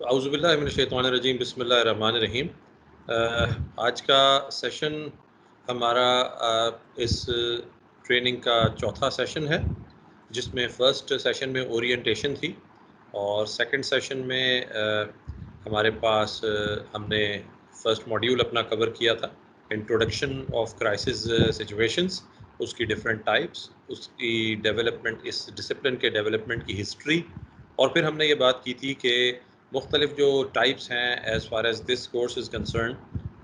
औज़ुबिल्लाहि मिनश्शैतानिर्रजीम बिस्मिल्लाहिर्रहमानिर्रहीम। आज का सेशन हमारा इस ट्रेनिंग का चौथा सेशन है, जिसमें फ़र्स्ट सेशन में ओरिएंटेशन थी और सेकंड सेशन में हमारे पास हमने फ़र्स्ट मॉड्यूल अपना कवर किया था, इंट्रोडक्शन ऑफ क्राइसिस सिचुएशंस, उसकी डिफरेंट टाइप्स, उसकी डेवलपमेंट, इस डिसिप्लिन के डेवलपमेंट की हिस्ट्री, और फिर हमने ये बात की थी कि मुख्तलिफ जो टाइप्स हैं as far as this course is concern,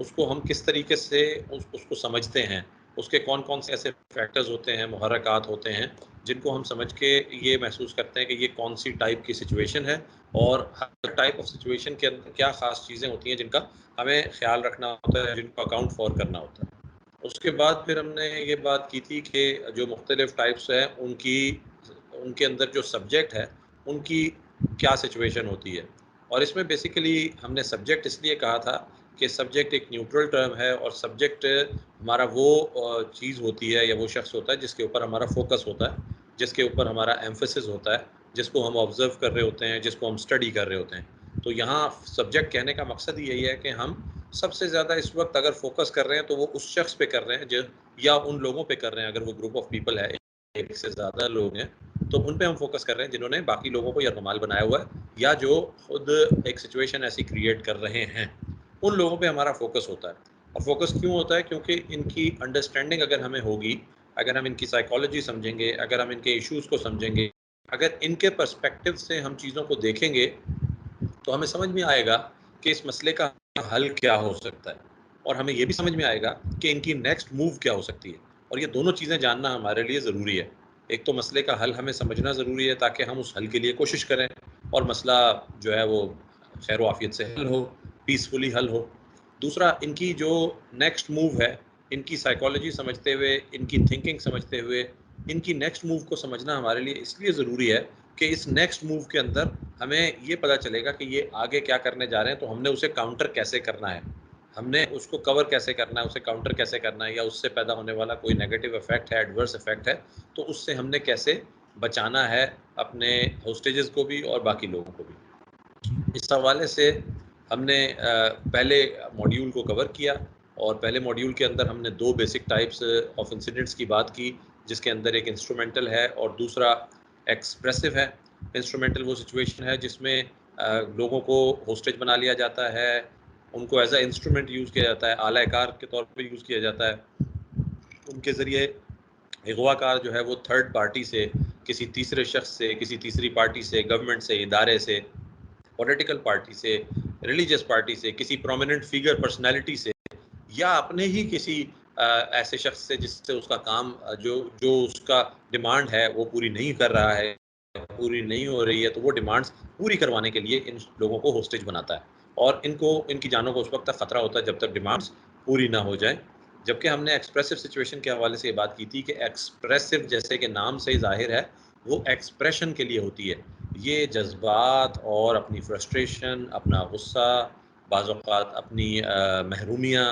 उसको हम किस तरीके से उसको समझते हैं, उसके कौन कौन से ऐसे फैक्टर्स होते हैं, मुहर्रकात होते हैं, जिनको हम समझ के ये महसूस करते हैं कि ये कौन सी टाइप की सिचुएशन है, और हर टाइप ऑफ सिचुएशन के अंदर क्या ख़ास चीज़ें होती हैं जिनका हमें ख्याल रखना होता है, जिनको अकाउंट फॉर करना होता है। उसके बाद फिर हमने ये बात की थी कि जो मुख्तलिफ टाइप्स हैं उनके अंदर जो सब्जेक्ट है उनकी क्या सिचुएशन होती है, और इसमें बेसिकली हमने सब्जेक्ट इसलिए कहा था कि सब्जेक्ट एक न्यूट्रल टर्म है, और सब्जेक्ट हमारा वो चीज़ होती है या वो शख्स होता है जिसके ऊपर हमारा फोकस होता है, जिसके ऊपर हमारा एम्फेसिस होता है, जिसको हम ऑब्ज़र्व कर रहे होते हैं, जिसको हम स्टडी कर रहे होते हैं। तो यहाँ सब्जेक्ट कहने का मकसद ही यही है कि हम सबसे ज़्यादा इस वक्त अगर फोकस कर रहे हैं तो वो उस शख्स पे कर रहे हैं जो, या उन लोगों पे कर रहे हैं, अगर वो ग्रुप ऑफ पीपल है, एक से ज़्यादा लोग हैं, तो उन पे हम फोकस कर रहे हैं जिन्होंने बाकी लोगों को यरगमाल बनाया हुआ है, या जो खुद एक सिचुएशन ऐसी क्रिएट कर रहे हैं, उन लोगों पे हमारा फोकस होता है। और फोकस क्यों होता है? क्योंकि इनकी अंडरस्टैंडिंग अगर हमें होगी, अगर हम इनकी साइकोलॉजी समझेंगे, अगर हम इनके इश्यूज़ को समझेंगे, अगर इनके पर्सपेक्टिव से हम चीज़ों को देखेंगे, तो हमें समझ में आएगा कि इस मसले का हल क्या हो सकता है, और हमें ये भी समझ में आएगा कि इनकी नेक्स्ट मूव क्या हो सकती है। और ये दोनों चीज़ें जानना हमारे लिए ज़रूरी है। एक तो मसले का हल हमें समझना ज़रूरी है ताकि हम उस हल के लिए कोशिश करें और मसला जो है वो खैर आफियत से हल हो, पीसफुली हल हो। दूसरा, इनकी जो नेक्स्ट मूव है, इनकी साइकोलॉजी समझते हुए, इनकी थिंकिंग समझते हुए, इनकी नेक्स्ट मूव को समझना हमारे लिए इसलिए ज़रूरी है कि इस नेक्स्ट मूव के अंदर हमें ये पता चलेगा कि ये आगे क्या करने जा रहे हैं, तो हमने उसे काउंटर कैसे करना है, हमने उसको कवर कैसे करना है, उसे काउंटर कैसे करना है, या उससे पैदा होने वाला कोई नेगेटिव इफेक्ट है, एडवर्स इफेक्ट है, तो उससे हमने कैसे बचाना है अपने होस्टेजेस को भी और बाकी लोगों को भी। इस हवाले से हमने पहले मॉड्यूल को कवर किया, और पहले मॉड्यूल के अंदर हमने दो बेसिक टाइप्स ऑफ इंसिडेंट्स की बात की, जिसके अंदर एक इंस्ट्रूमेंटल है और दूसरा एक्सप्रेसिव है। इंस्ट्रूमेंटल वो सिचुएशन है जिसमें लोगों को होस्टेज बना लिया जाता है, उनको एज अ इंस्ट्रूमेंट यूज़ किया जाता है, आला कार के तौर पर यूज़ किया जाता है। उनके ज़रिए अगवाकार जो है वो थर्ड पार्टी से, किसी तीसरे शख्स से, किसी तीसरी पार्टी से, गवर्नमेंट से, इदारे से, पॉलिटिकल पार्टी से, रिलीजियस पार्टी से, किसी प्रोमिनेंट फिगर पर्सनैलिटी से, या अपने ही किसी ऐसे शख्स से जिससे उसका काम जो जो उसका डिमांड है वो पूरी नहीं कर रहा है, पूरी नहीं हो रही है, तो वो डिमांड्स पूरी करवाने के लिए इन लोगों को होस्टेज बनाता है, और इनकी जानों को उस वक्त तक खतरा होता है जब तक डिमांड्स पूरी ना हो जाए। जबकि हमने एक्सप्रेसिव सिचुएशन के हवाले से ये बात की थी कि एक्सप्रेसिव, जैसे कि नाम से ही जाहिर है, वो एक्सप्रेशन के लिए होती है। ये जज्बात और अपनी फ्रस्ट्रेशन, अपना गुस्सा, बाज़ औक़ात अपनी महरूमियाँ,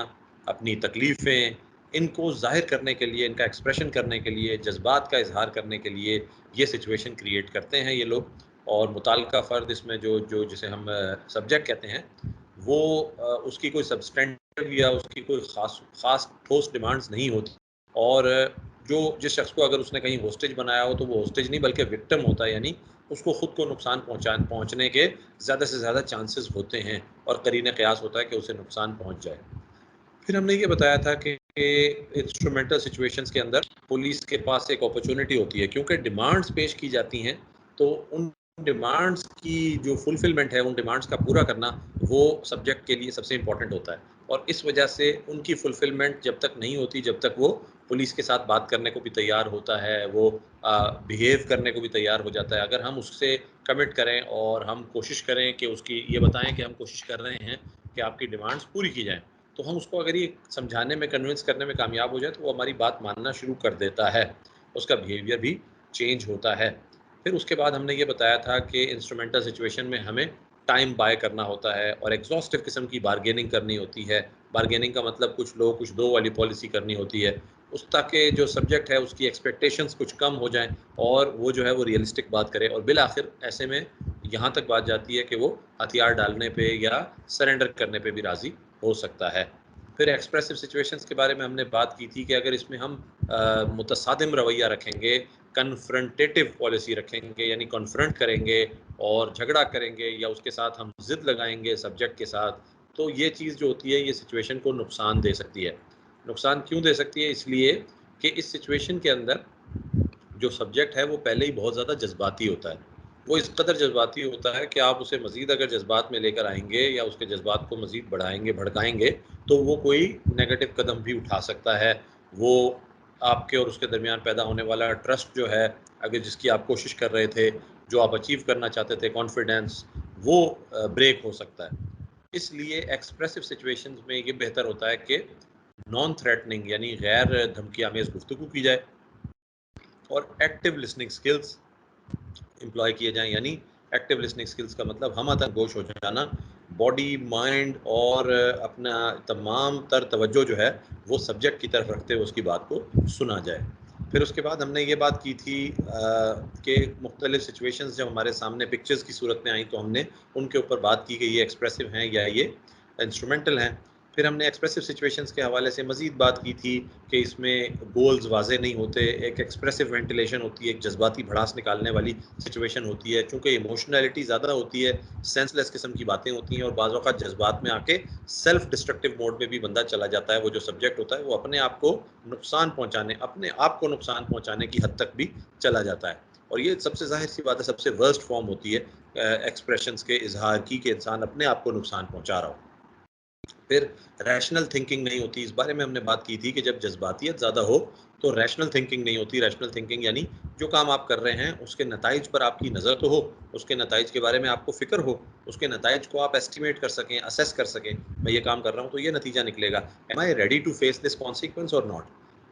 अपनी तकलीफ़ें, इनको ज़ाहिर करने के लिए, इनका एक्सप्रेशन करने के लिए, जज्बात का इज़हार करने के लिए ये सिचुएशन क्रिएट करते हैं ये लोग। और मुताल्लिका फ़र्द इसमें जो जो जिसे हम सब्जेक्ट कहते हैं, वो उसकी कोई सब्सटेंटिव या उसकी कोई ख़ास ठोस डिमांड्स नहीं होती, और जो जिस शख्स को अगर उसने कहीं होस्टेज बनाया हो, तो वो होस्टेज नहीं बल्कि विक्टिम होता है, यानी उसको खुद को नुकसान पहुँचने के ज़्यादा से ज़्यादा चांसेस होते हैं, और करीने क़यास होता है कि उसे नुकसान पहुँच जाए। फिर हमने ये बताया था कि इंस्ट्रूमेंटल सिचुएशंस के अंदर पुलिस के पास एक अपॉर्चुनिटी होती है, क्योंकि डिमांड्स पेश की जाती हैं, तो उन डिमांड्स की जो फुलफिलमेंट है, उन डिमांड्स का पूरा करना, वो सब्जेक्ट के लिए सबसे इम्पोर्टेंट होता है, और इस वजह से उनकी फुलफिलमेंट जब तक नहीं होती, जब तक वो पुलिस के साथ बात करने को भी तैयार होता है, वो बिहेव करने को भी तैयार हो जाता है। अगर हम उससे कमिट करें और हम कोशिश करें कि उसकी ये बताएं कि हम कोशिश कर रहे हैं कि आपकी डिमांड्स पूरी की जाएँ, तो हम उसको अगर ये समझाने में, कन्विंस करने में कामयाब हो जाए, तो वो हमारी बात मानना शुरू कर देता है, उसका बिहेवियर भी चेंज होता है। फिर उसके बाद हमने ये बताया था कि इंस्ट्रूमेंटल सिचुएशन में हमें टाइम बाय करना होता है, और एग्जॉस्टिव किस्म की बार्गेनिंग करनी होती है। बार्गेनिंग का मतलब कुछ लो कुछ दो वाली पॉलिसी करनी होती है, उस ताकि जो सब्जेक्ट है उसकी एक्सपेक्टेशंस कुछ कम हो जाएँ, और वो जो है वो रियलिस्टिक बात करे, और बिल आखिर ऐसे में यहाँ तक बात जाती है कि वो हथियार डालने पे या सरेंडर करने पे भी राज़ी हो सकता है। फिर एक्सप्रेसिव सिचुएशंस के बारे में हमने बात की थी कि अगर इसमें हम मुतसादिम रवैया रखेंगे, कन्फ्रंटेटिव पॉलिसी रखेंगे, यानी कन्फ्रंट करेंगे और झगड़ा करेंगे या उसके साथ हम ज़िद लगाएंगे सब्जेक्ट के साथ, तो ये चीज़ जो होती है ये सिचुएशन को नुकसान दे सकती है। नुकसान क्यों दे सकती है? इसलिए कि इस सिचुएशन के अंदर जो सब्जेक्ट है वो पहले ही बहुत ज़्यादा जज्बाती होता है। वो इस कदर जज्बाती होता है कि आप उसे मज़ीद अगर जज्बात में लेकर आएँगे या उसके जज्बात को मज़ीद बढ़ाएँगे, भड़काएँगे, तो वो कोई नेगेटिव कदम भी उठा सकता है। वो आपके और उसके दरमियान पैदा होने वाला ट्रस्ट जो है, अगर जिसकी आप कोशिश कर रहे थे, जो आप अचीव करना चाहते थे, कॉन्फिडेंस, वो ब्रेक हो सकता है। इसलिए एक्सप्रेसिव सिचुएशंस में ये बेहतर होता है कि नॉन थ्रेटनिंग यानी गैर धमकी आमेज़ गुफ्तगू की जाए और एक्टिव लिसनिंग स्किल्स एम्प्लॉय किए जाएँ। यानी एक्टिव लिसनिंग स्किल्स का मतलब हम-तन-गोश हो जाना, बॉडी, माइंड और अपना तमाम तर तवज्जो जो है वो सब्जेक्ट की तरफ रखते हुए उसकी बात को सुना जाए। फिर उसके बाद हमने ये बात की थी कि मुख्तलिफ सिचुएशंस जब हमारे सामने पिक्चर्स की सूरत में आई तो हमने उनके ऊपर बात की कि ये एक्सप्रेसिव हैं या ये इंस्ट्रूमेंटल हैं। फिर हमने एक्सप्रेसिव सिचुएशंस के हवाले से मज़ीद बात की थी कि इसमें गोल्स वाज़े नहीं होते, एक एक्सप्रेसिव वेंटिलेशन होती है, एक जज्बाती भड़ास निकालने वाली सिचुएशन होती है। चूँकि इमोशनैलिटी ज़्यादा होती है, सेंसलेस किस्म की बातें होती हैं और बाज़ औक़ात जज्बात में आके सेल्फ डिस्ट्रक्टिव मोड में भी बंदा चला जाता है। वो जो सब्जेक्ट होता है वो अपने आप को नुकसान पहुँचाने अपने आप को नुकसान पहुँचाने की हद तक भी चला जाता है। और ये सबसे ज़ाहिर-सी बात है, सबसे वर्स्ट फ़ॉर्म होती है एक्सप्रेशंस के इज़हार की कि इंसान अपने आप को नुकसान पहुँचा रहा हो। फिर रैशनल थिंकिंग नहीं होती, इस बारे में हमने बात की थी कि जब जज्बातियत ज़्यादा हो तो रैशनल थिंकिंग नहीं होती। रैशनल थिंकिंग यानी जो काम आप कर रहे हैं उसके नताइज पर आपकी नज़र तो हो, उसके नताइज के बारे में आपको फ़िक्र हो, उसके नताइज को आप एस्टिमेट कर सकें, असेस कर सकें, मैं ये काम कर रहा हूँ तो ये नतीजा निकलेगा। Am I ready to face this consequence or not?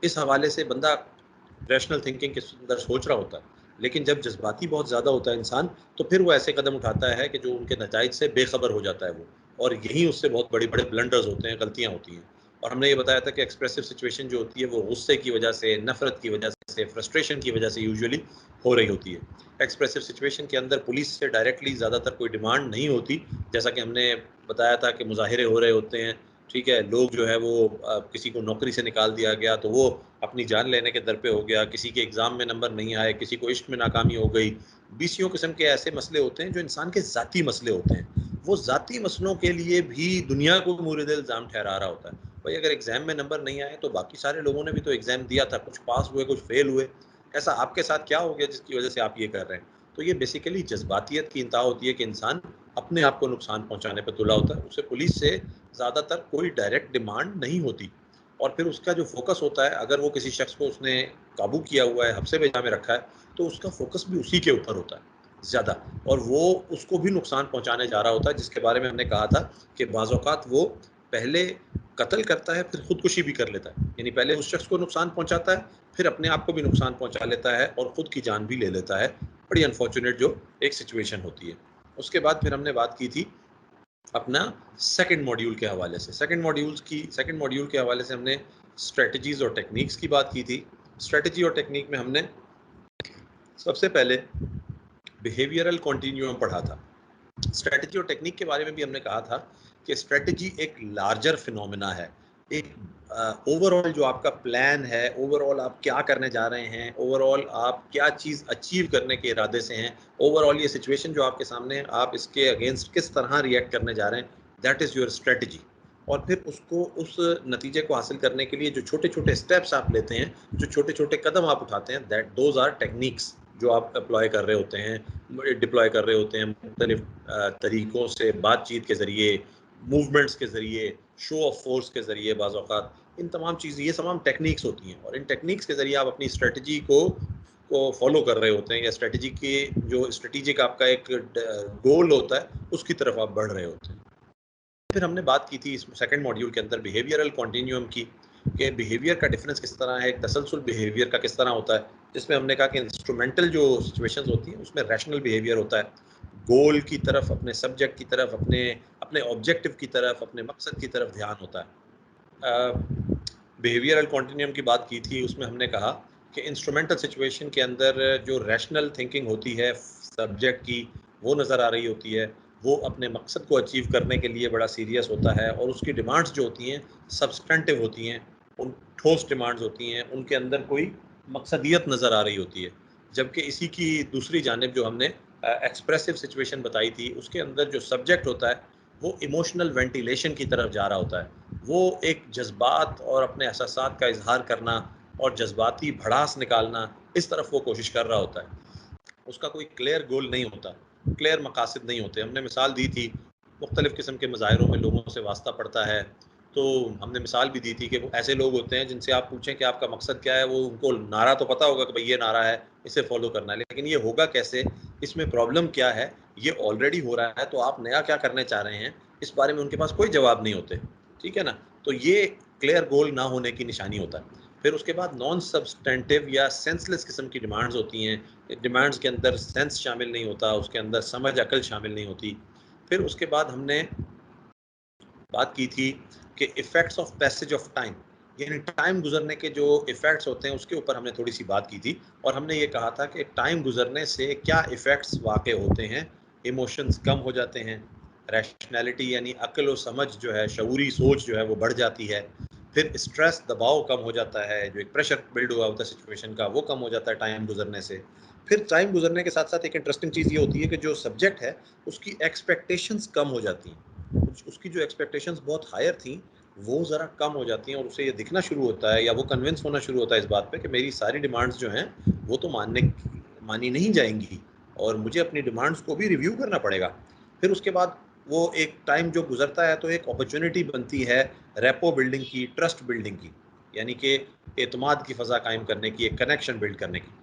इस हवाले से बंदा रैशनल थिंकिंग के अंदर सोच रहा होता है। लेकिन जब जज्बाती बहुत ज़्यादा होता है इंसान, तो फिर वो ऐसे कदम उठाता है कि जो उनके नताइज से बेखबर हो जाता है वो। और यहीं उससे बहुत बड़े-बड़े ब्लंडर्स होते हैं, गलतियाँ होती हैं। और हमने ये बताया था कि एक्सप्रेसिव सिचुएशन जो होती है वो गुस्से की वजह से, नफ़रत की वजह से, फ्रस्ट्रेशन की वजह से यूजुअली हो रही होती है। एक्सप्रेसिव सिचुएशन के अंदर पुलिस से डायरेक्टली ज़्यादातर कोई डिमांड नहीं होती। जैसा कि हमने बताया था कि मुज़ाहिरे हो रहे होते हैं, ठीक है? लोग जो है वो किसी को नौकरी से निकाल दिया गया तो वो अपनी जान लेने के दर पे हो गया, किसी के एग्ज़ाम में नंबर नहीं आए, किसी को इश्क में नाकामी हो गई। बीसियों किस्म के ऐसे मसले होते हैं जो इंसान के ज़ाती मसले होते हैं। वो ज़ाती मसलों के लिए भी दुनिया को मूरिद इल्ज़ाम ठहरा रहा होता है। भाई अगर एग्ज़ाम में नंबर नहीं आए तो बाकी सारे लोगों ने भी तो एग्ज़ाम दिया था, कुछ पास हुए, कुछ फ़ेल हुए। ऐसा आपके साथ क्या हो गया जिसकी वज़ह से आप ये कर रहे हैं? तो ये बेसिकली जज़्बातियत की इंतहा होती है कि इंसान अपने आप को नुकसान पहुँचाने पे तुला होता है। उसे पुलिस से ज़्यादातर कोई डायरेक्ट डिमांड नहीं होती। और फिर उसका जो फ़ोकस होता है, अगर वो किसी शख्स को उसने काबू किया हुआ है, हब्से में जामे रखा है, तो उसका फ़ोकस भी उसी के ऊपर होता है ज़्यादा, और वो उसको भी नुकसान पहुँचाने जा रहा होता है, जिसके बारे में हमने कहा था कि बाज़ औक़ात वो पहले कत्ल करता है, फिर खुदकुशी भी कर लेता है। यानी पहले उस शख्स को नुकसान पहुँचाता है, फिर अपने आप को भी नुकसान पहुँचा लेता है और खुद की जान भी ले लेता है। बड़ी अनफॉर्चुनेट जो एक सिचुएशन होती है। उसके बाद फिर हमने बात की थी अपना सेकंड मॉड्यूल के हवाले से। सेकंड मॉड्यूल के हवाले से हमने स्ट्रैटेजीज़ और टेक्निक्स की बात की थी। स्ट्रैटेजी और टेक्निक में हमने सबसे पहले बिहेवियरल कंटीन्यूअम पढ़ा था। स्ट्रैटेजी और टेक्निक के बारे में भी हमने कहा था कि स्ट्रैटेजी एक लार्जर फिनोमेना है। एक ओवरऑल जो आपका प्लान है, ओवरऑल आप क्या करने जा रहे हैं, ओवरऑल आप क्या चीज़ अचीव करने के इरादे से हैं, ओवरऑल ये सिचुएशन जो आपके सामने है, आप इसके अगेंस्ट किस तरह रिएक्ट करने जा रहे हैं, दैट इज़ योर स्ट्रैटेजी। और फिर उसको उस नतीजे को हासिल करने के लिए जो छोटे-छोटे स्टेप्स आप लेते हैं, जो छोटे-छोटे कदम आप उठाते हैं, दैट दोज़ आर टेक्निक्स जो आप अप्लाई कर रहे होते हैं, डिप्लॉय कर रहे होते हैं मुख्तलिफ तरीक़ों से, बातचीत के ज़रिए, मूवमेंट्स के ज़रिए, शो ऑफ फ़ोर्स के ज़रिए बाज़ औक़ात, इन तमाम चीज़ें, ये तमाम टेक्निक्स होती हैं और इन टेक्निक्स के ज़रिए आप अपनी स्ट्रैटेजी को फ़ॉलो कर रहे होते हैं या स्ट्रैटेजी के जो स्ट्रैटेजिक आपका एक गोल होता है, उसकी तरफ आप बढ़ रहे होते हैं। फिर हमने बात की थी इस सेकंड मॉड्यूल के अंदर बिहेवियरल कंटीन्यूअम की, कि बिहेवियर का डिफरेंस किस तरह है, एक तसलसल बिहेवियर का किस तरह होता है, जिसमें हमने कहा कि इंस्ट्रूमेंटल जो सिचुएशंस होती हैं उसमें रैशनल बिहेवियर होता है, गोल की तरफ, अपने सब्जेक्ट की तरफ, अपने अपने ऑब्जेक्टिव की तरफ, अपने मकसद की तरफ ध्यान होता है। बिहेवियरल कंटीन्यूअम की बात की थी, उसमें हमने कहा कि इंस्ट्रूमेंटल सिचुएशन के अंदर जो रैशनल थिंकिंग होती है सब्जेक्ट की, वो नज़र आ रही होती है, वो अपने मकसद को अचीव करने के लिए बड़ा सीरियस होता है और उसकी डिमांड्स जो होती हैं सब्सटेंटिव होती हैं, उन ठोस डिमांड्स होती हैं, उनके अंदर कोई मकसदियत नज़र आ रही होती है। जबकि इसी की दूसरी जानिब जो हमने एक्सप्रेसिव सिचुएशन बताई थी, उसके अंदर जो सब्जेक्ट होता है वो इमोशनल वेंटिलेशन की तरफ जा रहा होता है। वो एक जज्बात और अपने एहसासात का इजहार करना और जज्बाती भड़ास निकालना, इस तरफ वो कोशिश कर रहा होता है। उसका कोई क्लियर गोल नहीं होता, क्लियर मकासद नहीं होते। हमने मिसाल दी थी, मुख्तलिफ़ किस्म के मज़ाहिरों में लोगों से वास्ता पड़ता है, तो हमने मिसाल भी दी थी कि वो ऐसे लोग होते हैं जिनसे आप पूछें कि आपका मकसद क्या है, वो उनको नारा तो पता होगा कि भई ये नारा है, इसे फ़ॉलो करना है, लेकिन ये होगा कैसे, इसमें प्रॉब्लम क्या है, ये ऑलरेडी हो रहा है, तो आप नया क्या करने चाह रहे हैं, इस बारे में उनके पास कोई जवाब नहीं होते, ठीक है ना? तो ये क्लियर गोल ना होने की निशानी होता है। फिर उसके बाद नॉन सब्सटेंटिव या सेंसलेस किस्म की डिमांड्स होती हैं। डिमांड्स के अंदर सेंस शामिल नहीं होता, उसके अंदर समझ अकल शामिल नहीं होती। फिर उसके बाद हमने बात की थी कि effects of passage of time, यानी टाइम गुजरने के जो इफ़ेक्ट्स होते हैं उसके ऊपर हमने थोड़ी सी बात की थी और हमने ये कहा था कि टाइम गुजरने से क्या इफ़ेक्ट्स वाक़ होते हैं। इमोशंस कम हो जाते हैं, रैशनैलिटी यानी अक्ल और समझ जो है, शऊरी सोच जो है वो बढ़ जाती है। फिर स्ट्रेस दबाव कम हो जाता है, जो एक प्रेशर बिल्ड हुआ होता है सिचुएशन का, वो कम हो जाता है टाइम गुजरने से। फिर टाइम गुजरने के साथ साथ एक इंटरेस्टिंग चीज़ ये होती है कि जो सब्जेक्ट है उसकी एक्सपेक्टेशंस कम हो जाती हैं। उसकी जो एक्सपेक्टेशंस बहुत हायर थी, वो ज़रा कम हो जाती हैं और उसे ये दिखना शुरू होता है या वो कन्विंस होना शुरू होता है इस बात पे कि मेरी सारी डिमांड्स जो हैं वो तो मानी नहीं जाएंगी और मुझे अपनी डिमांड्स को भी रिव्यू करना पड़ेगा। फिर उसके बाद वो एक टाइम जो गुजरता है तो एक अपॉर्चुनिटी बनती है रेपो बिल्डिंग की, ट्रस्ट बिल्डिंग की, यानी कि एतमाद की फ़ज़ा कायम करने की, एक कनेक्शन बिल्ड करने की।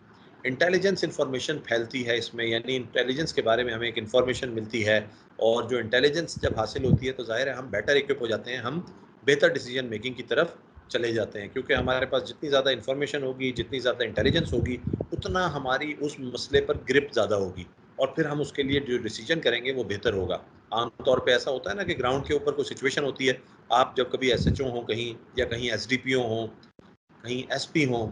इंटेलिजेंस इन्फॉर्मेशन फैलती है इसमें, यानी इंटेलिजेंस के बारे में हमें एक इन्फॉर्मेशन मिलती है और जो इंटेलिजेंस जब हासिल होती है तो ज़ाहिर है हम बेटर इक्विप हो जाते हैं, हम बेहतर डिसीजन मेकिंग की तरफ चले जाते हैं, क्योंकि हमारे पास जितनी ज़्यादा इन्फॉर्मेशन होगी, जितनी ज़्यादा इंटेलिजेंस होगी, उतना हमारी उस मसले पर ग्रिप ज़्यादा होगी और फिर हम उसके लिए जो डिसीजन करेंगे वो बेहतर होगा। आम तौर पे ऐसा होता है ना कि ग्राउंड के ऊपर कोई सिचुएशन होती है, आप जब कभी एसएचओ हों कहीं या कहीं एसडीपीओ हों, कहीं एसपी हों,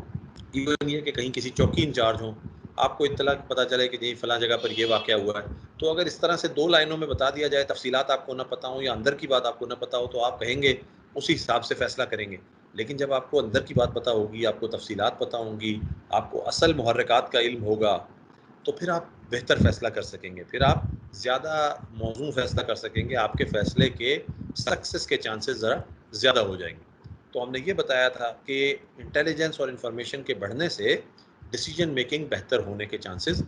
इवन ये कि कहीं किसी चौकी इंचार्ज हों, आपको इत्तला पता चले कि जी फलां जगह पर ये वाक़या हुआ है। तो अगर इस तरह से 2 लाइनों में बता दिया जाए, तफ़सीलात आपको ना पता हो या अंदर की बात आपको ना पता हो, तो आप कहेंगे, उसी हिसाब से फ़ैसला करेंगे। लेकिन जब आपको अंदर की बात पता होगी, आपको तफ़सीलात पता होंगी, आपको असल मुहर्रिकात का इल्म होगा, तो फिर आप बेहतर फ़ैसला कर सकेंगे। फिर आप ज़्यादा मौज़ून फ़ैसला कर सकेंगे, आपके फ़ैसले के सक्सेस के चांसेस ज़रा ज़्यादा हो जाएँगे। तो हमने ये बताया था कि इंटेलिजेंस और इन्फॉर्मेशन के बढ़ने से डिसीजन मेकिंग बेहतर होने के चांसेस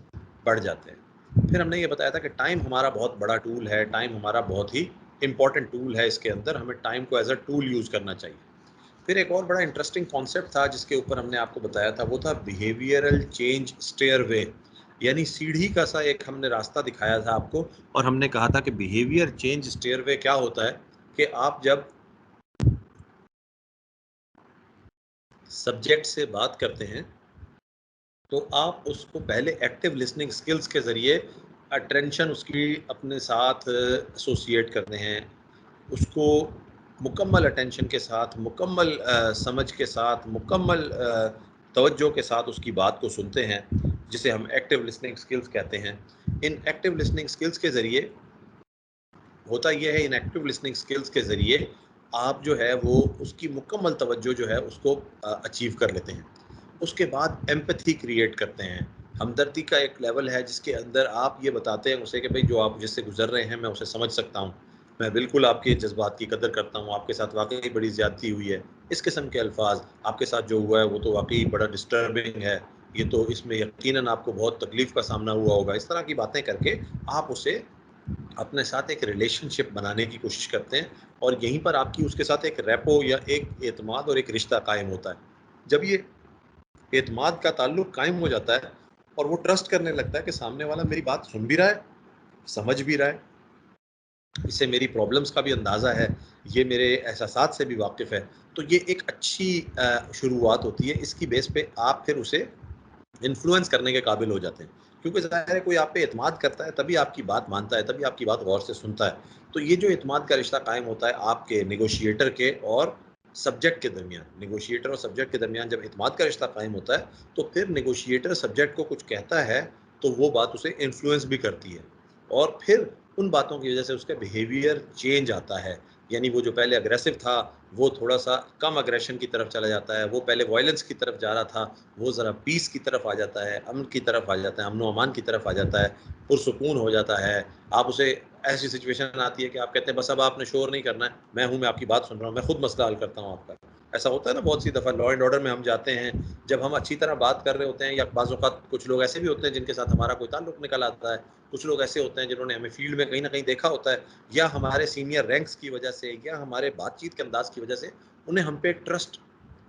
बढ़ जाते हैं। फिर हमने ये बताया था कि टाइम हमारा बहुत बड़ा टूल है, टाइम हमारा बहुत ही इम्पोर्टेंट टूल है, इसके अंदर हमें टाइम को एज अ टूल यूज़ करना चाहिए। फिर एक और बड़ा इंटरेस्टिंग कॉन्सेप्ट था जिसके ऊपर हमने आपको बताया था, वो था बिहेवियरल चेंज स्टेयरवे, यानी सीढ़ी का सा एक हमने रास्ता दिखाया था आपको और हमने कहा था कि बिहेवियर चेंज स्टेयरवे क्या होता है कि आप जब सब्जेक्ट से बात करते हैं तो आप उसको पहले एक्टिव लिसनिंग स्किल्स के ज़रिए अटेंशन उसकी अपने साथ एसोसिएट करते हैं, उसको मुकम्मल अटेंशन के साथ, मुकम्मल समझ के साथ, मुकम्मल तवज्जो के साथ उसकी बात को सुनते हैं, जिसे हम एक्टिव लिसनिंग स्किल्स कहते हैं। इन एक्टिव लिसनिंग स्किल्स के ज़रिए होता ये है, इन एक्टिव लिसनिंग स्किल्स के ज़रिए आप जो है वो उसकी मुकम्मल तवज्जो जो है उसको अचीव कर लेते हैं। उसके बाद एम्पैथी क्रिएट करते हैं। हमदर्दी का एक लेवल है जिसके अंदर आप ये बताते हैं उसे कि भई जो आप जिससे गुज़र रहे हैं मैं उसे समझ सकता हूँ। मैं बिल्कुल आपके जज़्बात की कदर करता हूँ, आपके साथ वाक़ई बड़ी ज़्यादती हुई है। इस किस्म के अल्फ़ाज़, आपके साथ जो हुआ है वो तो वाक़ई बड़ा डिस्टर्बिंग है। ये तो इसमें यकीनन आपको बहुत तकलीफ़ का सामना हुआ होगा। इस तरह की बातें करके आप उसे अपने साथ एक रिलेशनशिप बनाने की कोशिश करते हैं और यहीं पर आपकी उसके साथ एक रेपो या एक एतमाद और एक रिश्ता कायम होता है। जब ये एतमाद का ताल्लुक कायम हो जाता है और वो ट्रस्ट करने लगता है कि सामने वाला मेरी बात सुन भी रहा है, समझ भी रहा है, इसे मेरी प्रॉब्लम्स का भी अंदाज़ा है, ये मेरे एहसासात से भी वाकिफ़ है, तो ये एक अच्छी शुरुआत होती है। इसकी बेस पे आप फिर उसे इन्फ्लुएंस करने के काबिल हो जाते हैं, क्योंकि ज़ाहिर है कोई आप पे एतमाद करता है तभी आपकी बात मानता है, तभी आपकी बात गौर से सुनता है। तो ये जो एतमाद का रिश्ता कायम होता है आपके नेगोशिएटर के और सब्जेक्ट के दरमियान, नेगोशिएटर और सब्जेक्ट के दरमियान जब एतमाद का रिश्ता कायम होता है तो फिर नेगोशिएटर सब्जेक्ट को कुछ कहता है तो वो बात उसे इन्फ्लुएंस भी करती है। और फिर उन बातों की वजह से उसका बिहेवियर चेंज आता है। यानी वो जो पहले अग्रेसिव था, वो थोड़ा-सा कम अग्रेशन की तरफ चला जाता है, वो पहले वॉयलेंस की तरफ जा रहा था, वो ज़रा पीस की तरफ आ जाता है, अमन की तरफ आ जाता है, अमन-ओ-अमान की तरफ आ जाता है, पुरसुकून हो जाता है। आप उसे ऐसी सिचुएशन आती है कि आप कहते हैं बस अब आपने शोर नहीं करना है, मैं आपकी बात सुन रहा हूँ, मैं खुद मसला हल करता हूँ आपका। ऐसा होता है ना बहुत सी दफ़ा लॉ एंड ऑर्डर में हम जाते हैं, जब हम अच्छी तरह बात कर रहे होते हैं या बाज़ औक़ात कुछ लोग ऐसे भी होते हैं जिनके साथ हमारा कोई ताल्लुक निकल आता है, कुछ लोग ऐसे होते हैं जिन्होंने हमें फ़ील्ड में कहीं न कहीं देखा होता है, या हमारे सीनियर रैंक्स की वजह से या हमारे बातचीत के अंदाज़ की वजह से उन्हें हम पे ट्रस्ट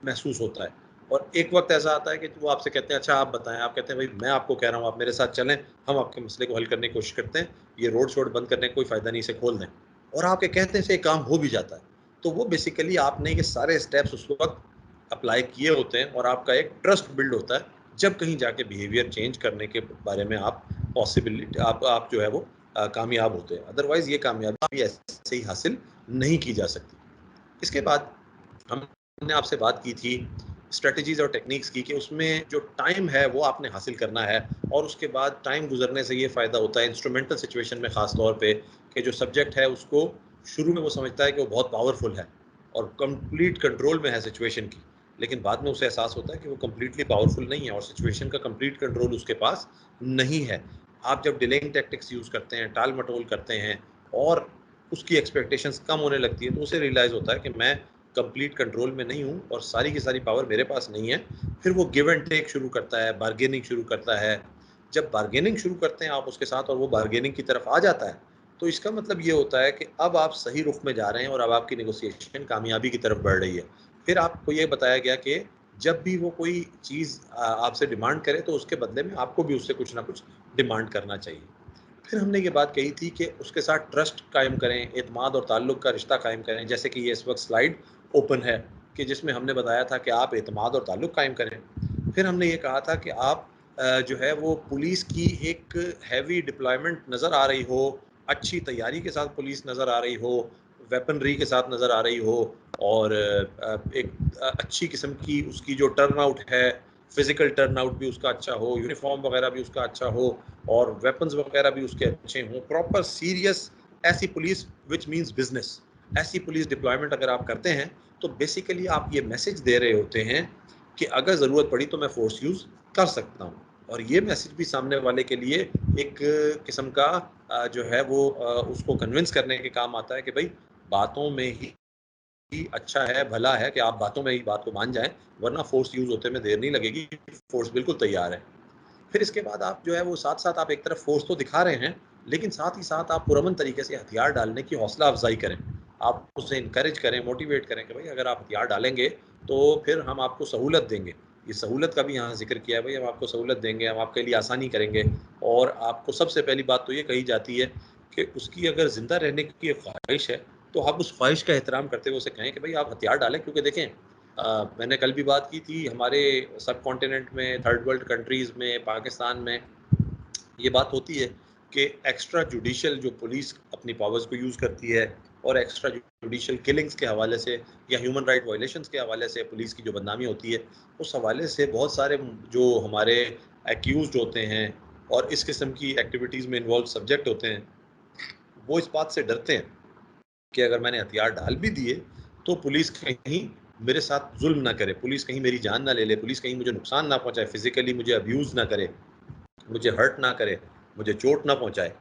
महसूस होता है। और एक वक़्त ऐसा आता है कि वो आपसे कहते हैं अच्छा आप बताएँ, आप कहते हैं भई मैं आपको कह रहा हूँ आप मेरे साथ चलें, हम आपके मसले को हल करने की कोशिश करते हैं, ये रोड-शोड बंद करने का कोई फ़ायदा नहीं, इसे खोल दें। और आपके कहने से काम हो भी जाता है। तो वो बेसिकली आपने ये सारे स्टेप्स उस वक़्त अप्लाई किए होते हैं और आपका एक ट्रस्ट बिल्ड होता है, जब कहीं जाके बिहेवियर चेंज करने के बारे में आप पॉसिबिलिटी आप जो है वो कामयाब होते हैं। अदरवाइज़ ये कामयाबी ऐसे ही हासिल नहीं की जा सकती। इसके बाद हमने आपसे बात की थी स्ट्रैटेजीज़ और टेक्निक्स की कि उसमें जो टाइम है वो आपने हासिल करना है, और उसके बाद टाइम गुज़रने से ये फ़ायदा होता है इंस्ट्रूमेंटल सिचुएशन में ख़ास तौर पे, कि जो सब्जेक्ट है उसको शुरू में वो समझता है कि वो बहुत पावरफुल है और कंप्लीट कंट्रोल में है सिचुएशन की। लेकिन बाद में उसे एहसास होता है कि वो कंप्लीटली पावरफुल नहीं है और सिचुएशन का कंप्लीट कंट्रोल उसके पास नहीं है। आप जब डिलेइंग टैक्टिक्स यूज़ करते हैं, टाल-मटोल करते हैं और उसकी एक्सपेक्टेशंस कम होने लगती है, तो उसे रियलाइज़ होता है कि मैं कंप्लीट कंट्रोल में नहीं हूँ और सारी की सारी पावर मेरे पास नहीं है। फिर वो गिव एंड टेक शुरू करता है, बार्गेनिंग शुरू करता है। जब बार्गेनिंग शुरू करते हैं आप उसके साथ और वो बार्गेनिंग की तरफ आ जाता है, तो इसका मतलब ये होता है कि अब आप सही रुख में जा रहे हैं और अब आपकी नेगोशिएशन कामयाबी की तरफ बढ़ रही है। फिर आपको ये बताया गया कि जब भी वो कोई चीज़ आपसे डिमांड करे तो उसके बदले में आपको भी उससे कुछ ना कुछ डिमांड करना चाहिए। फिर हमने ये बात कही थी कि उसके साथ ट्रस्ट कायम करें, एतमाद और ताल्लुक का रिश्ता कायम करें, जैसे कि ये इस वक्त स्लाइड ओपन है कि जिसमें हमने बताया था कि आप एतमाद और ताल्लुक कायम करें। फिर हमने ये कहा था कि आप जो है वो पुलिस की एक हैवी डिप्लॉयमेंट नज़र आ रही हो, अच्छी तैयारी के साथ पुलिस नज़र आ रही हो, वेपनरी के साथ नज़र आ रही हो, और एक अच्छी किस्म की उसकी जो टर्न आउट है, फिज़िकल टर्न आउट भी उसका अच्छा हो, यूनिफ़ॉर्म वगैरह भी उसका अच्छा हो और वेपन्स वगैरह भी उसके अच्छे हों, प्रॉपर सीरियस ऐसी पुलिस व्हिच मीन्स बिज़नेस, ऐसी पुलिस डिप्लॉयमेंट अगर आप करते हैं, तो बेसिकली आप ये मैसेज दे रहे होते हैं कि अगर ज़रूरत पड़ी तो मैं फ़ोर्स यूज़ कर सकता हूँ। और ये मैसेज भी सामने वाले के लिए एक किस्म का जो है वो उसको कन्विंस करने के काम आता है कि भई बातों में ही अच्छा है, भला है कि आप बातों में ही बात को मान जाएँ, वरना फ़ोर्स यूज़ होते में देर नहीं लगेगी, फ़ोर्स बिल्कुल तैयार है। फिर इसके बाद आप जो है वो साथ-साथ आप एक तरफ फ़ोर्स तो दिखा रहे हैं, लेकिन साथ ही साथ आप पुरअमन तरीके से हथियार डालने की हौसला अफ़ज़ाई करें। आप उसे एनकरेज करें, मोटिवेट करें कि भई अगर आप हथियार डालेंगे, तो फिर हम आपको सहूलत देंगे। ये सहूलत का भी यहाँ ज़िक्र किया है, भई हम आपको सहूलत देंगे, हम आपके लिए आसानी करेंगे, और आपको सबसे पहली बात तो ये कही जाती है कि उसकी अगर ज़िंदा रहने की ख़्वाहिश है, तो आप उस ख़्वाहिश का एहतराम करते हुए उसे कहें कि भई आप हथियार डालें, क्योंकि देखें मैंने कल भी बात की थी हमारे सब कॉन्टिनेंट में, थर्ड वर्ल्ड कंट्रीज़ में, पाकिस्तान में ये बात होती है कि एक्स्ट्रा जुडिशियल जो पुलिस अपनी पावर्स को यूज़ करती है और एक्स्ट्रा जुडिशियल किलिंग्स के हवाले से या ह्यूमन राइट वायलेशंस के हवाले से पुलिस की जो बदनामी होती है, उस हवाले से बहुत सारे जो हमारे एक्यूज़्ड होते हैं और इस किस्म की एक्टिविटीज़ में इन्वॉल्व सब्जेक्ट होते हैं, वो इस बात से डरते हैं कि अगर मैंने हथियार डाल भी दिए, तो पुलिस कहीं मेरे साथ ज़ुल्म ना करे, पुलिस कहीं मेरी जान ना ले ले, पुलिस कहीं मुझे नुकसान ना पहुँचाए, फ़िज़िकली मुझे अब्यूज़ ना करे, मुझे हर्ट ना करे, मुझे चोट ना पहुँचाए।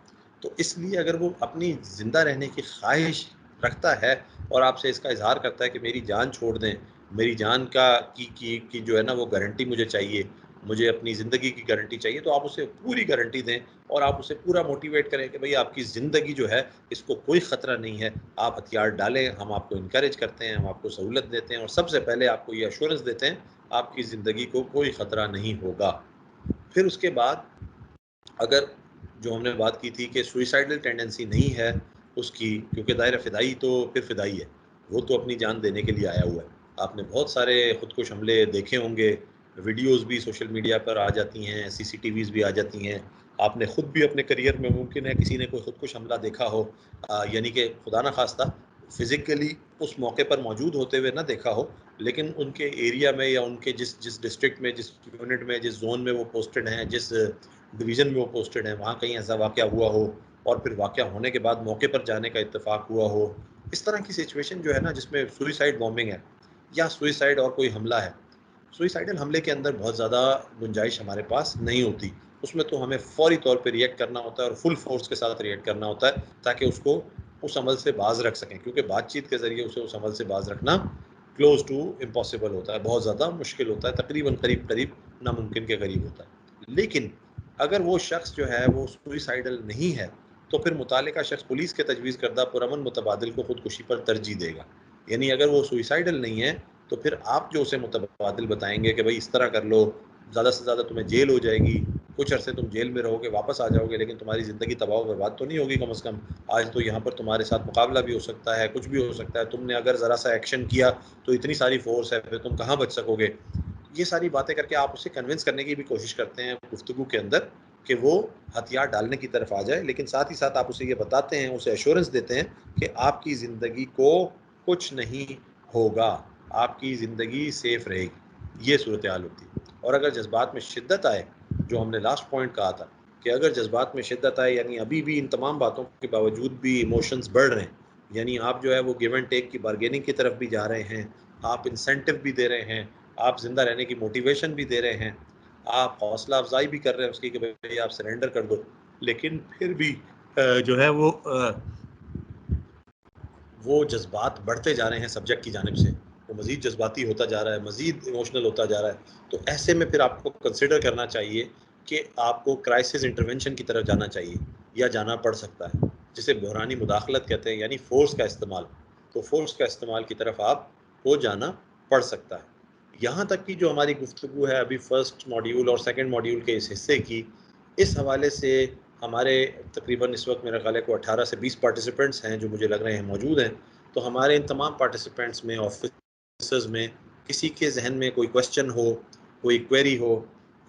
तो इसलिए अगर वो अपनी ज़िंदा रहने की ख़्वाहिश रखता है और आपसे इसका इज़हार करता है कि मेरी जान छोड़ दें, मेरी जान का की जो है ना वो गारंटी मुझे चाहिए, मुझे अपनी ज़िंदगी की गारंटी चाहिए, तो आप उसे पूरी गारंटी दें और आप उसे पूरा मोटिवेट करें कि भई आपकी ज़िंदगी जो है इसको कोई ख़तरा नहीं है, आप हथियार डालें, हम आपको एनकरेज करते हैं, हम आपको सहूलत देते हैं और सबसे पहले आपको ये एश्योरेंस देते हैं, आपकी ज़िंदगी को कोई ख़तरा नहीं होगा। फिर उसके बाद अगर जो हमने बात की थी कि सुइसाइडल टेंडेंसी नहीं है उसकी, क्योंकि दायरा फ़िदाई तो फिर फ़िदाई है, वो तो अपनी जान देने के लिए आया हुआ है। आपने बहुत सारे खुदकुश हमले देखे होंगे, वीडियोज़ भी सोशल मीडिया पर आ जाती हैं, सीसीटीवीज़ भी आ जाती हैं। आपने खुद भी अपने करियर में मुमकिन है किसी ने कोई खुदकुश हमला देखा हो, यानी कि खुदा ना ख़ास्ता फ़िज़िकली उस मौके पर मौजूद होते हुए ना देखा हो, लेकिन उनके एरिया में या उनके जिस जिस डिस्ट्रिक्ट में, जिस यूनिट में, जिस ज़ोन में वो पोस्टेड हैं, जिस डिवीज़न में वो पोस्टेड हैं, वहाँ कहीं ऐसा वाक़या हुआ हो और फिर वाक़या होने के बाद मौके पर जाने का इत्तेफाक हुआ हो। इस तरह की सिचुएशन जो है ना, जिसमें सुसाइड बॉम्बिंग है या सुसाइड और कोई हमला है, सुसाइडल हमले के अंदर बहुत ज़्यादा गुंजाइश हमारे पास नहीं होती। उसमें तो हमें फ़ौरी तौर पे रिएक्ट करना होता है और फुल फ़ोर्स के साथ रिएक्ट करना होता है, ताकि उसको उस अमल से बाज़ रख सकें, क्योंकि बातचीत के ज़रिए उसे उस अमल से बाज़ रखना क्लोज़ टू इम्पॉसिबल होता है, बहुत ज़्यादा मुश्किल होता है, तकरीबन करीब-करीब नामुमकिन के करीब होता है। लेकिन अगर वो शख्स जो है वो सुसाइडल नहीं है, तो फिर मुतालिका शख्स पुलिस के तजवीज़ करदा पुरअमन मुतबादिल को खुदकुशी पर तरजीह देगा। यानी अगर वो सुसाइडल नहीं है, तो फिर आप जो उसे मुतबादिल बताएँगे कि भई इस तरह कर लो, ज़्यादा से ज़्यादा तुम्हें जेल हो जाएगी, कुछ अरसे तुम जेल में रहोगे, वापस आ जाओगे, लेकिन तुम्हारी ज़िंदगी तबाह व बर्बाद तो नहीं होगी कम से कम। आज तो यहाँ पर तुम्हारे साथ मुकाबला भी हो सकता है, कुछ भी हो सकता है। तुमने अगर ज़रा-सा एक्शन किया, तो इतनी सारी फ़ोर्स है, फिर तुम कहाँ बच सकोगे? ये सारी बातें करके आप उसे कन्विंस करने की भी कोशिश करते हैं गुफ्तगू के अंदर, कि वो हथियार डालने की तरफ आ जाए, लेकिन साथ ही साथ आप उसे ये बताते हैं, उसे एश्योरेंस देते हैं कि आपकी ज़िंदगी को कुछ नहीं होगा, आपकी ज़िंदगी सेफ रहेगी। ये सूरत हाल होती है। और अगर जज्बात में शिद्दत आए, जो हमने लास्ट पॉइंट कहा था, कि अगर जज्बात में शिद्दत आए, यानी अभी भी इन तमाम बातों के बावजूद भी इमोशंस बढ़ रहे हैं, यानी आप जो है वो गिव एंड टेक की बार्गेनिंग की तरफ भी जा रहे हैं, आप इंसेंटिव भी दे रहे हैं, आप ज़िंदा रहने की मोटिवेशन भी दे रहे हैं, आप हौसला अफ़ज़ाई भी कर रहे हैं उसकी कि भई आप सरेंडर कर दो, लेकिन फिर भी जो है वो जज़्बात बढ़ते जा रहे हैं सब्जेक्ट की जानिब से, वो मज़ीद जज़्बाती होता जा रहा है, मज़ीद इमोशनल होता जा रहा है। तो ऐसे में फिर आपको कंसिडर करना चाहिए कि आपको क्राइसिस इंटरवेंशन की तरफ जाना चाहिए, या जाना पड़ सकता है, जिसे बहरानी मुदाखलत कहते हैं, यानी फ़ोर्स का इस्तेमाल। तो फ़ोर्स का इस्तेमाल की तरफ आपको जाना पड़ सकता है। यहाँ तक कि जो हमारी गुफ्तगू है अभी फर्स्ट मॉड्यूल और सेकंड मॉड्यूल के इस हिस्से की, इस हवाले से हमारे तकरीबन इस वक्त मेरा ख्याल है को 18 से 20 पार्टिसिपेंट्स हैं जो मुझे लग रहे हैं मौजूद हैं। तो हमारे इन तमाम पार्टिसिपेंट्स में, ऑफिसर्स में, किसी के जहन में कोई क्वेश्चन हो, कोई क्वेरी हो,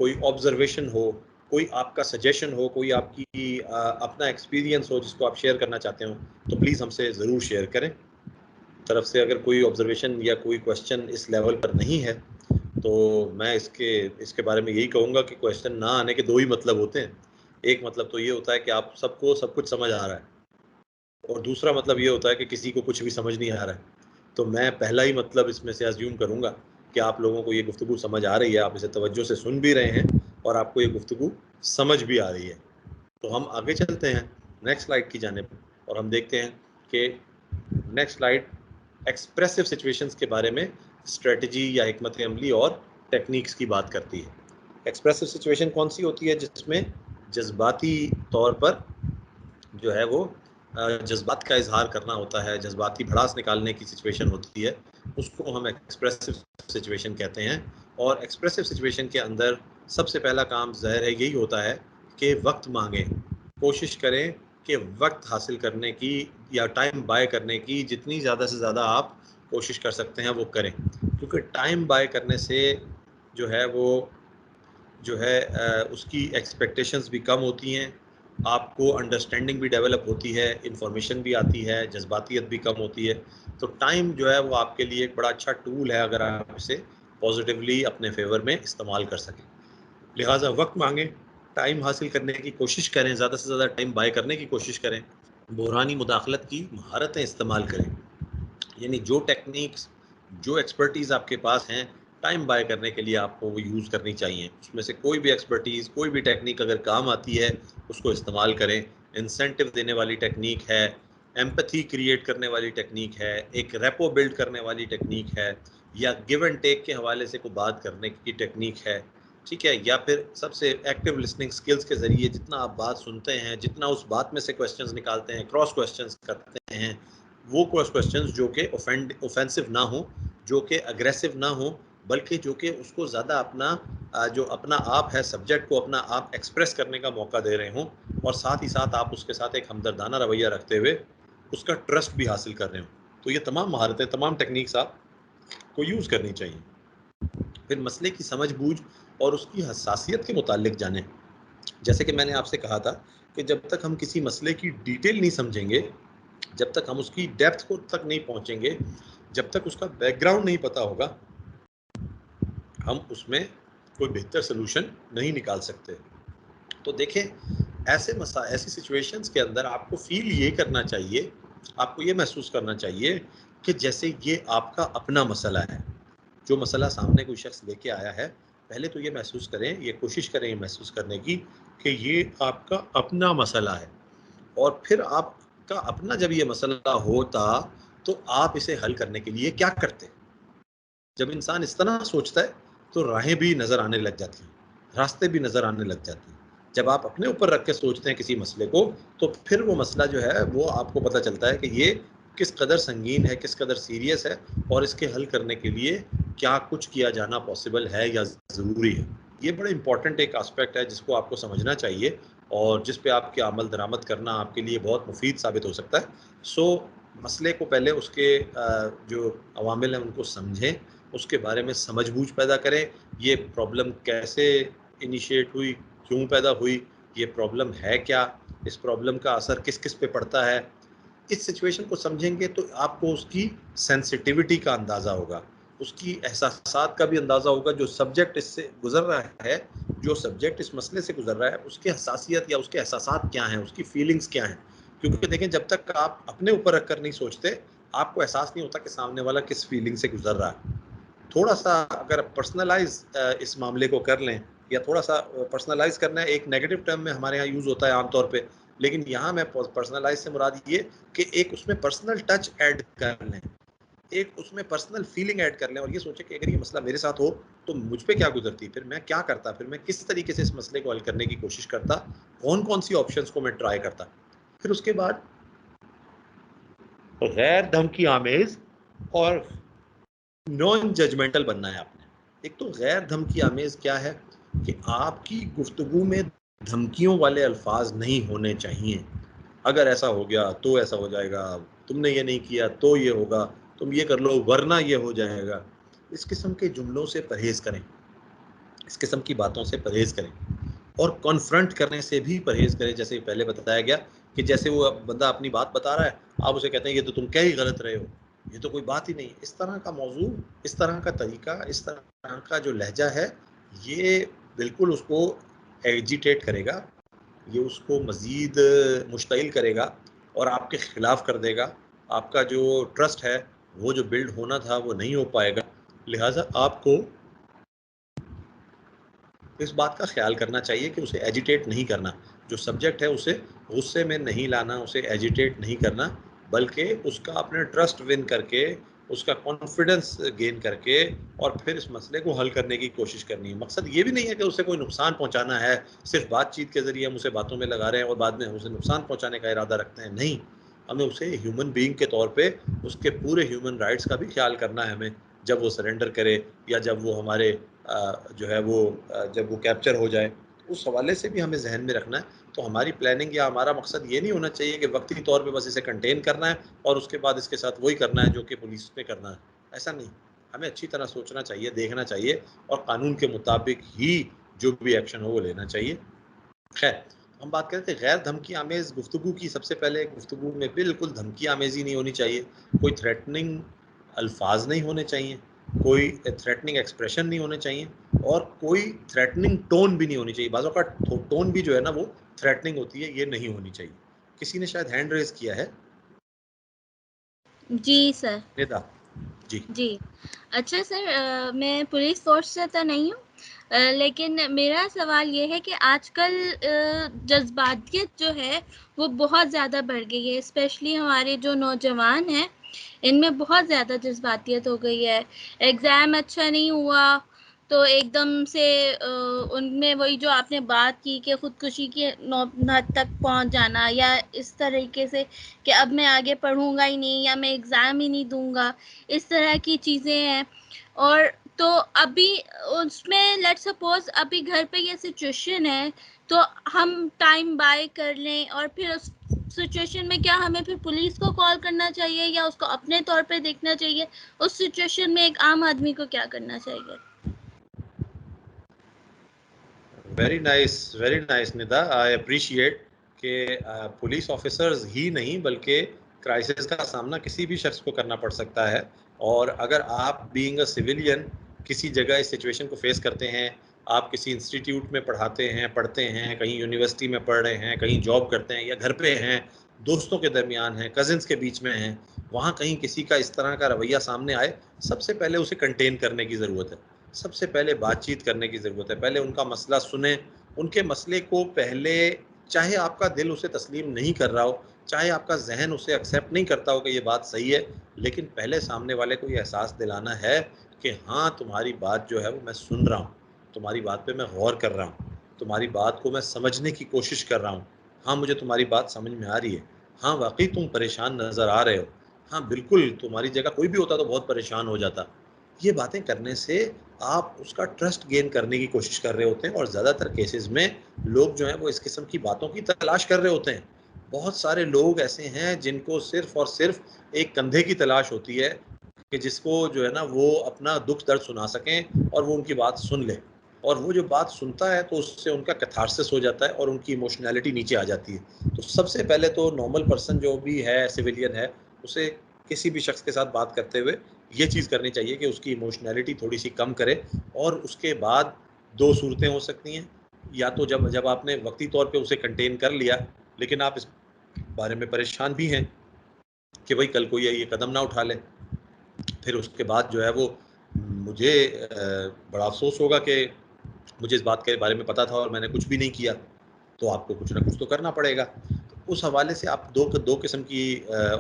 कोई ऑब्जर्वेशन हो, कोई आपका सजेशन हो, कोई आपकी अपना एक्सपीरियंस हो जिसको आप शेयर करना चाहते हो, तो प्लीज़ हमसे ज़रूर शेयर करें। तरफ से अगर कोई ऑब्जर्वेशन या कोई क्वेश्चन इस लेवल पर नहीं है, तो मैं इसके बारे में यही कहूँगा कि क्वेश्चन ना आने के 2 ही मतलब होते हैं। एक मतलब तो ये होता है कि आप सबको सब कुछ समझ आ रहा है, और दूसरा मतलब ये होता है कि किसी को कुछ भी समझ नहीं आ रहा है। तो मैं पहला ही मतलब इसमें से अज़्यूम करूँगा कि आप लोगों को ये गुफ्तगू समझ आ रही है, आप इसे तवज्जो से सुन भी रहे हैं और आपको ये गुफ्तगू समझ भी आ रही है। तो हम आगे चलते हैं नेक्स्ट स्लाइड की जानिब, और हम देखते हैं कि नेक्स्ट स्लाइड एक्सप्रेसिव सिचुएशंस के बारे में स्ट्रेटजी या हिकमत अमली और टेक्निक्स की बात करती है। एक्सप्रेसिव सिचुएशन कौन सी होती है? जिसमें जज्बाती तौर पर जो है वो जज्बात का इजहार करना होता है, जज्बाती भड़ास निकालने की सिचुएशन होती है, उसको हम एक्सप्रेसिव सिचुएशन कहते हैं। और एक्सप्रेसिव सिचुएशन के अंदर सबसे पहला काम ज़ाहिर है यही होता है कि वक्त मांगें, कोशिश करें कि वक्त हासिल करने की या टाइम बाय करने की जितनी ज़्यादा से ज़्यादा आप कोशिश कर सकते हैं वो करें, क्योंकि टाइम बाय करने से जो है वो जो है उसकी एक्सपेक्टेशंस भी कम होती हैं, आपको अंडरस्टैंडिंग भी डेवलप होती है, इन्फॉर्मेशन भी आती है, जज्बातियत भी कम होती है। तो टाइम जो है वो आपके लिए एक बड़ा अच्छा टूल है अगर आप इसे पॉजिटिवली अपने फेवर में इस्तेमाल कर सकें। लिहाजा वक्त मांगें, टाइम हासिल करने की कोशिश करें, ज़्यादा से ज़्यादा टाइम बाय करने की कोशिश करें, बहरानी मुदाखलत की महारतें इस्तेमाल करें, यानी जो टेक्निक्स, जो एक्सपर्टीज़ आपके पास हैं, टाइम बाय करने के लिए आपको वो यूज़ करनी चाहिए। उसमें से कोई भी एक्सपर्टीज़, कोई भी टेक्निक अगर काम आती है, उसको इस्तेमाल करें। इंसेंटिव देने वाली टेक्निक है, एम्पैथी क्रिएट करने वाली टेक्निक है, एक रेपो बिल्ड करने वाली टेक्निक है, या गिव एंड टेक के हवाले से कोई बात करने की टेक्निक है, ठीक है? या फिर सबसे एक्टिव लिसनिंग स्किल्स के ज़रिए जितना आप बात सुनते हैं, जितना उस बात में से क्वेश्चंस निकालते हैं, क्रॉस क्वेश्चंस करते हैं, वो क्वेश्चंस जो कि ऑफेंसिव ना हो, जो कि अग्रेसिव ना हो, बल्कि जो कि उसको ज़्यादा अपना जो अपना आप है, सब्जेक्ट को अपना आप एक्सप्रेस करने का मौका दे रहे हों, और साथ ही साथ आप उसके साथ एक हमदर्दाना रवैया रखते हुए उसका ट्रस्ट भी हासिल कर रहे हों। तो ये तमाम महारतें, तमाम टेक्निक्स आपको यूज़ करनी चाहिए। फिर मसले की समझ बूझ और उसकी हसासियत के मुतालिक जानें। जैसे कि मैंने आपसे कहा था कि जब तक हम किसी मसले की डिटेल नहीं समझेंगे, जब तक हम उसकी डेप्थ को तक नहीं पहुंचेंगे, जब तक उसका बैकग्राउंड नहीं पता होगा, हम उसमें कोई बेहतर सोल्यूशन नहीं निकाल सकते। तो देखें, ऐसी सिचुएशंस के अंदर आपको फील ये करना चाहिए, आपको ये महसूस करना चाहिए कि जैसे ये आपका अपना मसला है। जो मसला सामने कोई शख्स लेके आया है, पहले तो ये महसूस करें, ये कोशिश करें ये महसूस करने की कि ये आपका अपना मसला है, और फिर आपका अपना जब ये मसला होता तो आप इसे हल करने के लिए क्या करते? जब इंसान इस तरह सोचता है तो राहें भी नज़र आने लग जाती हैं, रास्ते भी नज़र आने लग जाते हैं। जब आप अपने ऊपर रख के सोचते हैं किसी मसले को, तो फिर वो मसला जो है वो आपको पता चलता है कि ये किस कदर संगीन है, किस कदर सीरियस है, और इसके हल करने के लिए क्या कुछ किया जाना पॉसिबल है या ज़रूरी है। ये बड़ा इम्पोर्टेंट एक एस्पेक्ट है जिसको आपको समझना चाहिए, और जिस पे आपकी अमल दरामद करना आपके लिए बहुत मुफीद साबित हो सकता है। सो मसले को पहले उसके जो अवामिल हैं उनको समझें, उसके बारे में समझ-बूझ पैदा करें। ये प्रॉब्लम कैसे इनिशिएट हुई, क्यों पैदा हुई, ये प्रॉब्लम है क्या, इस प्रॉब्लम का असर किस-किस पे पड़ता है। इस सिचुएशन को समझेंगे तो आपको उसकी सेंसिटिविटी का अंदाज़ा होगा, उसकी एहसासात का भी अंदाज़ा होगा। जो सब्जेक्ट इससे गुज़र रहा है, जो सब्जेक्ट इस मसले से गुज़र रहा है, उसकी हसासियत या उसके एहसासात क्या हैं, उसकी फीलिंग्स क्या हैं। क्योंकि देखें, जब तक आप अपने ऊपर रख कर नहीं सोचते, आपको एहसास नहीं होता कि सामने वाला किस फीलिंग से गुज़र रहा है। थोड़ा-सा अगर पर्सनलाइज़ इस मामले को कर लें, या थोड़ा-सा पर्सनलाइज़ करना है एक नेगेटिव टर्म में हमारे यहाँ यूज़ होता है आम तौर पे, लेकिन यहाँ मैं पर्सनलाइज़ से मुराद ये कि एक उसमें पर्सनल टच ऐड कर लें, एक उसमें पर्सनल फीलिंग ऐड कर लें, और ये सोचें कि अगर ये मसला मेरे साथ हो तो मुझ पे क्या गुज़रती, फिर मैं क्या करता, फिर मैं किस तरीके से इस मसले को हल करने की कोशिश करता, कौन-कौन सी ऑप्शंस को मैं ट्राई करता। फिर उसके बाद गैर धमकी आमेज़ और नॉन जजमेंटल बनना है आपने। एक तो गैर धमकी आमेज़ क्या है कि आपकी गुफ्तगू में धमकियों वाले अल्फाज नहीं होने चाहिए। अगर ऐसा हो गया तो ऐसा हो जाएगा, तुमने ये नहीं किया तो ये होगा, तुम ये कर लो वरना ये हो जाएगा। इस किस्म के जुमलों से परहेज़ करें, इस किस्म की बातों से परहेज़ करें, और कॉन्फ्रंट करने से भी परहेज़ करें। जैसे पहले बताया गया कि जैसे वो बंदा अपनी बात बता रहा है, आप उसे कहते हैं ये तो तुम कह ही गलत रहे हो, ये तो कोई बात ही नहीं। इस तरह का मौज़ू, इस तरह का तरीका, इस तरह का जो लहज़ा है, ये बिल्कुल उसको एजिटेट करेगा, ये उसको मज़ीद मुश्तिल करेगा और आपके ख़िलाफ़ कर देगा। आपका जो ट्रस्ट है, वो जो बिल्ड होना था वो नहीं हो पाएगा। लिहाज़ा आपको इस बात का ख़्याल करना चाहिए कि उसे एजिटेट नहीं करना। जो सब्जेक्ट है उसे गुस्से में नहीं लाना, उसे एजिटेट नहीं करना, बल्कि उसका अपने ट्रस्ट विन करके, उसका कॉन्फिडेंस गेन करके, और फिर इस मसले को हल करने की कोशिश करनी है। मकसद ये भी नहीं है कि उसे कोई नुकसान पहुँचाना है, सिर्फ़ बातचीत के ज़रिए हम उसे बातों में लगा रहे हैं और बाद में उसे नुकसान पहुँचाने का इरादा रखते हैं। नहीं, हमें उसे ह्यूमन बीइंग के तौर पे उसके पूरे ह्यूमन राइट्स का भी ख़्याल करना है हमें, जब वो सरेंडर करे या जब वो हमारे जो है वो जब वो कैप्चर हो जाए, उस हवाले से भी हमें ज़हन में रखना है। तो हमारी प्लानिंग या हमारा मकसद ये नहीं होना चाहिए कि वक्ती तौर पे बस इसे कंटेन करना है और उसके बाद इसके साथ वही करना है जो कि पुलिस ने करना है। ऐसा नहीं, हमें अच्छी तरह सोचना चाहिए, देखना चाहिए, और कानून के मुताबिक ही जो भी एक्शन हो वो लेना चाहिए। खैर, हम बात करते हैं गैर धमकी आमेज़ गुफ्तगू की। सबसे पहले गुफ्तगू में बिल्कुल धमकी आमेज़ी नहीं होनी चाहिए, कोई थ्रेटनिंग अल्फाज नहीं होने चाहिए, कोई थ्रेटनिंग एक्सप्रेशन नहीं होने चाहिए, और कोई थ्रेटनिंग टोन भी नहीं होनी चाहिए। बाज़ औक़ात टोन भी जो है ना वो थ्रेटनिंग होती है, ये नहीं होनी चाहिए। किसी ने शायद हैंड रेज़ किया है। जी सर। निदा जी। जी। अच्छा सर, मैं पुलिस फ़ोर्स से तो नहीं हूँ, लेकिन मेरा सवाल ये है कि आजकल जज़्बातियत जो है वो बहुत ज़्यादा बढ़ गई है, स्पेशली हमारे जो नौजवान हैं, इनमें बहुत ज़्यादा जज़्बातियत हो गई है। एग्ज़ाम अच्छा नहीं हुआ तो एकदम से उनमें वही जो आपने बात की कि ख़ुदकुशी की नौबत तक पहुँच जाना, या इस तरीके से कि अब मैं आगे पढ़ूँगा ही नहीं या मैं एग्ज़ाम ही नहीं दूँगा, इस तरह की चीज़ें हैं। और तो अभी उसमें लेट्स सपोज़ अभी घर पे ये सिचुएशन है, तो हम टाइम बाय कर लें और फिर उस सिचुएशन में क्या हमें फिर पुलिस को कॉल करना चाहिए या उसको अपने तौर पे देखना चाहिए? उस सिचुएशन में एक आम आदमी को क्या करना चाहिए? वेरी नाइस निदा, आई एप्रिशिएट कि पुलिस ऑफिसर्स ही नहीं बल्कि क्राइसिस का सामना किसी भी शख्स को करना पड़ सकता है। और अगर आप बीइंग अ सिविलियन किसी जगह इस सिचुएशन को फेस करते हैं आप किसी इंस्टीट्यूट में पढ़ते हैं, कहीं यूनिवर्सिटी में पढ़ रहे हैं, कहीं जॉब करते हैं या घर पे हैं, दोस्तों के दरमियान हैं, कज़िन्स के बीच में हैं, वहाँ कहीं किसी का इस तरह का रवैया सामने आए, सबसे पहले उसे कंटेन करने की ज़रूरत है। सबसे पहले बातचीत करने की ज़रूरत है। पहले उनका मसला सुनें, उनके मसले को पहले, चाहे आपका दिल उसे तस्लीम नहीं कर रहा हो, चाहे आपका ज़हन उसे एक्सेप्ट नहीं करता हो कि ये बात सही है, लेकिन पहले सामने वाले को ये एहसास दिलाना है कि हाँ, तुम्हारी बात जो है वो मैं सुन रहा हूँ, तुम्हारी बात पे मैं गौर कर रहा हूँ, तुम्हारी बात को मैं समझने की कोशिश कर रहा हूँ। हाँ, मुझे तुम्हारी बात समझ में आ रही है। हाँ, वाक़ई तुम परेशान नज़र आ रहे हो। हाँ, बिल्कुल, तुम्हारी जगह कोई भी होता तो बहुत परेशान हो जाता। ये बातें करने से आप उसका ट्रस्ट गेन करने की कोशिश कर रहे होते हैं और ज़्यादातर केसेज़ में लोग जो हैं वो इस किस्म की बातों की तलाश कर रहे होते हैं। बहुत सारे लोग ऐसे हैं जिनको सिर्फ़ और सिर्फ़ एक कंधे की तलाश होती है कि जिसको जो है ना वो अपना दुःख-दर्द सुना सकें और वो उनकी बात सुन ले। और वो जो बात सुनता है तो उससे उनका कैथार्सिस हो जाता है और उनकी इमोशनैलिटी नीचे आ जाती है। तो सबसे पहले तो नॉर्मल पर्सन जो भी है, सिविलियन है, उसे किसी भी शख्स के साथ बात करते हुए ये चीज़ करनी चाहिए कि उसकी इमोशनैलिटी थोड़ी-सी कम करे और उसके बाद 2 सूरतें हो सकती हैं। या तो जब जब आपने वक़्ती तौर पे उसे कंटेन कर लिया, लेकिन आप इस बारे में परेशान भी हैं कि भई कल को ये कदम ना उठा ले। फिर उसके बाद जो है वो मुझे बड़ा अफ़सोस होगा कि मुझे इस बात के बारे में पता था और मैंने कुछ भी नहीं किया, तो आपको कुछ ना कुछ तो करना पड़ेगा। तो उस हवाले से आप 2 किस्म की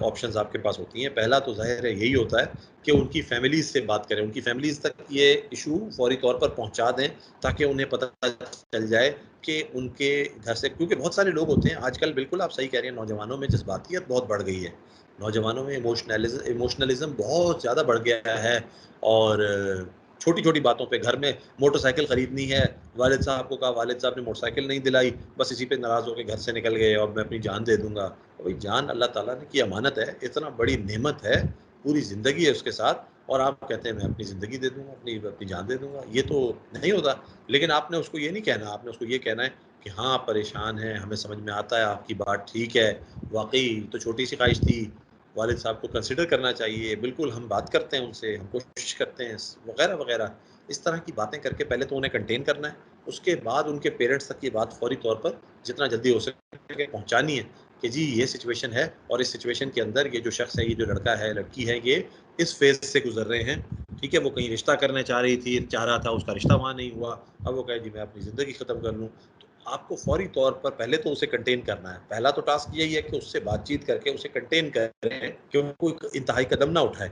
ऑप्शंस आपके पास होती हैं। पहला तो ज़ाहिर है यही होता है कि उनकी फ़ैमिलीज़ से बात करें, उनकी फ़ैमिलीज़ तक ये इश्यू फ़ौरी तौर पर पहुँचा दें, ताकि उन्हें पता चल जाए कि उनके घर से, क्योंकि बहुत सारे लोग होते हैं आजकल, बिल्कुल आप सही कह रहे हैं, नौजवानों में जज़्बातियत बहुत बढ़ गई है। नौजवानों में इमोशनलिज़्म बहुत ज़्यादा बढ़ गया है और छोटी-छोटी बातों पे, घर में मोटरसाइकिल खरीदनी है, वालिद साहब को कहा, वालिद साहब ने मोटरसाइकिल नहीं दिलाई, बस इसी पे नाराज़ होके घर से निकल गए और मैं अपनी जान दे दूँगा। भाई जान अल्लाह ताला ने की अमानत है, इतना बड़ी नेमत है, पूरी ज़िंदगी है उसके साथ और आप कहते हैं मैं अपनी ज़िंदगी दे दूँगा, अपनी अपनी जान दे दूँगा, ये तो नहीं होता। लेकिन आपने उसको ये नहीं कहना, आपने उसको ये कहना है कि हाँ, आप परेशान हैं, हमें समझ में आता है, आपकी बात ठीक है, वाक़ई तो छोटी-सी ख़्वाहिश थी, वालिद साहब को कंसिडर करना चाहिए, बिल्कुल हम बात करते हैं उनसे, हम कोशिश करते हैं, वग़ैरह-वग़ैरह। इस तरह की बातें करके पहले तो उन्हें कंटेन करना है, उसके बाद उनके पेरेंट्स तक ये बात फ़ौरी तौर पर जितना जल्दी हो सके पहुँचानी है कि जी ये सिचुएशन है और इस सिचुएशन के अंदर ये जो शख्स है, ये जो लड़का है, लड़की है, ये इस फ़ेज़ से गुज़र रहे हैं। ठीक है, वो कहीं रिश्ता करना चाह रहा था, उसका रिश्ता वहाँ नहीं हुआ, अब वो कहे जी मैं अपनी ज़िंदगी ख़त्म कर लूँ। तो आपको फ़ौरी तौर पर पहले तो उसे कंटेन करना है। पहला तो टास्क यही है कि उससे बातचीत करके उसे कंटेन करें कि वो कोई इंतहाई कदम ना उठाए।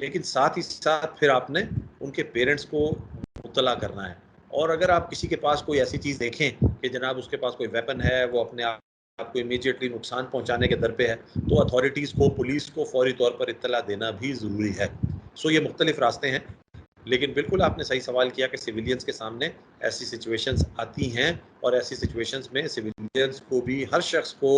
लेकिन साथ ही साथ फिर आपने उनके पेरेंट्स को मुत्तला करना है और अगर आप किसी के पास कोई ऐसी चीज़ देखें कि जनाब उसके पास कोई वेपन है, वो अपने आप को इमीडिएटली नुकसान पहुंचाने के दर पे है, तो अथॉरिटीज़ को, पुलिस को फ़ौरी तौर पर इत्तला देना भी ज़रूरी है। सो ये मुख्तलिफ रास्ते हैं, लेकिन बिल्कुल आपने सही सवाल किया कि सिविलियंस के सामने ऐसी सिचुएशंस आती हैं और ऐसी सिचुएशंस में सिविलियंस को भी, हर शख्स को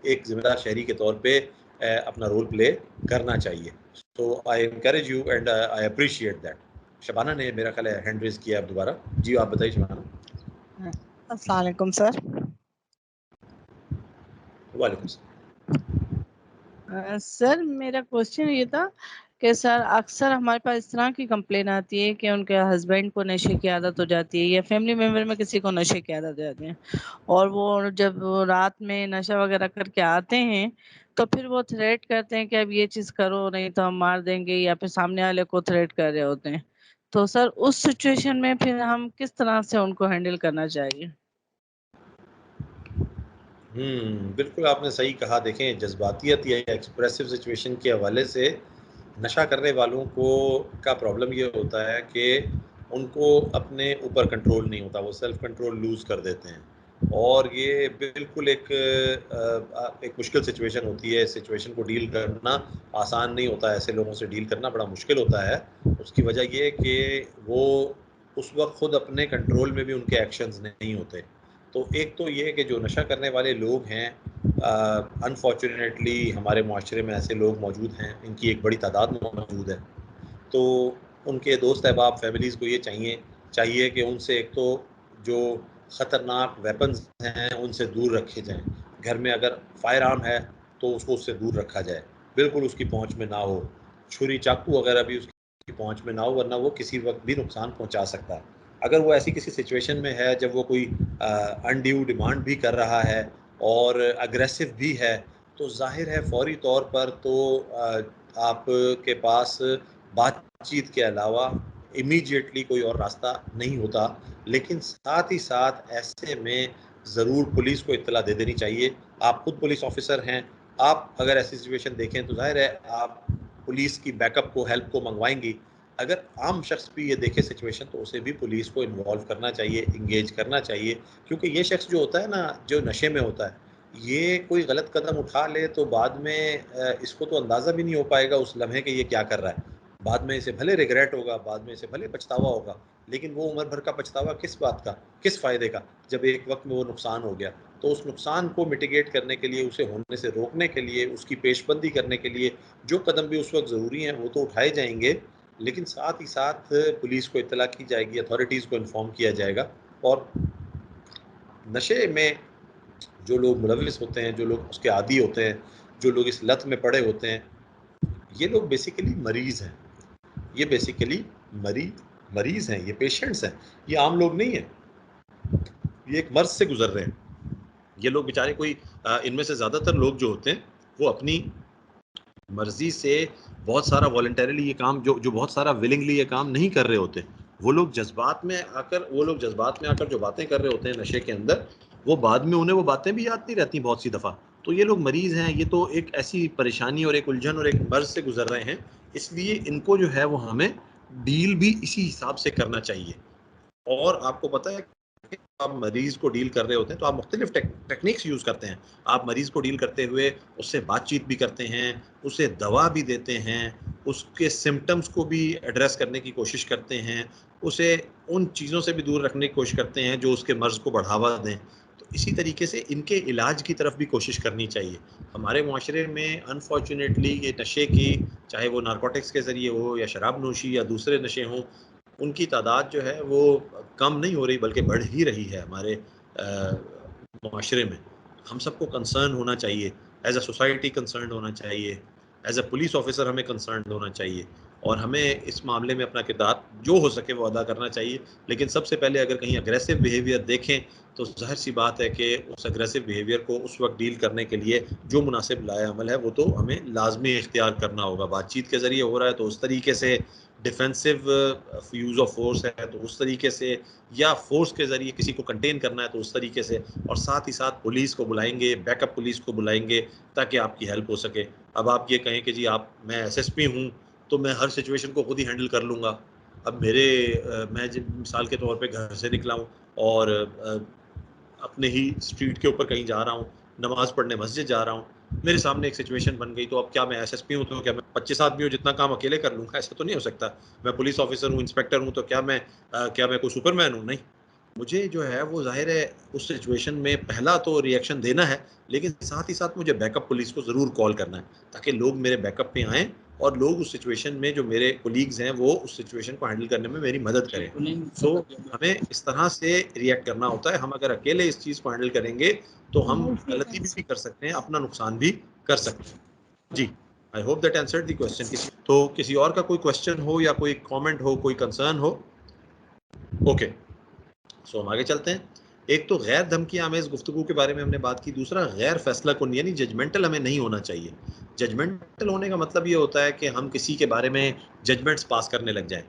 एक ज़िम्मेदार शहरी के तौर पे अपना रोल प्ले करना चाहिए। तो I encourage you and I appreciate that. Shabana ने मेरा ख्याल है हैंड रेज़ किया अब दोबारा। जी, आप बताइए शबाना। अस्सलाम वालेकुम सर। वालेकुम सलाम। सर मेरा क्वेश्चन ये था कि सर अक्सर हमारे पास इस तरह की कंप्लेन आती है कि उनके हस्बैंड को नशे की आदत हो जाती है या फैमिली मेम्बर में किसी को नशे की आदत हो जाती है और वो जब वो रात में नशा वगैरह करके आते हैं तो फिर वो थ्रेट करते हैं कि अब ये चीज़ करो नहीं तो हम मार देंगे या फिर सामने वाले को थ्रेट कर रहे होते हैं। तो सर उस सिचुएशन में फिर हम किस तरह से उनको हैंडल करना चाहिए? बिल्कुल आपने सही कहा। देखें, जज़्बातियत या एक्सप्रेसिव सिचुएशन के हवाले से नशा करने वालों को का प्रॉब्लम ये होता है कि उनको अपने ऊपर कंट्रोल नहीं होता, वो सेल्फ कंट्रोल लूज़ कर देते हैं और ये बिल्कुल एक मुश्किल सिचुएशन होती है। इस सिचुएशन को डील करना आसान नहीं होता, ऐसे लोगों से डील करना बड़ा मुश्किल होता है। उसकी वजह ये है कि वो उस वक़्त खुद अपने कंट्रोल में भी उनके एक्शंस नहीं होते। तो एक तो ये है कि जो नशा करने वाले लोग हैं, अनफॉर्चुनेटली हमारे माशरे में ऐसे लोग मौजूद हैं, इनकी एक बड़ी तादाद मौजूद है। तो उनके दोस्त अहबाब, फैमिलीज़ को ये चाहिए कि उनसे एक तो जो ख़तरनाक वेपन्स हैं उनसे दूर रखे जाएँ। घर में अगर फायर आर्म है तो उसको उससे दूर रखा जाए, बिल्कुल उसकी पहुँच में ना हो। छुरी चाकू वग़ैरह भी उसकी पहुँच में ना हो, वरना वो किसी वक़्त भी नुकसान पहुँचा सकता है। अगर वो ऐसी किसी सिचुएशन में है जब वो कोई अनड्यू डिमांड भी कर रहा है और अग्रेसिव भी है, तो जाहिर है फौरी तौर पर तो आपके पास बातचीत के अलावा इमीडिएटली कोई और रास्ता नहीं होता। लेकिन साथ ही साथ ऐसे में ज़रूर पुलिस को इत्तला दे देनी चाहिए। आप खुद पुलिस ऑफिसर हैं, आप अगर ऐसी सिचुएशन देखें तो जाहिर है आप पुलिस की बैकअप को, हेल्प को मंगवाएंगी। अगर आम शख्स भी ये देखे सिचुएशन तो उसे भी पुलिस को इन्वॉल्व करना चाहिए, इंगेज करना चाहिए, क्योंकि ये शख्स जो होता है ना, जो नशे में होता है, ये कोई गलत कदम उठा ले तो बाद में इसको तो अंदाज़ा भी नहीं हो पाएगा उस लम्हे कि ये क्या कर रहा है। बाद में इसे भले रिग्रेट होगा, बाद में इसे भले पछतावा होगा, लेकिन वो उम्र भर का पछतावा किस बात का, किस फ़ायदे का, जब एक वक्त में वो नुकसान हो गया। तो उस नुकसान को मिटिगेट करने के लिए, उसे होने से रोकने के लिए, उसकी पेशबंदी करने के लिए जो कदम भी उस वक्त ज़रूरी हैं वो तो उठाए जाएंगे, लेकिन साथ ही साथ पुलिस को इत्तला की जाएगी, अथॉरिटीज़ को इन्फॉर्म किया जाएगा। और नशे में जो लोग मुलविस होते हैं, जो लोग उसके आदी होते हैं, जो लोग इस लत में पड़े होते हैं, ये लोग बेसिकली मरीज़ हैं। ये बेसिकली मरीज़ हैं, ये पेशेंट्स हैं, ये आम लोग नहीं हैं। ये एक मर्ज़ से गुजर रहे हैं। ये लोग बेचारे कोई इनमें से ज़्यादातर लोग जो होते हैं वो अपनी मर्जी से बहुत सारा वॉलंटरीली ये काम जो बहुत सारा विलिंगली ये काम नहीं कर रहे होते। वो लोग जज्बात में आकर जो बातें कर रहे होते हैं नशे के अंदर, वो बाद में उन्हें वो बातें भी याद नहीं रहती बहुत सी दफ़ा। तो ये लोग मरीज़ हैं, ये तो एक ऐसी परेशानी और एक उलझन और एक मर्ज़ से गुजर रहे हैं, इसलिए इनको जो है वो हमें डील भी इसी हिसाब से करना चाहिए। और आपको पता है कि आप मरीज़ को डील कर रहे होते हैं तो आप मुख्तलिफ टेक्निक्स यूज़ करते हैं। आप मरीज़ को डील करते हुए उससे बातचीत भी करते हैं, उसे दवा भी देते हैं, उसके सिम्पटम्स को भी एड्रेस करने की कोशिश करते हैं, उसे उन चीज़ों से भी दूर रखने की कोशिश करते हैं जो उसके मर्ज़ को बढ़ावा दें। तो इसी तरीके से इनके इलाज की तरफ भी कोशिश करनी चाहिए। हमारे मुआशरे में अनफॉर्चुनेटली ये नशे की, चाहे वो नारकोटिक्स के ज़रिए हो या शराब नोशी या दूसरे नशे हों, उनकी तादाद जो है वो कम नहीं हो रही बल्कि बढ़ ही रही है हमारे मुआशरे में। हम सबको कंसर्न होना चाहिए, एज अ सोसाइटी कंसर्न होना चाहिए, एज अ पुलिस ऑफिसर हमें कंसर्न होना चाहिए और हमें इस मामले में अपना किरदार जो हो सके वो अदा करना चाहिए। लेकिन सबसे पहले अगर कहीं अग्रेसिव बिहेवियर देखें तो ज़ाहिर सी बात है कि उस अग्रेसिव बिहेवियर को उस वक्त डील करने के लिए जो मुनासिब लाए अमल है वो तो हमें लाजमी इख्तियार करना होगा। बातचीत के ज़रिए हो रहा है तो उस तरीके से, डिफेंसिव यूज़ ऑफ फोर्स है तो उस तरीके से, या फोर्स के ज़रिए किसी को कंटेन करना है तो उस तरीके से, और साथ ही साथ पुलिस को बुलाएंगे, बैकअप पुलिस को बुलाएंगे ताकि आपकी हेल्प हो सके। अब आप ये कहें कि जी मैं एसएसपी हूँ तो मैं हर सिचुएशन को खुद ही हैंडल कर लूँगा। अब मैं मिसाल के तौर पे घर से निकला हूँ और अपने ही स्ट्रीट के ऊपर कहीं जा रहा हूँ, नमाज़ पढ़ने मस्जिद जा रहा हूँ, मेरे सामने एक सिचुएशन बन गई, तो अब क्या मैं एसएसपी हूँ तो क्या मैं 25 आदमी हूँ जितना काम अकेले कर लूँगा? ऐसा तो नहीं हो सकता। मैं पुलिस ऑफिसर हूँ, इंस्पेक्टर हूँ, तो क्या मैं कोई सुपरमैन हूँ? नहीं। मुझे जो है वो ज़ाहिर है उस सिचुएशन में पहला तो रिएक्शन देना है, लेकिन साथ ही साथ मुझे बैकअप पुलिस को ज़रूर कॉल करना है ताकि लोग मेरे बैकअप पे आएँ और लोग उस सिचुएशन में, जो मेरे कोलीग्स हैं, वो उस सिचुएशन को हैंडल करने में मेरी मदद करें। सो हमें इस तरह से रिएक्ट करना होता है। हम अगर अकेले इस चीज़ को हैंडल करेंगे तो हम गलती भी कर सकते हैं, अपना नुकसान भी कर सकते हैं। जी, I hope that answered the question. तो किसी और का कोई क्वेश्चन हो या कोई कमेंट हो, कोई कंसर्न हो? ओके, सो हम आगे चलते हैं। एक तो गैर धमकी आमेज़ गुफ्तगू के बारे में हमने बात की, दूसरा गैर फैसला कुन, यानी जजमेंटल हमें नहीं होना चाहिए। जजमेंटल होने का मतलब ये होता है कि हम किसी के बारे में जजमेंट्स पास करने लग जाएं।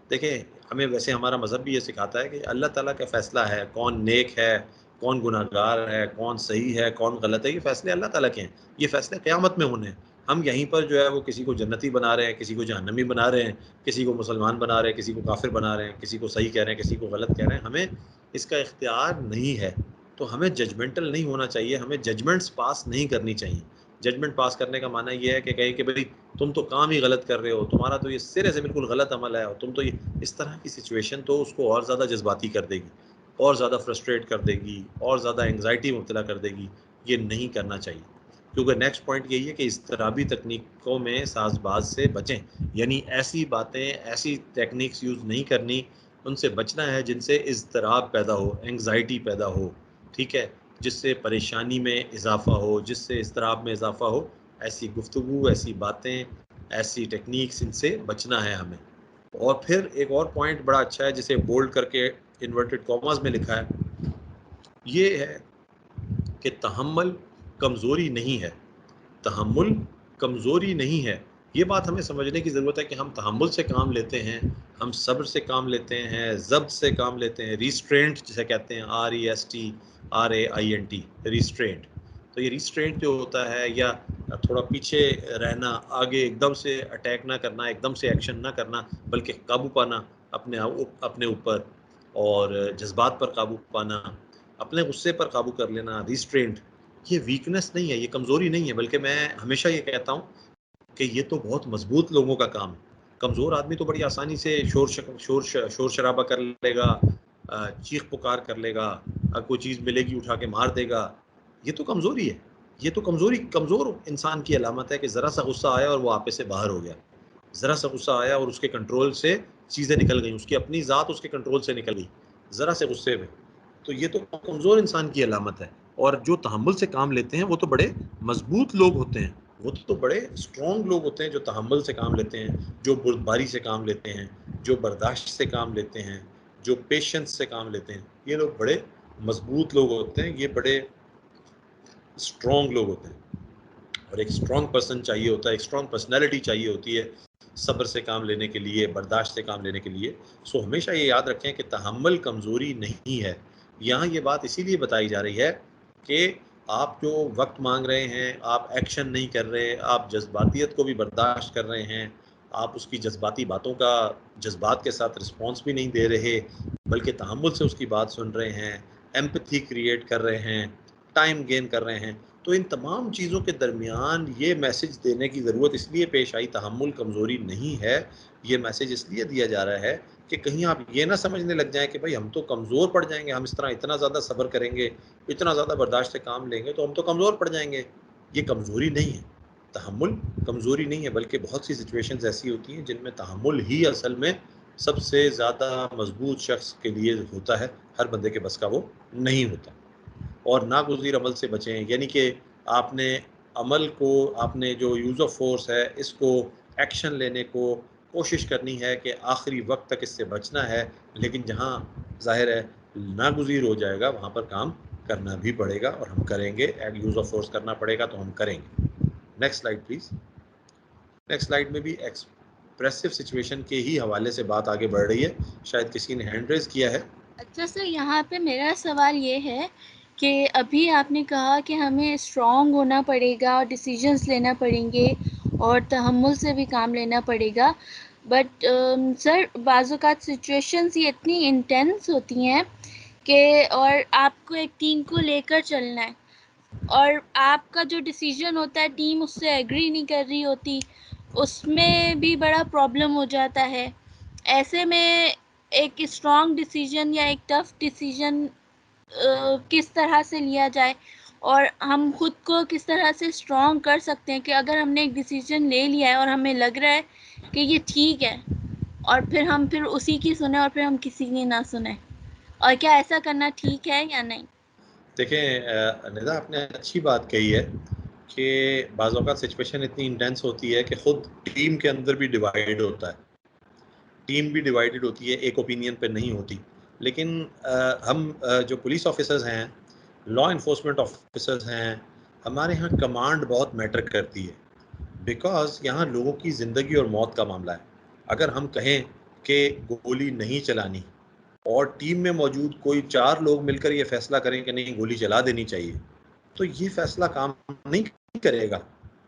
देखें, हमें वैसे हमारा मज़हब भी ये सिखाता है कि अल्लाह ताला का फ़ैसला है, कौन नेक है, कौन गुनाहगार है, कौन सही है, कौन गलत है, ये फ़ैसले अल्लाह ताला के हैं। ये फ़ैसले क़यामत में होने हैं। हम यहीं पर जो है वो किसी को जन्नती बना रहे हैं, किसी को जहन्नमी बना रहे हैं, किसी को मुसलमान बना रहे हैं, किसी को काफिर बना रहे हैं, किसी को सही कह रहे हैं, किसी को गलत कह रहे हैं। हमें इसका इख्तियार नहीं है, तो हमें जजमेंटल नहीं होना चाहिए, हमें जजमेंट्स पास नहीं करनी चाहिए। जजमेंट पास करने का माना ये है कि कहें कि भाई तुम तो काम ही गलत कर रहे हो, तुम्हारा तो ये सिरे से बिल्कुल गलत अमल है, और तुम तो ये, इस तरह की सिचुएशन तो उसको और ज़्यादा जज्बाती कर देगी, और ज़्यादा फ्रस्ट्रेट कर देगी, और ज़्यादा एंग्जाइटी मुब्तला कर देगी। ये नहीं करना चाहिए, क्योंकि नेक्स्ट पॉइंट यही है कि इज़्तिराबी तकनीकों में साजबाज से बचें, यानी ऐसी बातें, ऐसी टेक्निक्स यूज़ नहीं करनी, उनसे बचना है जिनसे इज़्तिराब पैदा हो, एंग्जाइटी पैदा हो, ठीक है, जिससे परेशानी में इजाफ़ा हो, जिससे इज़्तिराब में इजाफ़ा हो। ऐसी गुफ्तगू, ऐसी बातें, ऐसी टेक्निक्स, इनसे बचना है हमें। और फिर एक और पॉइंट बड़ा अच्छा है जिसे बोल्ड करके इन्वर्टेड कॉमास में लिखा है, ये है कि तहम्मुल कमज़ोरी नहीं है, तहम्मुल कमज़ोरी नहीं है। ये बात हमें समझने की ज़रूरत है कि हम तहम्मुल से काम लेते हैं, हम सब्र से काम लेते हैं, ज़ब्त से काम लेते हैं, रिस्ट्रेंट जिसे कहते हैं, RESTRAINT, रिस्ट्रेंट। तो ये रिस्ट्रेंट जो होता है, या थोड़ा पीछे रहना, आगे एकदम से अटैक ना करना, एकदम से एक्शन ना करना, बल्कि काबू पाना अपने ऊपर, और जज्बात पर काबू पाना, अपने गुस्से पर काबू कर लेना, रिस्ट्रेंट, ये वीकनेस नहीं है, ये कमज़ोरी नहीं है, बल्कि मैं हमेशा ये कहता हूँ कि ये तो बहुत मजबूत लोगों का काम है। कमज़ोर आदमी तो बड़ी आसानी से शोर शराबा कर लेगा, चीख पुकार कर लेगा, कोई चीज़ मिलेगी उठा के मार देगा, ये तो कमज़ोरी है। ये तो कमज़ोर इंसान की अलामत है कि ज़रा सा गुस्सा आया और वो आपे से बाहर हो गया, ज़रा सा गुस्सा आया और उसके कंट्रोल से चीज़ें निकल गई, उसकी अपनी ज़ात उसके कंट्रोल से निकल गई ज़रा से गुस्से में। तो ये तो कमज़ोर इंसान की अलामत है। और जो तहम्मुल से काम लेते हैं वो तो बड़े मजबूत लोग होते हैं, वो तो बड़े स्ट्रॉन्ग लोग होते हैं जो तहम्मुल से काम लेते हैं, जो बुर्दबारी से काम लेते हैं, जो बर्दाश्त से काम लेते हैं, जो पेशेंस से काम लेते हैं। ये लोग बड़े मजबूत लोग होते हैं, ये बड़े स्ट्रॉन्ग लोग होते हैं। और एक स्ट्रॉन्ग पर्सन चाहिए होता है, एक स्ट्रॉन्ग पर्सनैलिटी चाहिए होती है सब्र से काम लेने के लिए, बर्दाश्त से काम लेने के लिए। सो हमेशा ये याद रखें कि तहम्मुल कमज़ोरी नहीं है। यहाँ ये बात इसीलिए बताई जा रही है कि आप जो वक्त मांग रहे हैं, आप एक्शन नहीं कर रहे, आप जज्बातियत को भी बर्दाश्त कर रहे हैं, आप उसकी जज्बाती बातों का जज्बात के साथ रिस्पॉन्स भी नहीं दे रहे, बल्कि तहम्मुल से उसकी बात सुन रहे हैं, एम्पैथी क्रिएट कर रहे हैं, टाइम गेन कर रहे हैं। तो इन तमाम चीज़ों के दरमियान ये मैसेज देने की ज़रूरत इसलिए पेश आई, तहम्मुल कमज़ोरी नहीं है। ये मैसेज इसलिए दिया जा रहा है कि कहीं आप ये ना समझने लग जाएं कि भाई हम तो कमज़ोर पड़ जाएंगे, हम इस तरह इतना ज़्यादा सब्र करेंगे, इतना ज़्यादा बर्दाश्त से काम लेंगे तो हम तो कमज़ोर पड़ जाएंगे। ये कमज़ोरी नहीं है, तहम्मुल कमज़ोरी नहीं है, बल्कि बहुत सी सिचुएशंस ऐसी होती हैं जिनमें तहम्मुल ही असल में सबसे ज़्यादा मजबूत शख्स के लिए होता है। हर बंदे के बस का वो नहीं होता। और नागुज़ीर अमल से बचें, यानी कि आपने अमल को, आपने जो यूज़ ऑफ फोर्स है, इसको एक्शन लेने को कोशिश करनी है कि आखिरी वक्त तक इससे बचना है, लेकिन जहाँ ज़ाहिर है नागुज़ीर हो जाएगा वहाँ पर काम करना भी पड़ेगा और हम करेंगे। यूज़ ऑफ फोर्स करना पड़ेगा तो हम करेंगे। Next slide please. Next slide में भी एक्सप्रेसिव सिचुएशन के ही हवाले से बात आगे बढ़ रही है। शायद किसी ने हैंड रेज किया है। अच्छा सर, यहाँ पे मेरा सवाल ये है कि अभी आपने कहा कि हमें स्ट्रॉन्ग होना पड़ेगा और डिसीजंस लेना पड़ेंगे और तहम्मुल से भी काम लेना पड़ेगा, बट सर बाज़ औक़ात सिचुएशंस ये इतनी इंटेंस होती हैं कि, और आपको एक टीम को लेकर चलना है और आपका जो डिसीजन होता है टीम उससे एग्री नहीं कर रही होती, उसमें भी बड़ा प्रॉब्लम हो जाता है। ऐसे में एक स्ट्रॉन्ग डिसीजन या एक टफ डिसीजन किस तरह से लिया जाए और हम खुद को किस तरह से स्ट्रॉन्ग कर सकते हैं कि अगर हमने एक डिसीजन ले लिया है और हमें लग रहा है कि ये ठीक है, और फिर हम उसी की सुने और फिर हम किसी की ना सुने, और क्या ऐसा करना ठीक है या नहीं? देखें निदा, आपने अच्छी बात कही है कि बाज़ औक़ात सिचुएशन इतनी इंटेंस होती है कि ख़ुद टीम के अंदर भी डिवाइड होता है, टीम भी डिवाइडेड होती है, एक ओपिनियन पे नहीं होती। लेकिन हम जो पुलिस ऑफिसर्स हैं, लॉ इन्फोर्समेंट ऑफिसर्स हैं, हमारे यहाँ कमांड बहुत मैटर करती है, बिकॉज़ यहाँ लोगों की ज़िंदगी और मौत का मामला है। अगर हम कहें कि गोली नहीं चलानी और टीम में मौजूद कोई 4 लोग मिलकर ये फैसला करें कि नहीं गोली चला देनी चाहिए, तो ये फैसला काम नहीं करेगा।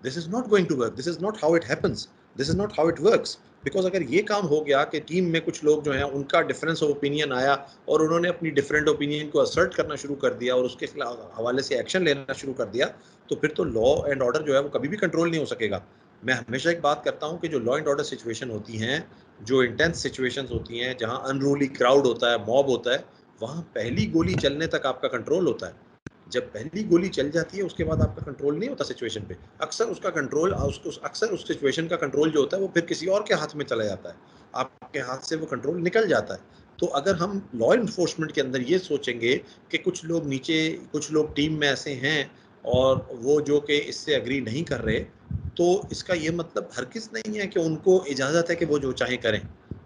This is not going to work, this is not how it happens, this is not how it works. Because अगर ये काम हो गया कि टीम में कुछ लोग जो हैं उनका डिफरेंस ऑफ ओपिनियन आया और उन्होंने अपनी डिफरेंट ओपिनियन को असर्ट करना शुरू कर दिया और उसके हवाले से एक्शन लेना शुरू कर दिया, तो फिर तो लॉ एंड ऑर्डर जो है वो कभी भी कंट्रोल नहीं हो सकेगा। मैं हमेशा एक बात करता हूँ कि जो लॉ एंड ऑर्डर सिचुएशन होती हैं, जो इंटेंस सिचुएशंस होती हैं, जहाँ अनरूली क्राउड होता है, मॉब होता है, वहाँ पहली गोली चलने तक आपका कंट्रोल होता है। जब पहली गोली चल जाती है उसके बाद आपका कंट्रोल नहीं होता सिचुएशन पे। अक्सर उसका कंट्रोल अक्सर उस सिचुएशन का कंट्रोल जो होता है वो फिर किसी और के हाथ में चला जाता है, आपके हाथ से वो कंट्रोल निकल जाता है। तो अगर हम लॉ इन्फोर्समेंट के अंदर ये सोचेंगे कि कुछ लोग नीचे, कुछ लोग टीम में ऐसे हैं और वो जो कि इससे एग्री नहीं कर रहे, तो इसका ये मतलब हरगिज़ नहीं है कि उनको इजाज़त है कि वो जो चाहें करें।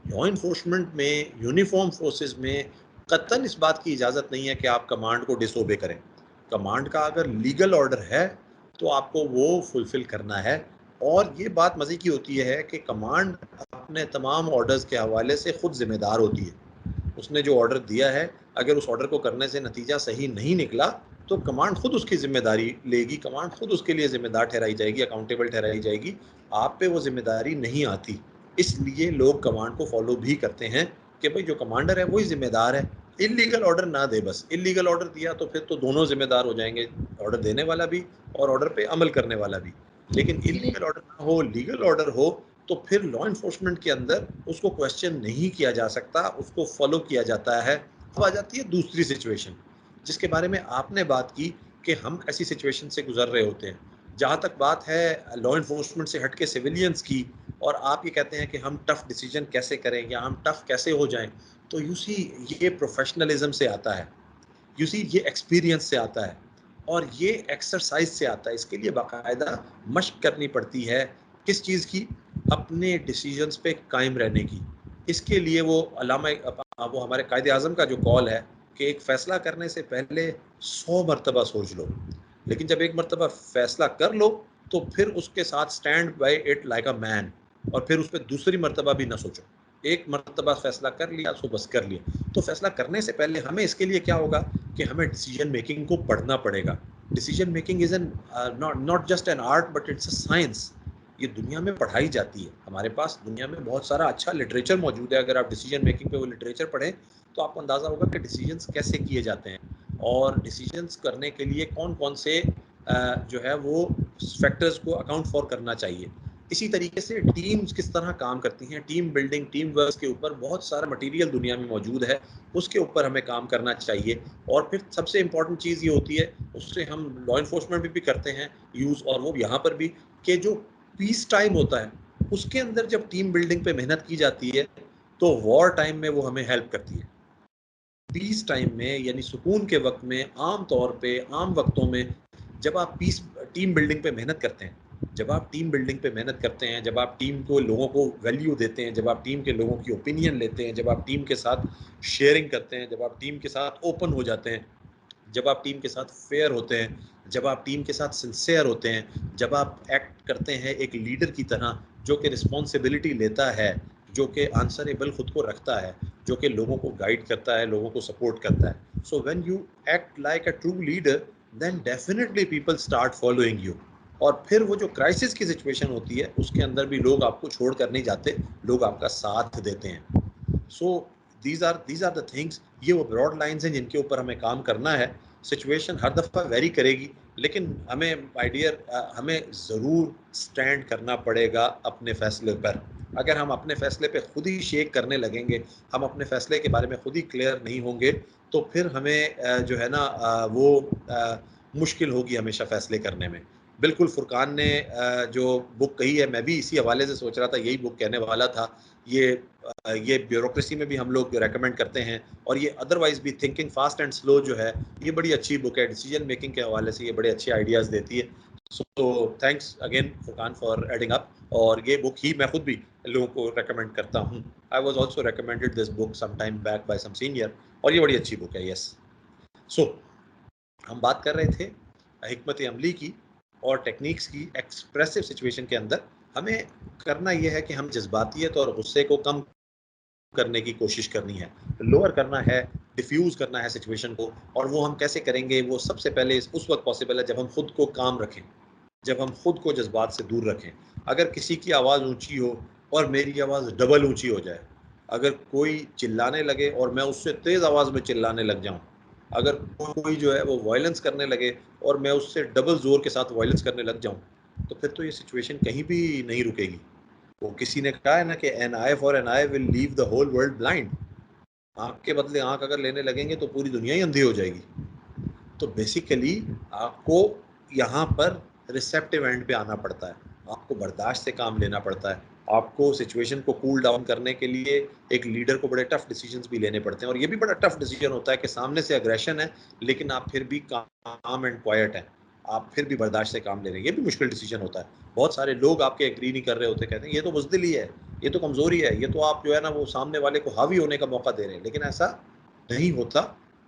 लॉ इन्फोर्समेंट में, यूनिफॉर्म फोर्सेस में कतई इस बात की इजाज़त नहीं है कि आप कमांड को डिसोबे करें। कमांड का अगर लीगल ऑर्डर है तो आपको वो फुलफिल करना है। और ये बात मज़े की होती है कि कमांड अपने तमाम ऑर्डर्स के हवाले से खुद ज़िम्मेदार होती है। उसने जो ऑर्डर दिया है, अगर उस ऑर्डर को करने से नतीजा सही नहीं निकला तो कमांड खुद उसकी ज़िम्मेदारी लेगी, कमांड खुद उसके लिए ज़िम्मेदार ठहराई जाएगी, अकाउंटेबल ठहराई जाएगी। आप पे वो ज़िम्मेदारी नहीं आती। इसलिए लोग कमांड को फॉलो भी करते हैं कि भाई जो कमांडर है वही ज़िम्मेदार है, इल्लीगल ऑर्डर ना दे बस। इल्लीगल ऑर्डर दिया तो फिर तो दोनों ज़िम्मेदार हो जाएंगे, ऑर्डर देने वाला भी और ऑर्डर पे अमल करने वाला भी। लेकिन इल्लीगल ऑर्डर ना हो, लीगल ऑर्डर हो, तो फिर लॉ इन्फोर्समेंट के अंदर उसको क्वेश्चन नहीं किया जा सकता, उसको फॉलो किया जाता है। अब आ जाती है दूसरी सिचुएशन जिसके बारे में आपने बात की कि हम ऐसी सिचुएशन से गुजर रहे होते हैं। जहाँ तक बात है लॉ इन्फोर्समेंट से हट के सिविलियंस की, और आप ये कहते हैं कि हम टफ डिसीजन कैसे करें या हम टफ कैसे हो जाएं, तो यू सी ये प्रोफेशनलिज्म से आता है, यू सी ये एक्सपीरियंस से आता है और ये एक्सरसाइज से आता है। इसके लिए बाकायदा मशक करनी पड़ती है। किस चीज़ की? अपने डिसीजंस पे कायम रहने की। इसके लिए वो वो हमारे कायदे आज़म का जो कॉल है कि एक फ़ैसला करने से पहले 100 मरतबा सोच लो, लेकिन जब एक मरतबा फ़ैसला कर लो तो फिर उसके साथ stand by it like a man, और फिर उस पर दूसरी मरतबा भी ना सोचो। एक मरतबा फ़ैसला कर लिया तो बस कर लिया। तो फ़ैसला करने से पहले हमें इसके लिए क्या होगा कि हमें डिसीजन मेकिंग को पढ़ना पड़ेगा। Decision making is an not just an art but it's a science. ये दुनिया में पढ़ाई जाती है। हमारे पास दुनिया में बहुत सारा अच्छा लिटरेचर मौजूद है। अगर आप डिसीजन मेकिंग पे वो लिटरेचर पढ़ें तो आपको अंदाज़ा होगा कि डिसीजंस कैसे किए जाते हैं और डिसीजंस करने के लिए कौन कौन से जो है वो फैक्टर्स को अकाउंट फॉर करना चाहिए। इसी तरीके से टीम्स किस तरह काम करती हैं, टीम बिल्डिंग, टीम वर्क के ऊपर बहुत सारा मटेरियल दुनिया में मौजूद है, उसके ऊपर हमें काम करना चाहिए। और फिर सबसे इम्पॉर्टेंट चीज़ ये होती है, उससे हम लॉ इन्फोर्समेंट भी करते हैं यूज़, और वो यहाँ पर भी कि जो पीस टाइम होता है उसके अंदर जब टीम बिल्डिंग पे मेहनत की जाती है तो वॉर टाइम में वो हमें हेल्प करती है। पीस टाइम में यानी सुकून के वक्त में, आम तौर पे आम वक्तों में जब आप टीम बिल्डिंग पे मेहनत करते हैं, जब आप टीम बिल्डिंग पे मेहनत करते हैं, जब आप टीम को लोगों को वैल्यू देते हैं, जब आप टीम के लोगों की ओपिनियन लेते हैं, जब आप टीम के साथ शेयरिंग करते हैं, जब आप टीम के साथ ओपन हो जाते हैं, जब आप टीम के साथ फेयर होते हैं, जब आप टीम के साथ सिंसियर होते हैं, जब आप एक्ट करते हैं एक लीडर की तरह जो कि रिस्पॉन्सिबिलिटी लेता है, जो कि आंसरेबल खुद को रखता है, जो कि लोगों को गाइड करता है, लोगों को सपोर्ट करता है। So when you act like a true leader then definitely people start following you. और फिर वो जो क्राइसिस की सिचुएशन होती है उसके अंदर भी लोग आपको छोड़ कर नहीं जाते, लोग आपका साथ देते हैं। So these are the things, ये वो ब्रॉड लाइंस हैं जिनके ऊपर हमें काम करना है। सिचुएशन हर दफ़ा वेरी करेगी, लेकिन हमें माय डियर हमें ज़रूर स्टैंड करना पड़ेगा अपने फ़ैसले पर। अगर हम अपने फ़ैसले पे खुद ही शेक करने लगेंगे, हम अपने फ़ैसले के बारे में खुद ही क्लियर नहीं होंगे, तो फिर हमें जो है ना मुश्किल होगी हमेशा फ़ैसले करने में। बिल्कुल फुरकान ने जो बुक कही है, मैं भी इसी हवाले से सोच रहा था, यही बुक कहने वाला था। ये ब्यूरोक्रेसी में भी हम लोग रेकमेंड करते हैं, और ये अदरवाइज भी थिंकिंग फास्ट एंड स्लो जो है, ये बड़ी अच्छी बुक है। डिसीजन मेकिंग के हवाले से ये बड़े अच्छे आइडियाज़ देती है। So thanks again Furqan for adding up. और ये बुक ही मैं खुद भी लोगों को रेकमेंड करता हूँ। I was also recommended this book some time back by some senior, और ये बड़ी अच्छी बुक है। यस, सो हम बात कर रहे थे हिकमत अमली की और टेक्निक्स की। एक्सप्रेसिव सिचुएशन के अंदर हमें करना यह है कि हम जज्बातियत और गुस्से को कम करने की कोशिश करनी है, लोअर करना है, डिफ्यूज़ करना है सिचुएशन को। और वो हम कैसे करेंगे? वो सबसे पहले उस वक्त पॉसिबल है जब हम खुद को काम रखें, जब हम खुद को जज्बात से दूर रखें। अगर किसी की आवाज़ ऊंची हो और मेरी आवाज़ डबल ऊंची हो जाए, अगर कोई चिल्लाने लगे और मैं उससे तेज़ आवाज़ में चिल्लाने लग जाऊं, अगर कोई जो है वो वायलेंस करने लगे और मैं उससे डबल ज़ोर के साथ वायलेंस करने लग जाऊं, तो फिर तो ये सिचुएशन कहीं भी नहीं रुकेगी। वो किसी ने कहा है ना कि an eye for an eye will leave the whole world blind. आँख के बदले आँख अगर लेने लगेंगे तो पूरी दुनिया ही अंधी हो जाएगी। तो बेसिकली आपको यहाँ पर रिसेप्टिव एंड पे आना पड़ता है, आपको बर्दाश्त से काम लेना पड़ता है, आपको सिचुएशन को कूल डाउन करने के लिए एक लीडर को बड़े टफ डिसीजंस भी लेने पड़ते हैं। और ये भी बड़ा टफ डिसीजन होता है कि सामने से अग्रेशन है लेकिन आप फिर भी काम एंड क्वाइट हैं, आप फिर भी बर्दाश्त से काम ले रहे हैं। ये भी मुश्किल डिसीजन होता है। बहुत सारे लोग आपके एग्री नहीं कर रहे होते, कहते हैं ये तो बुज़दिली है, ये तो कमज़ोरी है, ये तो आप जो है ना वो सामने वाले को हावी होने का मौका दे रहे हैं। लेकिन ऐसा नहीं होता,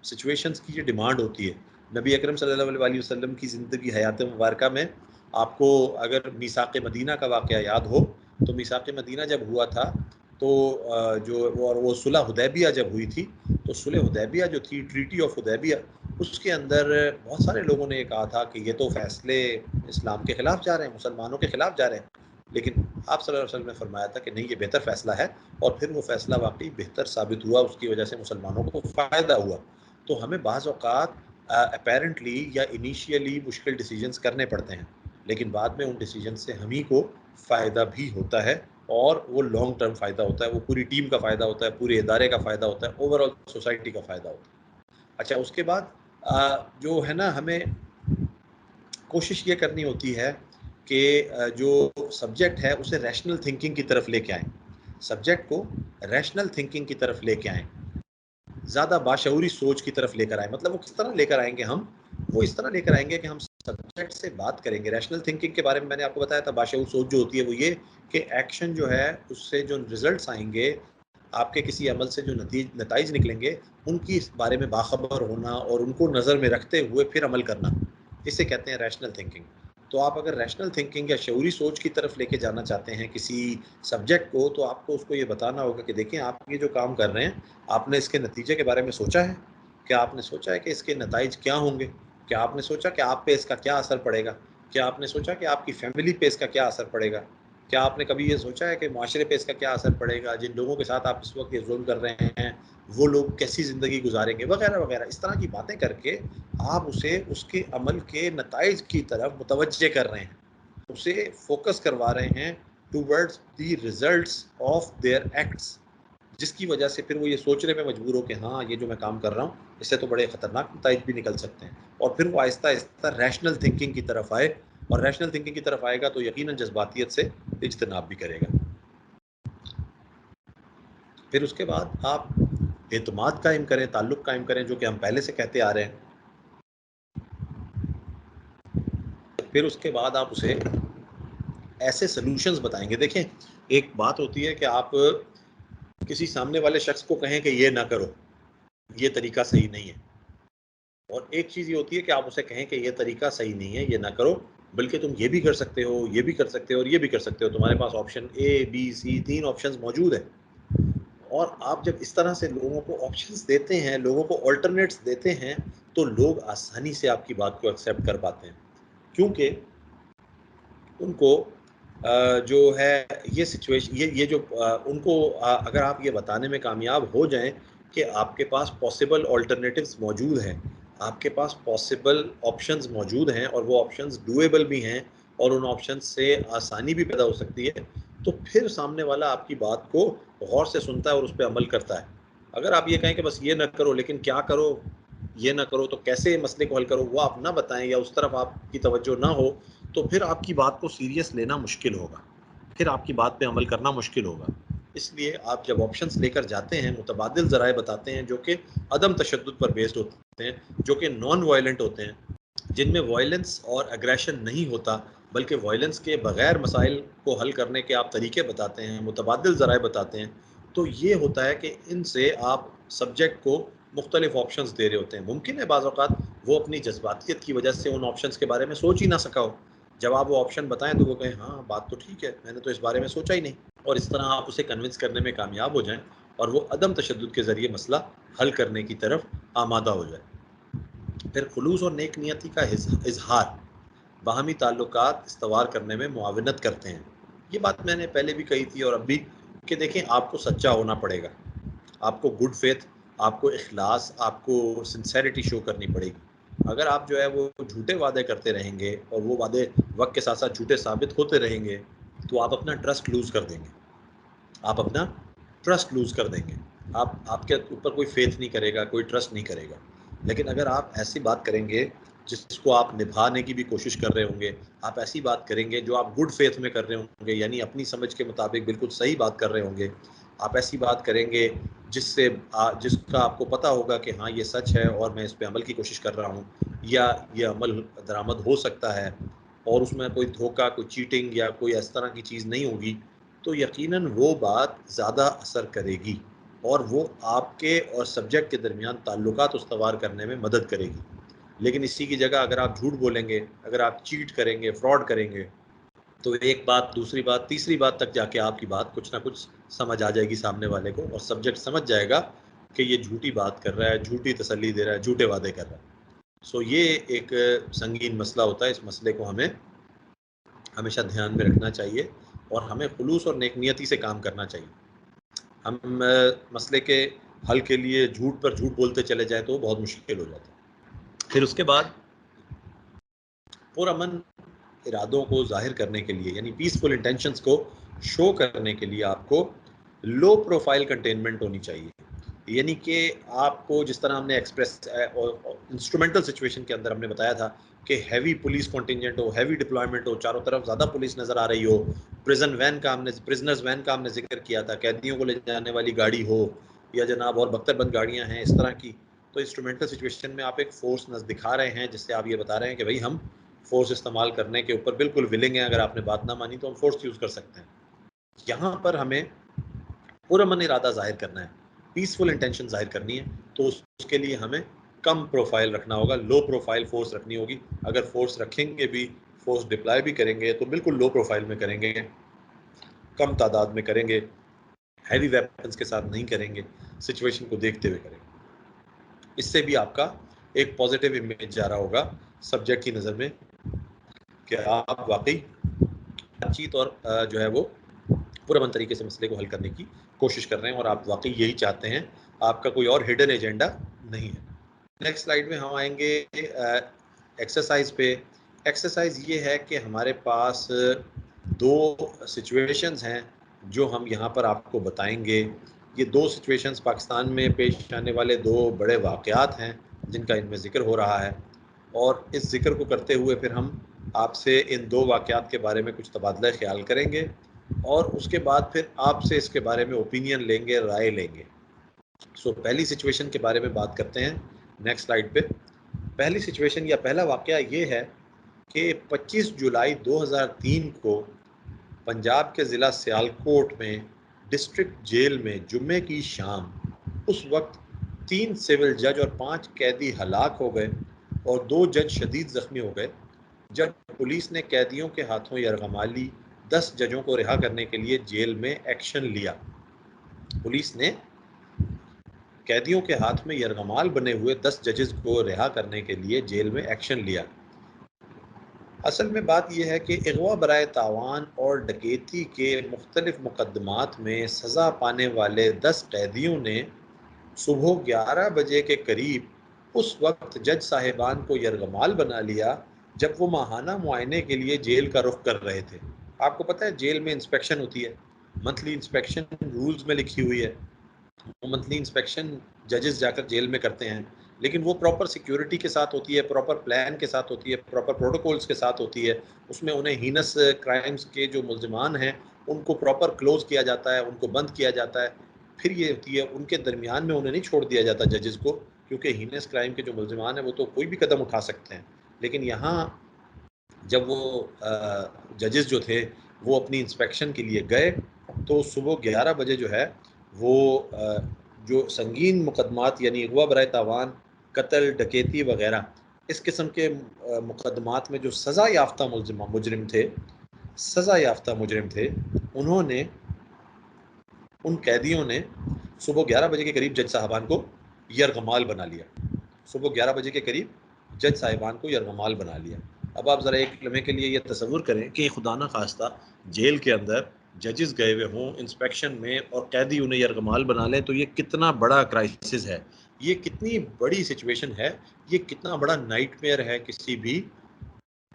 सिचुएशंस की ये डिमांड होती है। नबी अकरम सल्लल्लाहु अलैहि वसल्लम की ज़िंदगी हयात मुबारका में आपको अगर मीसाक़ मदीना का वाक़या याद हो, तो मीसाक़ मदीना जब हुआ था तो जो वो सुलह हुदैबिया जब हुई थी, तो सुलह हुदैबिया जो थी, ट्रीटी ऑफ हुदैबिया, उसके अंदर बहुत सारे लोगों ने ये कहा था कि ये तो फ़ैसले इस्लाम के ख़िलाफ़ जा रहे हैं, मुसलमानों के ख़िलाफ़ जा रहे हैं। लेकिन आप सल्लल्लाहु अलैहि वसल्लम ने फरमाया था कि नहीं, ये बेहतर फ़ैसला है, और फिर वो फ़ैसला वाक़ई बेहतर साबित हुआ, उसकी वजह से मुसलमानों को फ़ायदा हुआ। तो हमें बाज़ औक़ात अपैरेंटली या इनिशियली मुश्किल डिसीजंस करने पड़ते हैं, लेकिन बाद में उन डिसीजन से हम ही को फ़ायदा भी होता है, और वो लॉन्ग टर्म फ़ायदा होता है, वो पूरी टीम का फ़ायदा होता है, पूरे इदारे का फ़ायदा होता है, ओवरऑल सोसाइटी का फ़ायदा होता है। अच्छा, उसके बाद जो है ना, हमें कोशिश ये करनी होती है कि जो सब्जेक्ट है उसे रैशनल थिंकिंग की तरफ लेके आएँ। सब्जेक्ट को रैशनल थिंकिंग की तरफ लेके आएँ। ज़्यादा बाशऊरी सोच की तरफ लेकर आएँ। मतलब वो किस तरह लेकर आएँगे हम? वो इस तरह लेकर आएँगे कि हम सब्जेक्ट से बात करेंगे। रैशनल थिंकिंग के बारे में मैंने आपको बताया था, बाशऊर सोच जो होती है वो ये कि एक्शन जो है उससे जो रिज़ल्ट्स आएँगे, आपके किसी अमल से जो नताइज निकलेंगे, उनकी इस बारे में बाखबर होना और उनको नज़र में रखते हुए फिर अमल करना, इसे कहते हैं रैशनल थिंकिंग। तो आप अगर रैशनल थिंकिंग या शऊरी सोच की तरफ लेके जाना चाहते हैं किसी सब्जेक्ट को, तो आपको उसको ये बताना होगा कि देखिए, आप ये जो काम कर रहे हैं, आपने इसके नतीजे के बारे में सोचा है? क्या आपने सोचा है कि इसके नताइज क्या होंगे? क्या आपने सोचा कि आप पे इसका क्या असर पड़ेगा? क्या आपने सोचा कि आपकी फैमिली पे इसका क्या असर पड़ेगा? क्या आपने कभी ये सोचा है कि माशरे पे इसका क्या असर पड़ेगा? जिन लोगों के साथ आप इस वक़्त ये ज़ुल्म कर रहे हैं, वो लोग कैसी ज़िंदगी गुज़ारेंगे? वगैरह, वगैरह। इस तरह की बातें करके आप उसे उसके अमल के नताइज की तरफ मुतवज्जे कर रहे हैं। उसे फ़ोकस करवा रहे हैं towards the results of their acts, जिसकी वजह से फिर वो ये सोचने में मजबूर हो कि हाँ, ये जो मैं काम कर रहा हूँ, इससे तो बड़े ख़तरनाक नताइज भी निकल सकते हैं। और फिर वो आहिस्ता-आहिस्ता रैशनल थिंकिंग की तरफ आए, और रैशनल थिंकिंग की तरफ आएगा तो यकीनन जज़्बातियत से इज्तनाब भी करेगा। फिर उसके बाद आप एतमाद कायम करें, ताल्लुक़ कायम करें, जो कि हम पहले से कहते आ रहे हैं। फिर उसके बाद आप उसे ऐसे सॉल्यूशंस बताएँगे। देखें, एक बात होती है कि आप किसी सामने वाले शख्स को कहें कि ये ना करो, ये तरीका सही नहीं है। और एक चीज़ ये होती है कि आप उसे कहें कि ये तरीका सही नहीं है, ये ना करो, बल्कि तुम ये भी कर सकते हो, ये भी कर सकते हो और ये भी कर सकते हो। तुम्हारे पास option A, B, C 3 options मौजूद हैं। और आप जब इस तरह से लोगों को ऑप्शंस देते हैं, लोगों को अल्टरनेट्स देते हैं, तो लोग आसानी से आपकी बात को एक्सेप्ट कर पाते हैं। क्योंकि उनको जो है ये सिचुएशन, ये जो उनको अगर आप ये बताने में कामयाब हो जाएँ कि आपके पास पॉसिबल अल्टरनेटिव्स मौजूद हैं, आपके पास पॉसिबल ऑप्शंस मौजूद हैं और वो ऑप्शंस डूएबल भी हैं और उन ऑप्शंस से आसानी भी पैदा हो सकती है, तो फिर सामने वाला आपकी बात को गौर से सुनता है और उस पे अमल करता है। अगर आप ये कहें कि बस ये ना करो, लेकिन क्या करो, ये ना करो, तो कैसे मसले को हल करो, वो आप ना बताएँ या उस तरफ आपकी तवज्जो ना हो, तो फिर आपकी बात को सीरियस लेना मुश्किल होगा, फिर आपकी बात पे अमल करना मुश्किल होगा। इसलिए आप जब ऑप्शंस लेकर जाते हैं, मुतबादिल ज़राए बताते हैं जो कि अदम तशद्दुद पर बेस्ड होते हैं, जो कि नॉन वायलेंट होते हैं, जिनमें वायलेंस और एग्रेशन नहीं होता, बल्कि वायलेंस के बगैर मसाइल को हल करने के आप तरीके बताते हैं, मुतबादिल ज़राए बताते हैं, तो ये होता है कि इनसे आप सब्जेक्ट को मुख्तलिफ ऑप्शंस दे रहे होते हैं। मुमकिन है बाज़ औक़ात वो अपनी जज़्बातियत की वजह से उन ऑप्शंस के बारे में सोच ही ना सका हो। जब आप वो ऑप्शन बताएँ तो वो कहें, हाँ, बात तो ठीक है, मैंने तो इस बारे में सोचा ही नहीं। और इस तरह आप उसे कन्विंस करने में कामयाब हो जाएँ और वो अदम तशद्दुद के ज़रिए मसला हल करने की तरफ आमादा हो जाए। फिर खुलूस और नेक नियति का इज़हार बाहमी ताल्लुकात इस्तवार करने में मुआवनत करते हैं। ये बात मैंने पहले भी कही थी और अब भी, कि देखें, आपको सच्चा होना पड़ेगा, आपको गुड फेथ, आपको इखलास, आपको सिंसेरिटी शो करनी पड़ेगी। अगर आप जो है वो झूठे वादे करते रहेंगे और वो वादे वक्त के साथ साथ झूठे साबित होते रहेंगे, तो आप अपना ट्रस्ट लूज़ कर देंगे, आप अपना ट्रस्ट लूज़ कर देंगे। आपके ऊपर कोई फेथ नहीं करेगा, कोई ट्रस्ट नहीं करेगा। लेकिन अगर आप ऐसी बात करेंगे जिसको आप निभाने की भी कोशिश कर रहे होंगे, आप ऐसी बात करेंगे जो आप गुड फेथ में कर रहे होंगे, यानी अपनी समझ के मुताबिक बिल्कुल सही बात कर रहे होंगे, आप ऐसी बात करेंगे जिससे जिसका आपको पता होगा कि हाँ, ये सच है और मैं इस पे अमल की कोशिश कर रहा हूँ, या ये अमल दरामद हो सकता है और उसमें कोई धोखा, कोई चीटिंग या कोई इस तरह की चीज़ नहीं होगी, तो यकीनन वो बात ज़्यादा असर करेगी। और वो आपके और सब्जेक्ट के दरमियान ताल्लुकात उस्तवार करने में मदद करेगी। लेकिन इसी की जगह अगर आप झूठ बोलेंगे, अगर आप चीट करेंगे, फ्रॉड करेंगे, तो एक बात, दूसरी बात, तीसरी बात तक जाके आपकी बात कुछ ना कुछ समझ आ जाएगी सामने वाले को, और सब्जेक्ट समझ जाएगा कि ये झूठी बात कर रहा है, झूठी तसल्ली दे रहा है, झूठे वादे कर रहा है। सो ये एक संगीन मसला होता है। इस मसले को हमें हमेशा ध्यान में रखना चाहिए और हमें खुलूस और नेकनियती से काम करना चाहिए। हम मसले के हल के लिए झूठ पर झूठ बोलते चले जाए तो बहुत मुश्किल हो जाता है। फिर उसके बाद पुरअमन इरादों को जाहिर करने के लिए, यानी पीसफुल इंटेंशंस को शो करने के लिए आपको लो प्रोफाइल कंटेनमेंट होनी चाहिए। यानी कि आपको, जिस तरह हमने एक्सप्रेस इंस्ट्रूमेंटल सिचुएशन के अंदर हमने बताया था कि हैवी पुलिस कॉन्टिंजेंट हो, हैवी डिप्लॉयमेंट हो, चारों तरफ ज़्यादा पुलिस नज़र आ रही हो, प्रिजनर्स वैन का हमने जिक्र किया था, कैदियों को ले जाने वाली गाड़ी हो, या जनाब और बख्तरबंद गाड़ियाँ हैं इस तरह की। तो इंस्ट्रूमेंटल सिचुएशन में आप एक फोर्स दिखा रहे हैं, जिससे आप ये बता रहे हैं कि भाई हम फोर्स इस्तेमाल करने के ऊपर बिल्कुल विलिंग है, अगर आपने बात ना मानी तो हम फोर्स यूज़ कर सकते हैं। यहाँ पर हमें पुरअमन इरादा जाहिर करना है, पीसफुल इंटेंशन जाहिर करनी है, तो उसके लिए हमें कम प्रोफाइल रखना होगा, लो प्रोफाइल फोर्स रखनी होगी। अगर फोर्स रखेंगे भी, फोर्स डिप्लॉय भी करेंगे तो बिल्कुल लो प्रोफाइल में करेंगे, कम तादाद में करेंगे, हैवी वेपन्स के साथ नहीं करेंगे, सिचुएशन को देखते हुए करेंगे। इससे भी आपका एक पॉजिटिव इमेज जा रहा होगा सब्जेक्ट की नज़र में कि आप वाकई बातचीत और जो है वो पुरअमन तरीके से मसले को हल करने की कोशिश कर रहे हैं और आप वाकई यही चाहते हैं, आपका कोई और हिडन एजेंडा नहीं है। नेक्स्ट स्लाइड में हम आएंगे एक्सरसाइज पे। एक्सरसाइज ये है कि हमारे पास दो सिचुएशंस हैं जो हम यहाँ पर आपको बताएंगे। ये दो सिचुएशंस पाकिस्तान में पेश आने वाले दो बड़े वाक़यात हैं जिनका इनमें ज़िक्र हो रहा है, और इस ज़िक्र को करते हुए फिर हम आपसे इन दो वाक़यात के बारे में कुछ तबादला ख्याल करेंगे और उसके बाद फिर आपसे इसके बारे में ओपिनियन लेंगे, राय लेंगे। सो पहली सिचुएशन के बारे में बात करते हैं नेक्स्ट स्लाइड पे। पहली सिचुएशन या पहला वाक़या ये है कि 25 जुलाई 2003 को पंजाब के ज़िला सियालकोट में डिस्ट्रिक्ट जेल में जुम्मे की शाम उस वक्त 3 सिविल जज और 5 कैदी हलाक हो गए और 2 जज शदीद ज़ख्मी हो गए जब पुलिस ने कैदियों के हाथों यरगमाली 10 जजों को रिहा करने के लिए जेल में एक्शन लिया। पुलिस ने कैदियों के हाथ में यरगमाल बने हुए 10 जजेस को रिहा करने के लिए जेल में एक्शन लिया। असल में बात यह है कि अगवा बराए तावान और डकैती के मुख्तलिफ मुकदमात में सज़ा पाने वाले 10 कैदियों ने सुबह 11 बजे के करीब उस वक्त जज साहिबान को यरगमाल बना लिया जब वो माहाना मुआयने के लिए जेल का रुख कर रहे थे। आपको पता है जेल में इंस्पेक्शन होती है, मंथली इंस्पेक्शन रूल्स में लिखी हुई है। वो मंथली इंस्पेक्शन जजेस जाकर जेल में करते हैं, लेकिन वो प्रॉपर सिक्योरिटी के साथ होती है, प्रॉपर प्लान के साथ होती है, प्रॉपर प्रोटोकॉल्स के साथ होती है। उसमें उन्हें हीनस क्राइम्स के जो मुल्ज़िमान हैं उनको प्रॉपर क्लोज़ किया जाता है, उनको बंद किया जाता है। फिर ये होती है, उनके दरमियान में उन्हें नहीं छोड़ दिया जाता जजेस को, क्योंकि हीनस क्राइम के जो मुल्ज़िमान हैं वो तो कोई भी कदम उठा सकते हैं। लेकिन यहाँ जब वो जजेस जो थे वो अपनी इंस्पेक्शन के लिए गए तो सुबह 11 बजे जो है वो जो संगीन मुकदमात यानी अगवा बराए तावान, कत्ल, डकैती वगैरह इस किस्म के मुकदमात में जो सज़ा याफ्ता मुजरिम थे, उन्होंने, उन कैदियों ने सुबह 11 बजे के करीब जज साहबान को यरगमाल बना लिया। सुबह 11 बजे के करीब जज साहिबान को यरगमाल बना लिया। अब आप ज़रा एक लम्हे के लिए ये तसव्वुर करें कि खुदा न खास्ता जेल के अंदर जजेस गए हुए हों इंस्पेक्शन में और कैदी उन्हें यरगमाल बना लें, तो ये कितना बड़ा क्राइसिस है, ये कितनी बड़ी सिचुएशन है, ये कितना बड़ा नाइटमेयर है किसी भी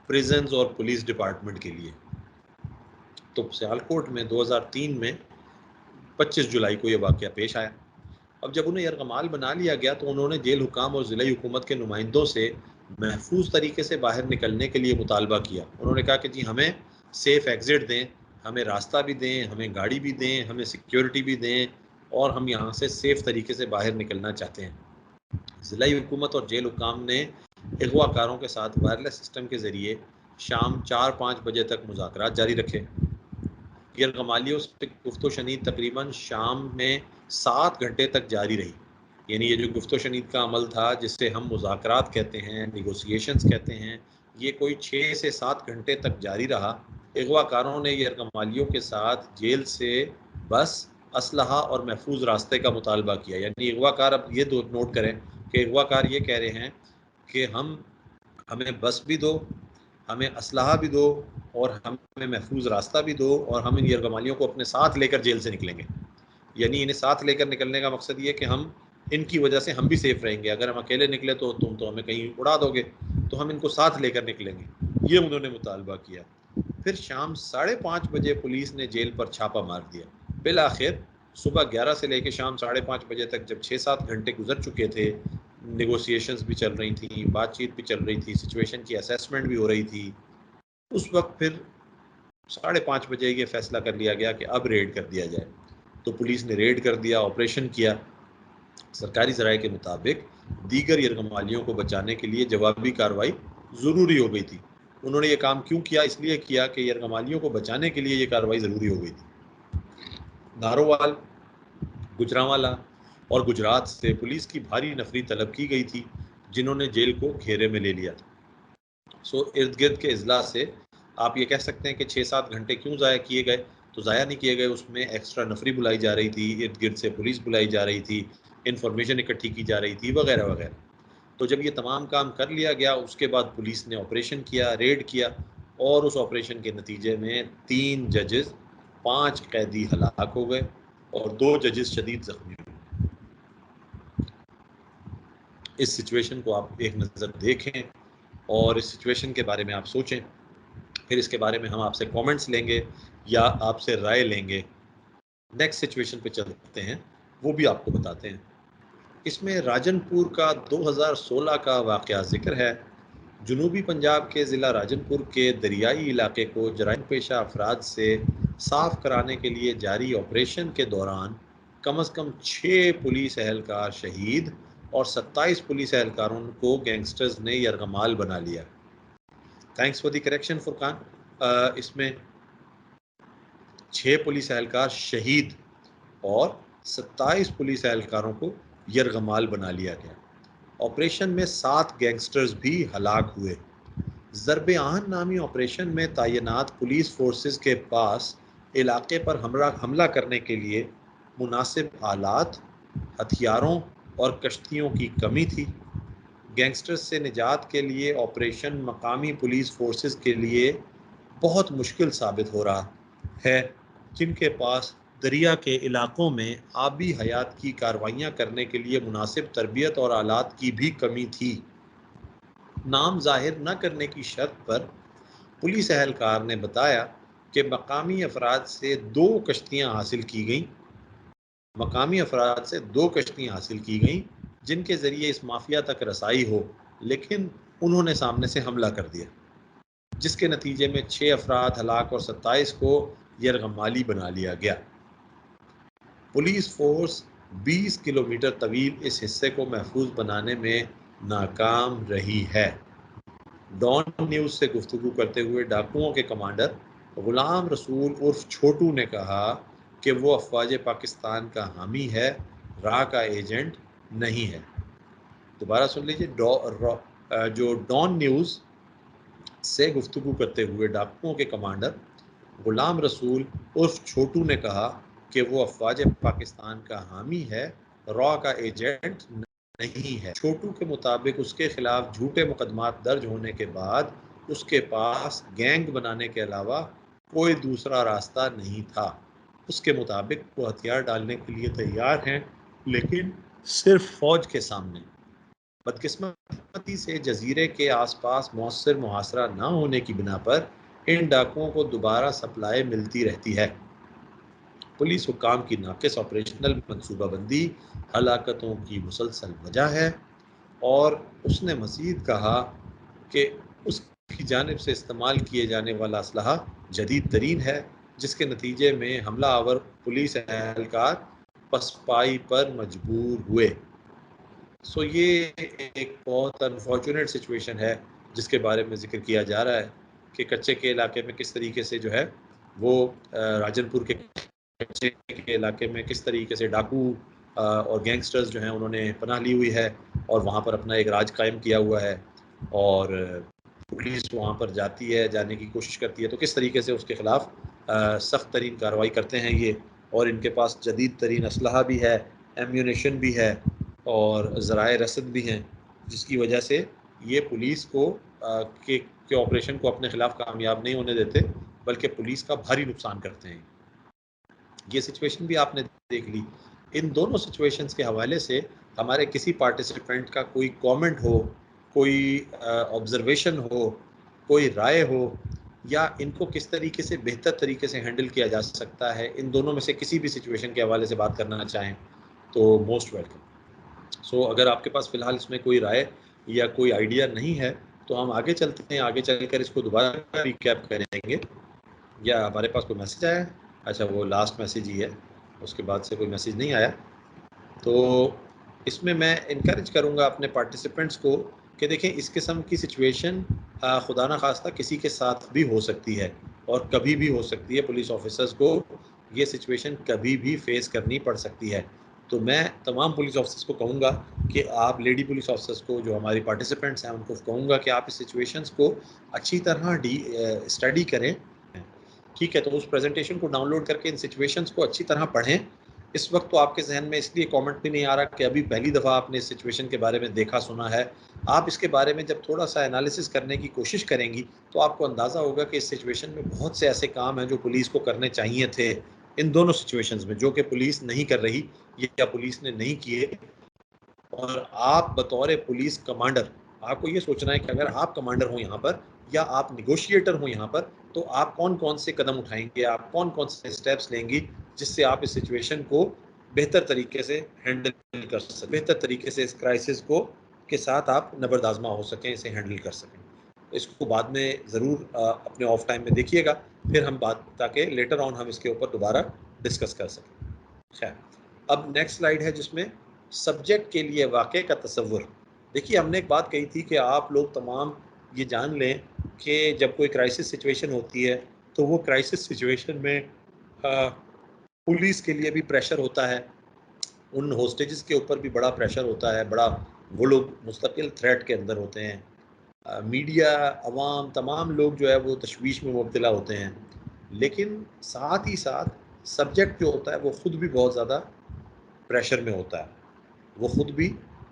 प्रिजन्स और पुलिस डिपार्टमेंट के लिए। तो सियालकोट में 2003 में 25 जुलाई को ये वाक़या पेश आया। अब जब उन्हें यरगमाल बना लिया गया तो उन्होंने जेल हुकाम और ज़िला हुकूमत के नुमाइंदों से महफूज तरीके से बाहर निकलने के लिए मुतालबा किया। उन्होंने कहा कि जी हमें सेफ़ एग्ज़िट दें, हमें रास्ता भी दें, हमें गाड़ी भी दें, हमें सिक्योरिटी भी दें और हम यहाँ से सेफ़ तरीके से बाहर निकलना चाहते हैं। ज़िला हुकूमत और जेल हुकाम ने अगवाकारों के साथ वायरलेस सिस्टम के ज़रिए शाम 4-5 बजे तक मुज़ाकरात जारी रखे। यरगमालियों से गुफ्तो शनीद तकरीबन शाम में 7 घंटे तक जारी रही। यानी ये जो गुफ्तो शनीद का अमल था, जिससे हम मुज़ाकरात कहते हैं, नेगोशिएशंस कहते हैं, ये कोई 6 से 7 घंटे तक जारी रहा। अगवाकारों ने यरगमालियों के साथ जेल से बस, असलहा और महफूज रास्ते का मुतालबा किया। यानी अगवाकार, अब ये दो नोट करें कि अगवाकार ये कह रहे हैं कि हमें बस भी दो, हमें असलहा भी दो और हमें महफूज रास्ता भी दो, और हम इन यरगमालियों को अपने साथ लेकर जेल से निकलेंगे। यानी इन्हें साथ लेकर निकलने का मकसद ये कि हम इनकी वजह से हम भी सेफ रहेंगे। अगर हम अकेले निकले तो तुम तो हमें कहीं उड़ा दोगे, तो हम इनको साथ लेकर निकलेंगे, ये उन्होंने मुतालबा किया। फिर शाम 5:30 बजे पुलिस ने जेल पर छापा मार दिया। बिल आखिर सुबह 11 से लेकर शाम 5:30 बजे तक, जब 6-7 घंटे गुजर चुके थे, नेगोशिएशंस भी चल रही थी, बातचीत भी चल रही थी, सिचुएशन की असेसमेंट भी हो रही थी, उस वक्त फिर 5:30 बजे ये फैसला कर लिया गया कि अब रेड कर दिया जाए। तो पुलिस ने रेड कर दिया, ऑपरेशन किया। सरकारी ज़राए के मुताबिक दीगर यरगमालियों को बचाने के लिए जवाबी कार्रवाई ज़रूरी हो गई थी। उन्होंने ये काम क्यों किया? इसलिए किया कि यरगमालियों को बचाने के लिए ये कार्रवाई ज़रूरी हो गई थी। नारोवाल, गुजरांवाला और गुजरात से पुलिस की भारी नफरी तलब की गई थी, जिन्होंने जेल को घेरे में ले लिया था। सो इर्द गिर्द के अजला से आप ये कह सकते हैं कि 6-7 घंटे क्यों ज़ाया किए गए? तो ज़ाया नहीं किए गए, उसमें एक्स्ट्रा नफरी बुलाई जा रही थी, इर्द गिर्द से पुलिस बुलाई जा रही थी, इंफॉर्मेशन इकट्ठी की जा रही थी, वगैरह वगैरह। तो जब ये तमाम काम कर लिया गया, उसके बाद पुलिस ने ऑपरेशन किया, रेड किया, और उस ऑपरेशन के नतीजे में 3 जजेस, 5 कैदी हलाक हो गए और 2 जजेस शदीद जख्मी हुए। इस सिचुएशन को आप एक नज़र देखें और इस सिचुएशन के बारे में आप सोचें, फिर इसके बारे में हम आपसे कमेंट्स लेंगे या आपसे राय लेंगे। नेक्स्ट सिचुएशन पे चलते हैं, वो भी आपको बताते हैं। इसमें राजनपुर का 2016 का वाक़या ज़िक्र है। जनूबी पंजाब के ज़िला राजनपुर के दरियाई इलाके को जराइम पेशा अफराद से साफ़ कराने के लिए जारी ऑपरेशन के दौरान कम अज़ कम 6 पुलिस एहलकार शहीद और 27 पुलिस एहलकारों को गैंगस्टर्स ने यरगमाल बना लिया। Thanks for the correction Furqan. इसमें 6 पुलिस एहलकार शहीद और 27 पुलिस एहलकारों को यरगमाल बना लिया गया। ऑपरेशन में 7 गैंगस्टर्स भी हलाक हुए। ज़र्ब-ए-आहन नामी ऑपरेशन में तैनात पुलिस फोर्सेस के पास इलाके पर हमला करने के लिए मुनासिब आलात, हथियारों और कश्तियों की कमी थी। गैंगस्टर्स से निजात के लिए ऑपरेशन मकामी पुलिस फोर्सेस के लिए बहुत मुश्किल साबित हो रहा है, जिनके पास दरिया के इलाकों में आबी हयात की कार्रवाइयाँ करने के लिए मुनासिब तरबियत और आलात की भी कमी थी। नाम जाहिर न करने की शर्त पर पुलिस एहलकार ने बताया कि मकामी अफराद से 2 कश्तियाँ हासिल की गईं। मकामी अफराद से 2 कश्तियाँ हासिल की गईं जिनके ज़रिए इस माफिया तक रसाई हो, लेकिन उन्होंने सामने से हमला कर दिया, जिसके नतीजे में 6 अफराद हलाक और 27 को यरगमाली बना लिया गया। पुलिस फोर्स 20 किलोमीटर तवील इस हिस्से को महफूज बनाने में नाकाम रही है। डॉन न्यूज़ से गुफ्तगू करते हुए डाकुओं के कमांडर गुलाम रसूल उर्फ छोटू ने कहा कि वो अफवाज पाकिस्तान का हामी है, रा का एजेंट नहीं है। दोबारा सुन लीजिए, जो डॉन न्यूज़ से गुफ्तगू करते हुए डाकुओं के कमांडर गुलाम रसूल उर्फ छोटू ने कहा कि वो अफवाज पाकिस्तान का हामी है, रॉ का एजेंट नहीं है। छोटू के मुताबिक उसके खिलाफ झूठे मुकदमात दर्ज होने के बाद उसके पास गैंग बनाने के अलावा कोई दूसरा रास्ता नहीं था। उसके मुताबिक वो हथियार डालने के लिए तैयार हैं, लेकिन सिर्फ फौज के सामने। बदकिस्मती से जजीरे के आसपास मौसर मुहासरा न होने की बिना पर इन डाकुओं को दोबारा सप्लाई मिलती रहती है। पुलिस हुकाम की नाकिस ऑपरेशनल मनसूबाबंदी हलाकतों की मुसलसल वजह है, और उसने मज़ीद कहा कि उसकी जानिब से इस्तेमाल किए जाने वाला असलहा जदीद तरीन है, जिसके नतीजे में हमला आवर पुलिस एहलकार पसपाई पर मजबूर हुए। सो ये एक बहुत अनफॉर्चुनेट सिचुएशन है जिसके बारे में ज़िक्र किया जा रहा है कि कच्चे के इलाके में किस तरीके से जो है वो राजनपुर के इलाके में किस तरीके से डाकू और गैंगस्टर्स जो हैं उन्होंने पनाह ली हुई है और वहाँ पर अपना एक राज कायम किया हुआ है, और पुलिस वहाँ पर जाती है, जाने की कोशिश करती है, तो किस तरीके से उसके ख़िलाफ़ सख्त तरीन कार्रवाई करते हैं ये। और इनके पास जदीद तरीन असलहा भी है, एम्यूनेशन भी है और ज़राए रसद भी हैं, जिसकी वजह से ये पुलिस को के ऑपरेशन को अपने ख़िलाफ़ कामयाब नहीं होने देते, बल्कि पुलिस का भारी नुकसान करते हैं। ये सिचुएशन भी आपने देख ली। इन दोनों सिचुएशंस के हवाले से हमारे किसी पार्टिसिपेंट का कोई कमेंट हो, कोई ऑब्जर्वेशन हो, कोई राय हो, या इनको किस तरीके से बेहतर तरीके से हैंडल किया जा सकता है, इन दोनों में से किसी भी सिचुएशन के हवाले से बात करना चाहें तो मोस्ट वेलकम। सो अगर आपके पास फ़िलहाल इसमें कोई राय या कोई आइडिया नहीं है तो हम आगे चलते हैं, आगे चलकर इसको दोबारा रिकैप करेंगे। या हमारे पास कोई मैसेज आया है? अच्छा, वो लास्ट मैसेज ही है, उसके बाद से कोई मैसेज नहीं आया। तो इसमें मैं इनकरेज करूँगा अपने पार्टिसिपेंट्स को कि देखें, इस किस्म की सिचुएशन खुदा ना खास्ता किसी के साथ भी हो सकती है और कभी भी हो सकती है। पुलिस ऑफिसर्स को ये सिचुएशन कभी भी फेस करनी पड़ सकती है। तो मैं तमाम पुलिस ऑफिसर्स को कहूँगा कि आप, लेडी पुलिस ऑफिसर्स को जो हमारी पार्टिसिपेंट्स हैं, उनको कहूँगा कि आप इस सिचुएशंस को अच्छी तरह स्टडी करें। ठीक है, तो उस प्रेजेंटेशन को डाउनलोड करके इन सिचुएशंस को अच्छी तरह पढ़ें। इस वक्त तो आपके जहन में इसलिए कमेंट भी नहीं आ रहा कि अभी पहली दफ़ा आपने इस सिचुएशन के बारे में देखा सुना है। आप इसके बारे में जब थोड़ा सा एनालिसिस करने की कोशिश करेंगी तो आपको अंदाज़ा होगा कि इस सिचुएशन में बहुत से ऐसे काम हैं जो पुलिस को करने चाहिए थे इन दोनों सिचुएशंस में, जो कि पुलिस नहीं कर रही या पुलिस ने नहीं किए। और आप बतौर पुलिस कमांडर, आपको ये सोचना है कि अगर आप कमांडर हो यहाँ पर या आप निगोशिएटर हो यहाँ पर, तो आप कौन कौन से कदम उठाएंगे, आप कौन कौन से स्टेप्स लेंगी जिससे आप इस सिचुएशन को बेहतर तरीके से हैंडल कर सकें, बेहतर तरीके से इस क्राइसिस को के साथ आप नबरदाजमा हो सकें, इसे हैंडल कर सकें। इसको बाद में ज़रूर अपने ऑफ टाइम में देखिएगा, फिर हम बात, ताकि लेटर ऑन हम इसके ऊपर दोबारा डिस्कस कर सकें। खैर, अब नेक्स्ट स्लाइड है जिसमें सब्जेक्ट के लिए वाक़े का तसव्वुर। देखिए, हमने एक बात कही थी कि आप लोग तमाम ये जान लें कि जब कोई क्राइसिस सिचुएशन होती है तो वो क्राइसिस सिचुएशन में पुलिस के लिए भी प्रेशर होता है, उन होस्टेजेस के ऊपर भी बड़ा प्रेशर होता है, बड़ा, वो लोग मुस्तकिल थ्रेट के अंदर होते हैं। मीडिया, अवाम, तमाम लोग जो है वो तशवीश में मुब्तला होते हैं। लेकिन साथ ही साथ सब्जेक्ट जो होता है वो ख़ुद भी बहुत ज़्यादा प्रेशर में होता है, वो ख़ुद भी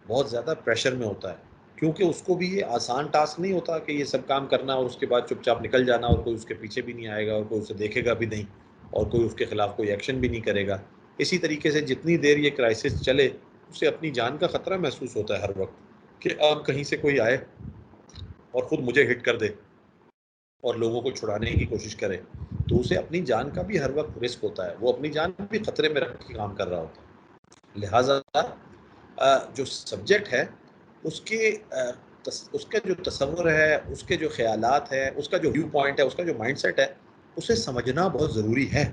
बहुत ज़्यादा प्रेशर में होता है, क्योंकि उसको भी ये आसान टास्क नहीं होता कि ये सब काम करना और उसके बाद चुपचाप निकल जाना और कोई उसके पीछे भी नहीं आएगा और कोई उसे देखेगा भी नहीं और कोई उसके ख़िलाफ़ कोई एक्शन भी नहीं करेगा। इसी तरीके से जितनी देर ये क्राइसिस चले, उसे अपनी जान का ख़तरा महसूस होता है हर वक्त कि अब कहीं से कोई आए और ख़ुद मुझे हिट कर दे और लोगों को छुड़ाने की कोशिश करे, तो उसे अपनी जान का भी हर वक्त रिस्क होता है, वो अपनी जान भी ख़तरे में रख के काम कर रहा होता है। लिहाजा जो सब्जेक्ट है उसके उसका जो तसव्वुर है, उसके जो ख़यालात है, उसका जो व्यू पॉइंट है, उसका जो माइंडसेट है, उसे समझना बहुत ज़रूरी है।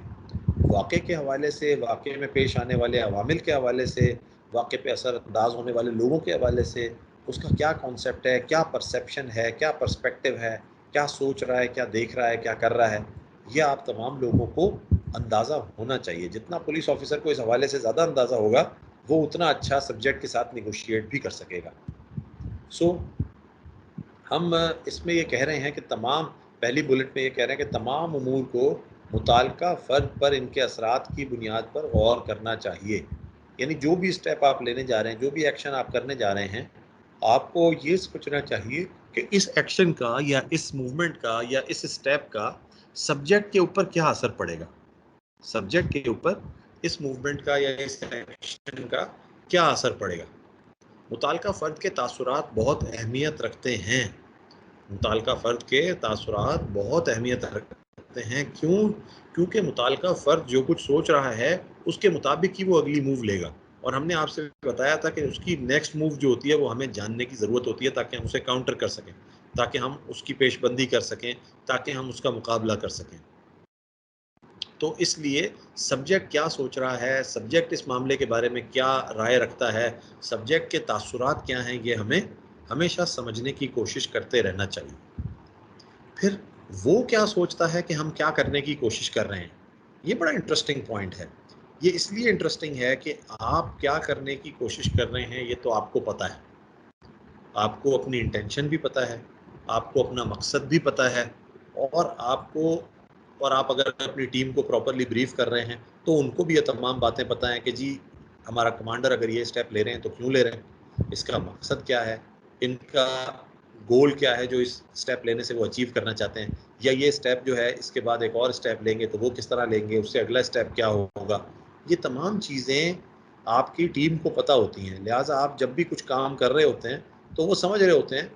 वाक़े के हवाले से, वाक़े में पेश आने वाले अवामिल के हवाले से, वाक़े पे असरअंदाज़ होने वाले लोगों के हवाले से, उसका क्या कॉन्सेप्ट है, क्या परसेप्शन है, क्या पर्सपेक्टिव है, क्या सोच रहा है, क्या देख रहा है, क्या कर रहा है, ये आप तमाम लोगों को अंदाज़ा होना चाहिए। जितना पुलिस ऑफिसर को इस हवाले से ज़्यादा अंदाज़ा होगा, वो उतना अच्छा सब्जेक्ट के साथ निगोशिएट भी कर सकेगा। हम इसमें ये कह रहे हैं कि पहली बुलेट में ये कह रहे हैं कि तमाम उमूर को मुताल्लिका फ़र्द पर इनके असरात की बुनियाद पर गौर करना चाहिए। यानी जो भी स्टेप आप लेने जा रहे हैं, जो भी एक्शन आप करने जा रहे हैं, आपको ये सोचना चाहिए कि इस एक्शन का या इस मूवमेंट का या इस स्टेप का सब्जेक्ट के ऊपर क्या असर पड़ेगा, सब्जेक्ट के ऊपर इस मूवमेंट का या इस एक्शन का क्या असर पड़ेगा। मुताल्लिका फ़र्द के तासुरात बहुत अहमियत रखते हैं, मुताल्लिका फ़र्द के तासुरात बहुत अहमियत रखते हैं। क्यों? क्योंकि मुताल्लिका फ़र्द जो कुछ सोच रहा है उसके मुताबिक ही वो अगली मूव लेगा, और हमने आपसे बताया था कि उसकी नेक्स्ट मूव जो होती है वो हमें जानने की ज़रूरत होती है ताकि हम उसे काउंटर कर सकें, ताकि हम उसकी पेशबंदी कर सकें, ताकि हम उसका मुकाबला कर सकें। तो इसलिए सब्जेक्ट क्या सोच रहा है, सब्जेक्ट इस मामले के बारे में क्या राय रखता है, सब्जेक्ट के तासुरात क्या हैं, ये हमें हमेशा समझने की कोशिश करते रहना चाहिए। फिर वो क्या सोचता है कि हम क्या करने की कोशिश कर रहे हैं। ये बड़ा इंटरेस्टिंग पॉइंट है। ये इसलिए इंटरेस्टिंग है कि आप क्या करने की कोशिश कर रहे हैं ये तो आपको पता है, आपको अपनी इंटेंशन भी पता है, आपको अपना मकसद भी पता है, और आप अगर अपनी टीम को प्रॉपरली ब्रीफ कर रहे हैं तो उनको भी ये तमाम बातें पता हैं कि जी हमारा कमांडर अगर ये स्टेप ले रहे हैं तो क्यों ले रहे हैं, इसका मकसद क्या है, इनका गोल क्या है जो इस स्टेप लेने से वो अचीव करना चाहते हैं, या ये स्टेप जो है इसके बाद एक और स्टेप लेंगे तो वो किस तरह लेंगे, उससे अगला स्टेप क्या होगा। ये तमाम चीज़ें आपकी टीम को पता होती हैं, लिहाजा आप जब भी कुछ काम कर रहे होते हैं तो वो समझ रहे होते हैं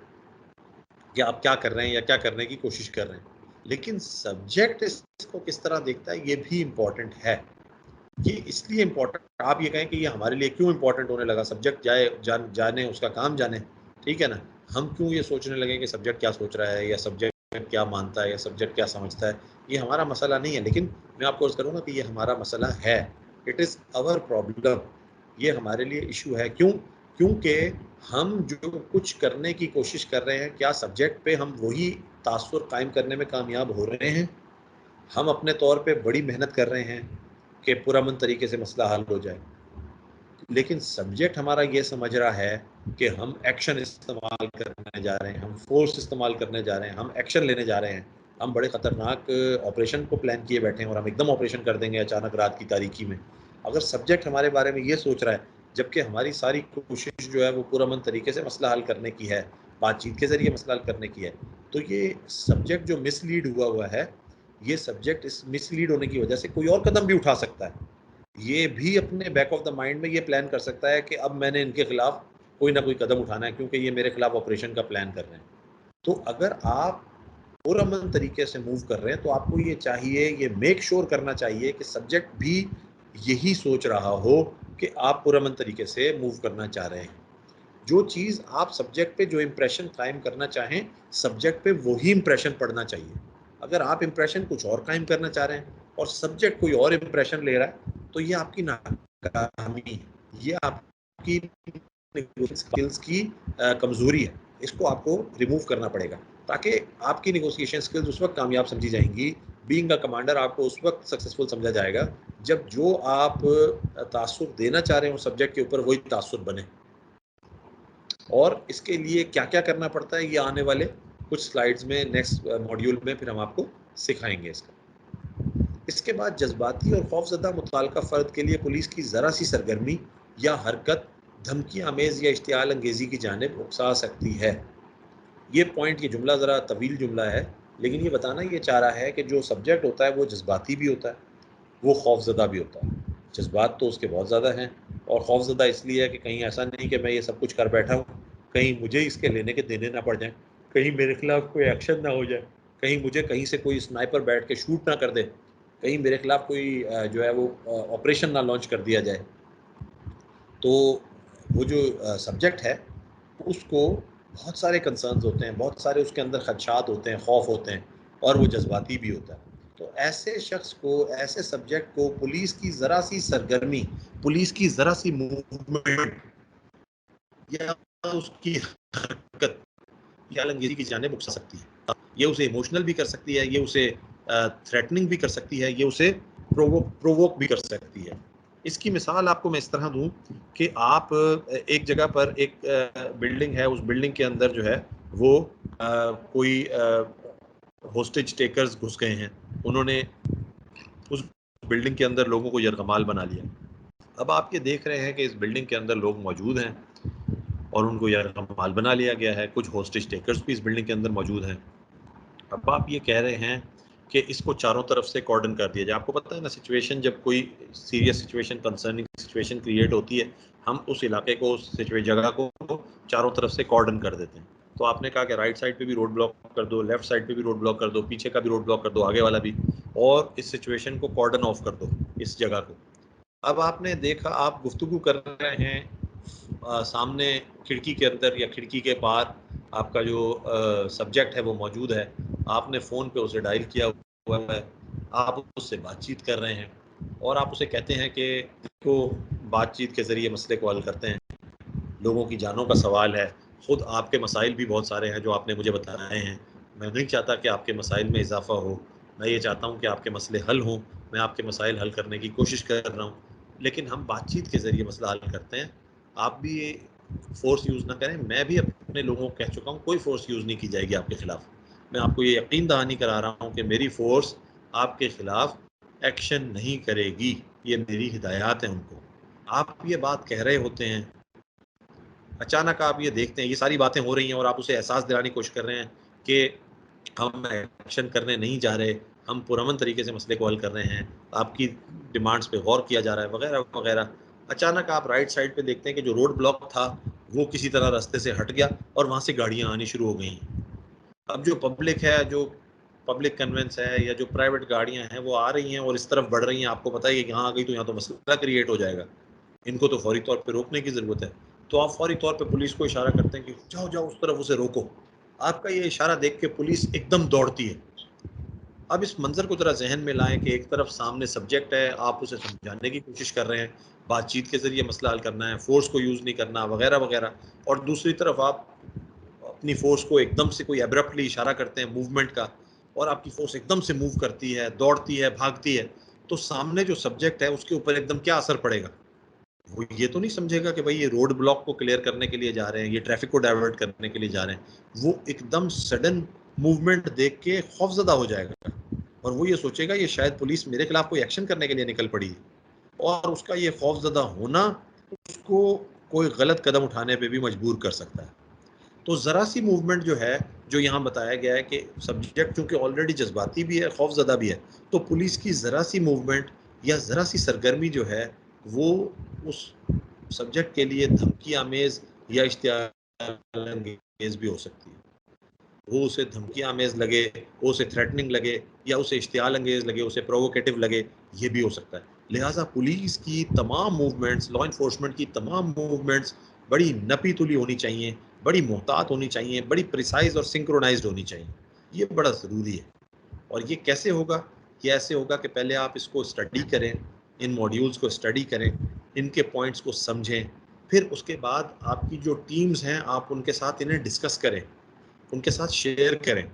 कि आप क्या कर रहे हैं या क्या करने की कोशिश कर रहे हैं। लेकिन सब्जेक्ट इसको किस तरह देखता है ये भी इम्पोर्टेंट है। ये इसलिए इम्पोर्टेंट, आप ये कहें कि ये हमारे लिए क्यों इम्पोर्टेंट होने लगा, सब्जेक्ट जाने उसका काम जाने, ठीक है ना, हम क्यों ये सोचने लगे कि सब्जेक्ट क्या सोच रहा है या सब्जेक्ट क्या मानता है या सब्जेक्ट क्या समझता है। ये हमारा मसला नहीं है, लेकिन मैं आपको अर्ज़ करूँगा कि ये हमारा मसला है। It is our problem. ये हमारे लिए इशू है। क्यों? क्योंकि हम जो कुछ करने की कोशिश कर रहे हैं, क्या सब्जेक्ट पे हम वही तासुर कायम करने में कामयाब हो रहे हैं? हम अपने तौर पे बड़ी मेहनत कर रहे हैं कि पुरअमन तरीके से मसला हल हो जाए, लेकिन सब्जेक्ट हमारा ये समझ रहा है कि हम एक्शन इस्तेमाल करने जा रहे हैं, हम फोर्स इस्तेमाल करने जा रहे हैं, हम एक्शन लेने जा रहे हैं, हम बड़े ख़तरनाक ऑपरेशन को प्लान किए बैठे हैं और हम एकदम ऑपरेशन कर देंगे अचानक रात की तारीकी में। अगर सब्जेक्ट हमारे बारे में ये सोच रहा है, जबकि हमारी सारी कोशिश जो है वो पुरअमन तरीके से मसला हल करने की है, बातचीत के ज़रिए मसला हल करने की है, तो ये सब्जेक्ट जो मिसलीड हुआ है, ये सब्जेक्ट इस मिसलीड होने की वजह से कोई और कदम भी उठा सकता है। ये भी अपने बैक ऑफ द माइंड में ये प्लान कर सकता है कि अब मैंने इनके खिलाफ कोई ना कोई कदम उठाना है क्योंकि ये मेरे खिलाफ ऑपरेशन का प्लान कर रहे हैं। तो अगर आप पुरअमन तरीके से मूव कर रहे हैं तो आपको ये चाहिए, ये मेक श्योर करना चाहिए कि सब्जेक्ट भी यही सोच रहा हो कि आप पुरअमन तरीके से मूव करना चाह रहे हैं। जो चीज़ आप सब्जेक्ट पे जो इम्प्रेशन कायम करना चाहें, सब्जेक्ट पे वही इम्प्रेशन पड़ना चाहिए। अगर आप इम्प्रेशन कुछ और कायम करना चाह रहे हैं और सब्जेक्ट कोई और इम्प्रेशन ले रहा है, तो ये आपकी नाकामी है, ये आपकी स्किल्स की कमज़ोरी है। इसको आपको रिमूव करना पड़ेगा ताकि आपकी नेगोशिएशन स्किल्स उस वक्त कामयाब समझी जाएंगी, बीइंग अ कमांडर आपको उस वक्त सक्सेसफुल समझा जाएगा जब जो आप तासुर देना चाह रहे हो सब्जेक्ट के ऊपर वही तासुर बने। और इसके लिए क्या-क्या करना पड़ता है ये आने वाले कुछ स्लाइड्स में नेक्स्ट मॉड्यूल में फिर हम आपको सिखाएंगे इसका। इसके बाद जज्बाती और खौफज़दा मुतअल्लिक़ा फ़र्द के लिए पुलिस की ज़रा सी सरगर्मी या हरकत धमकी आमेज़ या इश्तियाल अंगेज़ी की जानिब उकसा सकती है। ये पॉइंट, ये जुमला ज़रा तवील जुमला है, लेकिन ये बताना ये चाह रहा है कि जो सब्जेक्ट होता है वो जज्बाती भी होता है, वो खौफज़दा भी होता है। जज्बात तो उसके बहुत ज़्यादा हैं और खौफज़दा इसलिए है कि कहीं ऐसा नहीं कि मैं ये सब कुछ कर बैठा हूँ, कहीं मुझे इसके लेने के देने ना पड़ जाएँ, कहीं मेरे खिलाफ कोई एक्शन ना हो जाए, कहीं मुझे कहीं से कोई स्नाइपर बैठ के शूट ना कर दे, कहीं मेरे खिलाफ कोई जो है वो ऑपरेशन ना लॉन्च कर दिया जाए। तो वो जो सब्जेक्ट है उसको बहुत सारे कंसर्न्स होते हैं, बहुत सारे उसके अंदर खदशात होते हैं, खौफ होते हैं और वो जज्बाती भी होता है। तो ऐसे शख्स को, ऐसे सब्जेक्ट को पुलिस की ज़रा सी सरगर्मी, पुलिस की ज़रा सी मूवमेंट या उसकी हरकत या आलमगीरी की जानिब उकसा सकती है। ये उसे इमोशनल भी कर सकती है, ये उसे थ्रेटनिंग भी कर सकती है, ये उसे प्रोवोक भी कर सकती है। इसकी मिसाल आपको मैं इस तरह दूँ कि आप एक जगह पर एक बिल्डिंग है, उस बिल्डिंग के अंदर जो है वो कोई होस्टेज टेकर्स घुस गए हैं, उन्होंने उस बिल्डिंग के अंदर लोगों को यरगमाल बना लिया। अब आप ये देख रहे हैं कि इस बिल्डिंग के अंदर लोग मौजूद हैं और उनको यरगमाल बना लिया गया है, कुछ होस्टेज टेकर्स भी इस बिल्डिंग के अंदर मौजूद हैं। अब आप ये कह रहे हैं कि इसको चारों तरफ से कॉर्डन कर दिया जाए। आपको पता है ना, सिचुएशन जब कोई serious situation, concerning situation create होती है, हम उस इलाके को, उस जगह को चारों तरफ से कॉर्डन कर देते हैं। तो आपने कहा कि राइट साइड पे भी रोड ब्लॉक कर दो, लेफ्ट साइड पे भी रोड ब्लॉक कर दो, पीछे का भी रोड ब्लॉक कर दो, आगे वाला भी, और इस सिचुएशन को कॉर्डन ऑफ कर दो, इस जगह को। अब आपने देखा, आप गुफ्तगू कर रहे हैं, सामने खिड़की के अंदर या खिड़की के पार आपका जो सब्जेक्ट है वो मौजूद है, आपने फ़ोन पे उसे डायल किया हुआ है, आप उससे बातचीत कर रहे हैं और आप उसे कहते हैं कि इसको बातचीत के ज़रिए मसले को हल करते हैं, लोगों की जानों का सवाल है, ख़ुद आपके मसाइल भी बहुत सारे हैं जो आपने मुझे बताए हैं, मैं नहीं चाहता कि आपके मसाइल में इजाफा हो, मैं ये चाहता हूँ कि आपके मसले हल हों, मैं आपके मसाइल हल करने की कोशिश कर रहा हूँ, लेकिन हम बातचीत के ज़रिए मसला हल करते हैं। आप भी फ़ोर्स यूज़ ना करें, मैं भी अपने लोगों को कह चुका हूँ, कोई फ़ोर्स यूज़ नहीं की जाएगी आपके ख़िलाफ़। मैं आपको ये यकीन दहानी करा रहा हूँ कि मेरी फ़ोर्स आपके ख़िलाफ़ एक्शन नहीं करेगी, ये मेरी हिदायत है उनको। आप ये बात कह रहे होते हैं, अचानक आप ये देखते हैं ये सारी बातें हो रही हैं और आप उसे एहसास दिलाने की कोशिश कर रहे हैं कि हम एक्शन करने नहीं जा रहे, हम पुरअमन तरीके से मसले को हल कर रहे हैं, आपकी डिमांड्स पे गौर किया जा रहा है वगैरह वगैरह। अचानक आप राइट साइड पे देखते हैं कि जो रोड ब्लॉक था वो किसी तरह रास्ते से हट गया और वहाँ से गाड़ियाँ आनी शुरू हो गई। अब जो पब्लिक है, जो पब्लिक कन्वेंस है या जो प्राइवेट गाड़ियाँ हैं वो आ रही हैं और इस तरफ बढ़ रही हैं, आपको पता है कि यहाँ आ गई तो यहाँ तो मसला क्रिएट हो जाएगा, इनको तो फौरी तौर पे रोकने की ज़रूरत है। तो आप फौरी तौर पे पुलिस को इशारा करते हैं कि जाओ जाओ उस तरफ उसे रोको। आपका ये इशारा देख के पुलिस एकदम दौड़ती है। अब इस मंजर को ज़रा जहन में लाएं कि एक तरफ सामने सब्जेक्ट है, आप उसे समझाने की कोशिश कर रहे हैं, बातचीत के ज़रिए मसला हल करना है, फोर्स को यूज़ नहीं करना वगैरह वगैरह, और दूसरी तरफ आप अपनी फोर्स को एकदम से कोई एब्रप्टली इशारा करते हैं मूवमेंट का और आपकी फोर्स एकदम से मूव करती है, दौड़ती है, भागती है, तो सामने जो सब्जेक्ट है उसके ऊपर एकदम क्या असर पड़ेगा? वो ये तो नहीं समझेगा कि भाई ये रोड ब्लॉक को क्लियर करने के लिए जा रहे हैं, ये ट्रैफिक को डाइवर्ट करने के लिए जा रहे हैं। वो एकदम सडन मूवमेंट देख के खौफजदा हो जाएगा और वो ये सोचेगा ये शायद पुलिस मेरे खिलाफ कोई एक्शन करने के लिए निकल पड़ी है, और उसका ये खौफजदा होना उसको कोई गलत कदम उठाने पे भी मजबूर कर सकता है। तो ज़रा सी मूवमेंट जो है, जो यहाँ बताया गया है कि सब्जेक्ट चूँकि ऑलरेडी जज्बाती भी है, खौफज़दा भी है, तो पुलिस की ज़रा सी मूवमेंट या ज़रा सी सरगर्मी जो है, वो उस सब्जेक्ट के लिए धमकी आमेज़ या इश्तियाल अंगेज़ भी हो सकती है। वो उसे धमकी आमेज़ लगे, वो उसे थ्रेटनिंग लगे या उसे इश्तियाल अंगेज़ लगे, उसे प्रोवोकेटिव लगे, ये भी हो सकता है। लिहाज़ा पुलिस की तमाम मूवमेंट्स, लॉ एनफोर्समेंट की तमाम मूवमेंट्स बड़ी नपी-तुली होनी चाहिए, बड़ी मोहतात होनी चाहिए, बड़ी प्रिसाइज़ और सिंक्रोनाइज़्ड होनी चाहिए। ये बड़ा ज़रूरी है। और ये कैसे होगा? ये ऐसे होगा कि पहले आप इसको स्टडी करें, इन मॉड्यूल्स को स्टडी करें, इनके पॉइंट्स को समझें, फिर उसके बाद आपकी जो टीम्स हैं, आप उनके साथ इन्हें डिस्कस करें, उनके साथ शेयर करें,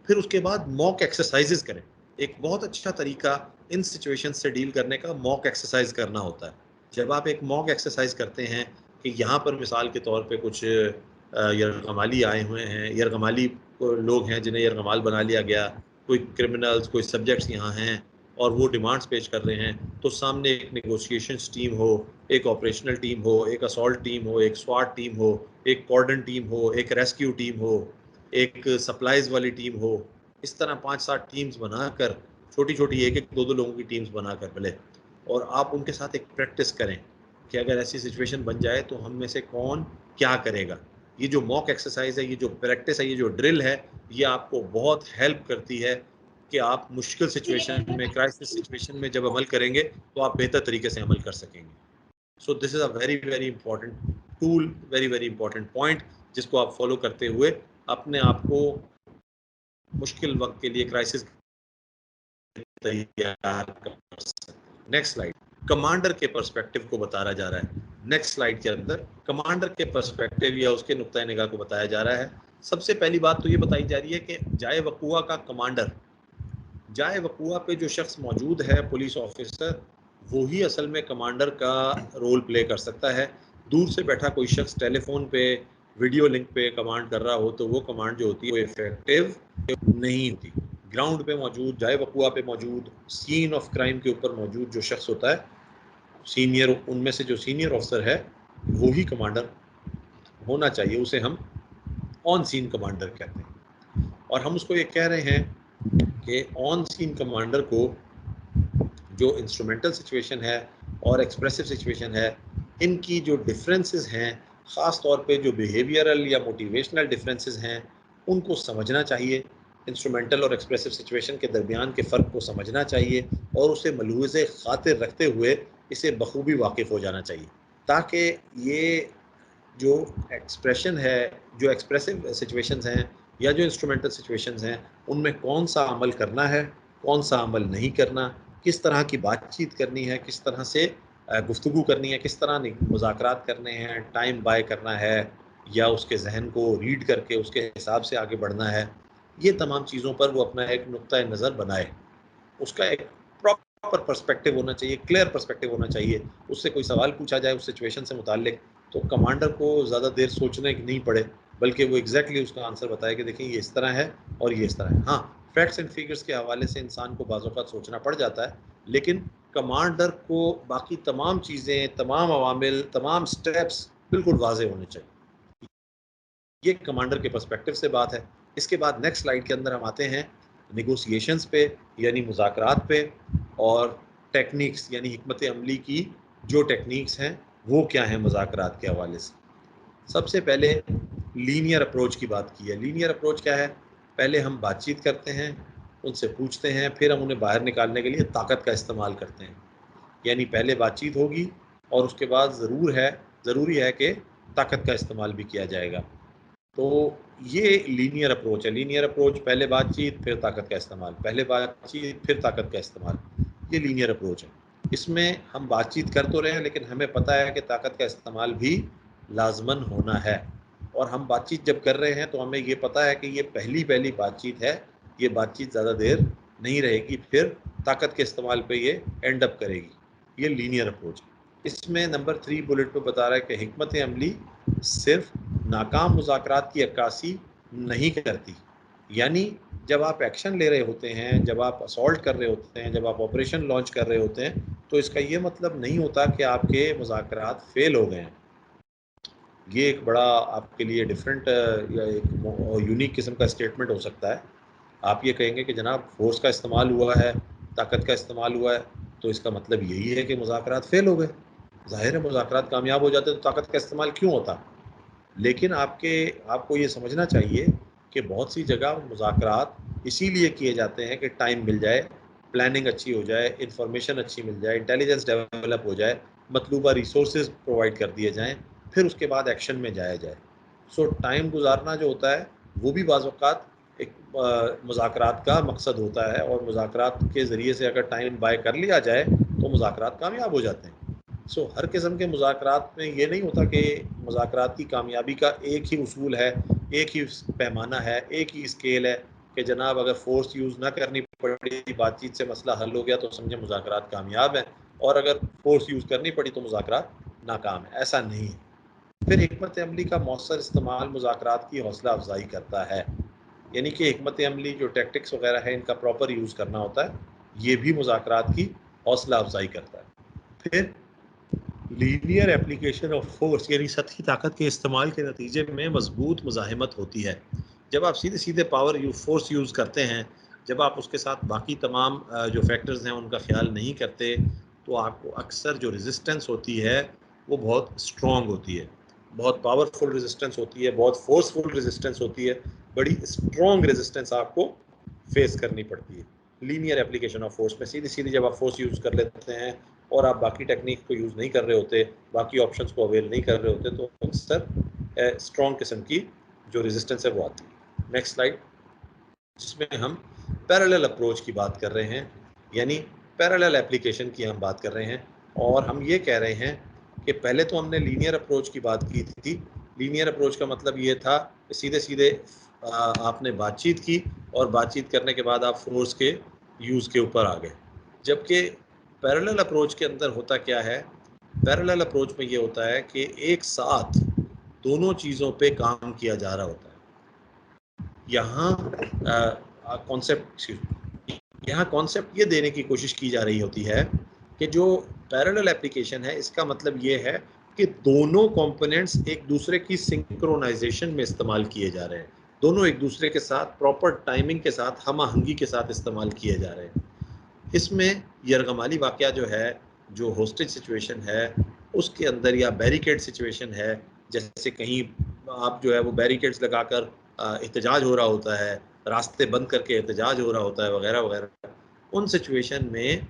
फिर उसके बाद मॉक एक्सरसाइजेस करें। एक बहुत अच्छा तरीका इन सिचुएशन से डील करने का मॉक एक्सरसाइज करना होता है। जब आप एक मॉक एक्सरसाइज करते हैं कि यहाँ पर मिसाल के तौर पे कुछ यरगमाली आए हुए हैं, यरगमाली लोग हैं जिन्हें यरगमाल बना लिया गया, कोई क्रिमिनल्स, कोई सब्जेक्ट्स यहाँ हैं और वो डिमांड्स पेश कर रहे हैं, तो सामने एक नेगोशिएशंस टीम हो, एक ऑपरेशनल टीम हो, एक असॉल्ट टीम हो, एक स्वाट टीम हो, एक कॉर्डन टीम हो, एक रेस्क्यू टीम हो, एक सप्लाईज वाली टीम हो। इस तरह 5-7 टीम्स बनाकर, छोटी-छोटी 1-1, 2-2 लोगों की टीम्स बनाकर भले, और आप उनके साथ एक प्रैक्टिस करें कि अगर ऐसी सिचुएशन बन जाए तो हम में से कौन क्या करेगा। ये जो मॉक एक्सरसाइज है, ये जो प्रैक्टिस है, ये जो ड्रिल है, ये आपको बहुत हेल्प करती है कि आप मुश्किल सिचुएशन में, क्राइसिस सिचुएशन में जब अमल करेंगे तो आप बेहतर तरीके से अमल कर सकेंगे। So this is a very very important tool, very very important point, जिसको आप फॉलो करते हुए अपने आप को मुश्किल वक्त के लिए, क्राइसिस तैयार कर सकते हैं। नेक्स्ट स्लाइड, कमांडर के पर्सपेक्टिव को बताया जा रहा है। नेक्स्ट स्लाइड के अंदर कमांडर के पर्सपेक्टिव या उसके नुक्ता निगाह को बताया जा रहा है। सबसे पहली बात तो ये बताई जा रही है कि जाए वक़ुआ का कमांडर, जाए वक़ुआ पे जो शख्स मौजूद है, पुलिस ऑफिसर, वो ही असल में कमांडर का रोल प्ले कर सकता है। दूर से बैठा कोई शख्स टेलीफोन पे, वीडियो लिंक पे कमांड कर रहा हो तो वो कमांड जो होती है वो इफेक्टिव नहीं होती। ग्राउंड पे मौजूद, जाए वक़ुआ पे मौजूद, सीन ऑफ क्राइम के ऊपर मौजूद जो शख्स होता है, सीनियर, उनमें से जो सीनियर ऑफिसर है वो ही कमांडर होना चाहिए। उसे हम ऑन सीन कमांडर कहते हैं। और हम उसको ये कह रहे हैं कि ऑन सीन कमांडर को जो इंस्ट्रूमेंटल सिचुएशन है और एक्सप्रेसिव सिचुएशन है, इनकी जो डिफरेंसेस हैं, ख़ास तौर पे जो बिहेवियरल या मोटिवेशनल डिफरेंसेस हैं, उनको समझना चाहिए। इंस्ट्रूमेंटल और एक्सप्रेसिव सिचुएशन के दरमियान के फ़र्क को समझना चाहिए और उसे मलहूज़े ख़ातिर रखते हुए इसे बखूबी वाकिफ़ हो जाना चाहिए, ताकि ये जो एक्सप्रेशन है, जो एक्सप्रेसिव सिचुएशंस हैं या जो इंस्ट्रूमेंटल सिचुएशंस हैं, उनमें कौन सा अमल करना है, कौन सा अमल नहीं करना, किस तरह की बातचीत करनी है, किस तरह से गुफ्तगू करनी है, किस तरह मुज़ाकरात करने हैं, टाइम बाय करना है या उसके जहन को रीड करके उसके हिसाब से आगे बढ़ना है, ये तमाम चीज़ों पर वो अपना एक नुक्ता नज़र बनाए, उसका एक प्रॉपर पर्सपेक्टिव होना चाहिए, क्लियर पर्सपेक्टिव होना चाहिए। उससे कोई सवाल पूछा जाए उस सिचुएशन से मुताल्लिक, तो कमांडर को ज़्यादा देर सोचने की नहीं पड़े, बल्कि वो एग्जैक्टली उसका आंसर बताए कि देखिए ये इस तरह है और ये इस तरह है। हाँ, फैक्ट्स एंड फिगर्स के हवाले से इंसान को बाज़ औक़ात सोचना पड़ जाता है, लेकिन कमांडर को बाकी तमाम चीज़ें, तमाम अवामिल, तमाम स्टेप्स बिल्कुल वाज़े होने चाहिए। ये कमांडर के पर्सपेक्टिव से बात है। इसके बाद नेक्स्ट स्लाइड के अंदर हम आते हैं नेगोशिएशंस पे, यानी मुज़ाकरात पे, और टेक्निक्स यानी हिकमत अमली की जो टेक्निक्स हैं वो क्या हैं मुज़ाकरात के हवाले से। सबसे पहले लीनियर अप्रोच की बात की है। लीनियर अप्रोच क्या है? पहले हम बातचीत करते हैं, उनसे पूछते हैं, फिर हम उन्हें बाहर निकालने के लिए ताकत का इस्तेमाल करते हैं। यानी पहले बातचीत होगी और उसके बाद ज़रूरी है कि ताकत का इस्तेमाल भी किया जाएगा। तो ये लीनियर अप्रोच है। लीनियर अप्रोच, पहले बातचीत फिर ताकत का इस्तेमाल, पहले बातचीत फिर ताकत का इस्तेमाल, ये लीनियर अप्रोच है। इसमें हम बातचीत कर तो रहे हैं, लेकिन हमें पता है कि ताकत का इस्तेमाल भी लाजमन होना है। और हम बातचीत जब कर रहे हैं तो हमें ये पता है कि ये पहली बातचीत है, ये बातचीत ज़्यादा देर नहीं रहेगी, फिर ताकत के इस्तेमाल पे ये एंड अप करेगी। ये लीनियर अप्रोच है। इसमें नंबर 3 बुलेट पे बता रहा है कि हिकमत अमली सिर्फ नाकाम मुज़ाकरात की अक्कासी नहीं करती। यानी जब आप एक्शन ले रहे होते हैं, जब आप असॉल्ट कर रहे होते हैं, जब आप ऑपरेशन लॉन्च कर रहे होते हैं, तो इसका ये मतलब नहीं होता कि आपके मुज़ाकरात फेल हो गए हैं। ये एक बड़ा आपके लिए डिफरेंट या एक यूनिक किस्म का स्टेटमेंट हो सकता है। आप ये कहेंगे कि जनाब फोर्स का इस्तेमाल हुआ है, ताकत का इस्तेमाल हुआ है, तो इसका मतलब यही है कि मुज़ाकरात फेल हो गए। ज़ाहिर है मुज़ाकरात कामयाब हो जाते तो ताकत का इस्तेमाल क्यों होता? लेकिन आपको ये समझना चाहिए कि बहुत सी जगह मुज़ाकरात इसीलिए किए जाते हैं कि टाइम मिल जाए, प्लानिंग अच्छी हो जाए, इंफॉर्मेशन अच्छी मिल जाए, इंटेलिजेंस डेवलप हो जाए, मतलूबा रिसोर्सेज प्रोवाइड कर दिए जाएँ, फिर उसके बाद एक्शन में जाया जाए। सो टाइम गुजारना जो होता है वो भी बाज़ औक़ात एक मुज़ाकरात का मकसद होता है, और मुज़ाकरात के ज़रिए से अगर टाइम बाय कर लिया जाए तो मुज़ाकरात कामयाब हो जाते हैं। सो हर किस्म के मुज़ाकरात में ये नहीं होता कि मुज़ाकरात की कामयाबी का एक ही उसूल है, एक ही पैमाना है, एक ही स्केल है कि जनाब अगर फ़ोर्स यूज़ ना करनी पड़ी, बातचीत से मसला हल हो गया तो समझे मुज़ाकरात कामयाब हैं, और अगर फ़ोर्स यूज़ करनी पड़ी तो मुज़ाकरात नाकाम है। ऐसा नहीं है। फिर हिकमत अमली का मौसर इस्तेमाल मुज़ाकरात की हौसला अफजाई करता है। यानी कि हिकमत अमली जो टैक्टिक्स वगैरह है इनका प्रॉपर यूज़ करना होता है, ये भी मुज़ाकरात की हौसला अफजाई करता है। फिर लीनियर एप्लीकेशन ऑफ फोर्स यानी सतही ताकत के इस्तेमाल के नतीजे में मजबूत मुज़ाहिमत होती है। जब आप सीधे सीधे फोर्स यूज़ करते हैं, जब आप उसके साथ बाकी तमाम जो फैक्टर्स हैं उनका ख्याल नहीं करते, तो आपको अक्सर जो रेजिस्टेंस होती है वो बहुत स्ट्रॉन्ग होती है, बहुत पावरफुल रेजिस्टेंस होती है, बहुत फोर्सफुल रेजिस्टेंस होती है, बड़ी स्ट्रॉन्ग रेजिस्टेंस आपको फेस करनी पड़ती है। लीनियर एप्लीकेशन ऑफ फोर्स में सीधी सीधी जब आप फोर्स यूज़ कर लेते हैं और आप बाकी टेक्निक को यूज़ नहीं कर रहे होते, बाकी ऑप्शंस को अवेल नहीं कर रहे होते, तो अक्सर स्ट्रॉन्ग किस्म की जो रेजिस्टेंस है वो आती है। नेक्स्ट स्लाइड, जिसमें हम पैरेलल अप्रोच की बात कर रहे हैं, यानी पैरेलल एप्लीकेशन की हम बात कर रहे हैं। और हम ये कह रहे हैं कि पहले तो हमने लीनियर अप्रोच की बात की थी। लीनियर अप्रोच का मतलब ये था कि सीधे सीधे आपने बातचीत की, और बातचीत करने के बाद आप फोर्स के यूज़ के ऊपर आ गए। जबकि पैरेलल अप्रोच के अंदर होता क्या है? पैरेलल अप्रोच में ये होता है कि एक साथ दोनों चीज़ों पे काम किया जा रहा होता है। यहाँ कॉन्सेप्ट ये देने की कोशिश की जा रही होती है कि जो पैरेलल एप्लीकेशन है इसका मतलब ये है कि दोनों कंपोनेंट्स एक दूसरे की सिंक्रोनाइजेशन में इस्तेमाल किए जा रहे हैं, दोनों एक दूसरे के साथ प्रॉपर टाइमिंग के साथ, हम आहंगी के साथ इस्तेमाल किए जा रहे हैं। इसमें यरगमाली वाक़या जो है, जो होस्टेज सिचुएशन है उसके अंदर, या बैरिकेड सिचुएशन है, जैसे कहीं आप जो है वो बैरिकेड्स लगाकर एहतजाज हो रहा होता है, रास्ते बंद करके एहतजाज हो रहा होता है, वगैरह वगैरह, उन सिचुएशन में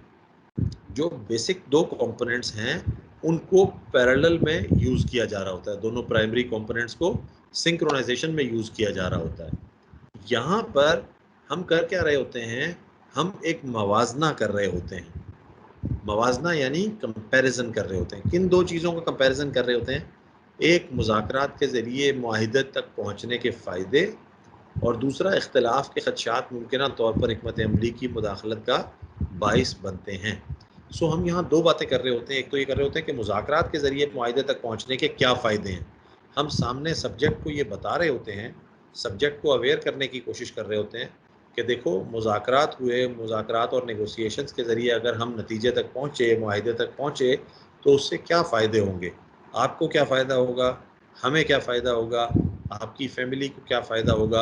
जो बेसिक दो कंपोनेंट्स हैं उनको पैरेलल में यूज़ किया जा रहा होता है, दोनों प्राइमरी कंपोनेंट्स को सिंक्रोनाइजेशन में यूज़ किया जा रहा होता है। यहाँ पर हम कर क्या रहे होते हैं? हम एक मवाजना कर रहे होते हैं। मवाजना यानी कंपैरिजन कर रहे होते हैं। किन दो चीज़ों का कंपैरिजन कर रहे होते हैं? एक, मुज़ाकरात के ज़रिए मुआहिदत तक पहुँचने के फ़ायदे, और दूसरा इख्तलाफ के खदशात मुमकिन तौर पर हिकमत अमली की मुदाखलत का बाइस बनते हैं। सो हम यहाँ दो बातें कर रहे होते हैं। एक तो ये कर रहे होते हैं कि मुज़ाकरात के ज़रिए मुआहदे तक पहुँचने के क्या फ़ायदे हैं। हम सामने सब्जेक्ट को ये बता रहे होते हैं, सब्जेक्ट को अवेयर करने की कोशिश कर रहे होते हैं कि देखो मुज़ाकरात हुए, मुज़ाकरात और नेगोशिएशंस के ज़रिए अगर हम नतीजे तक पहुँचे, मुआहदे तक पहुँचे, तो उससे क्या फ़ायदे होंगे, आपको क्या फ़ायदा होगा, हमें क्या फ़ायदा होगा, आपकी फैमिली को क्या फ़ायदा होगा।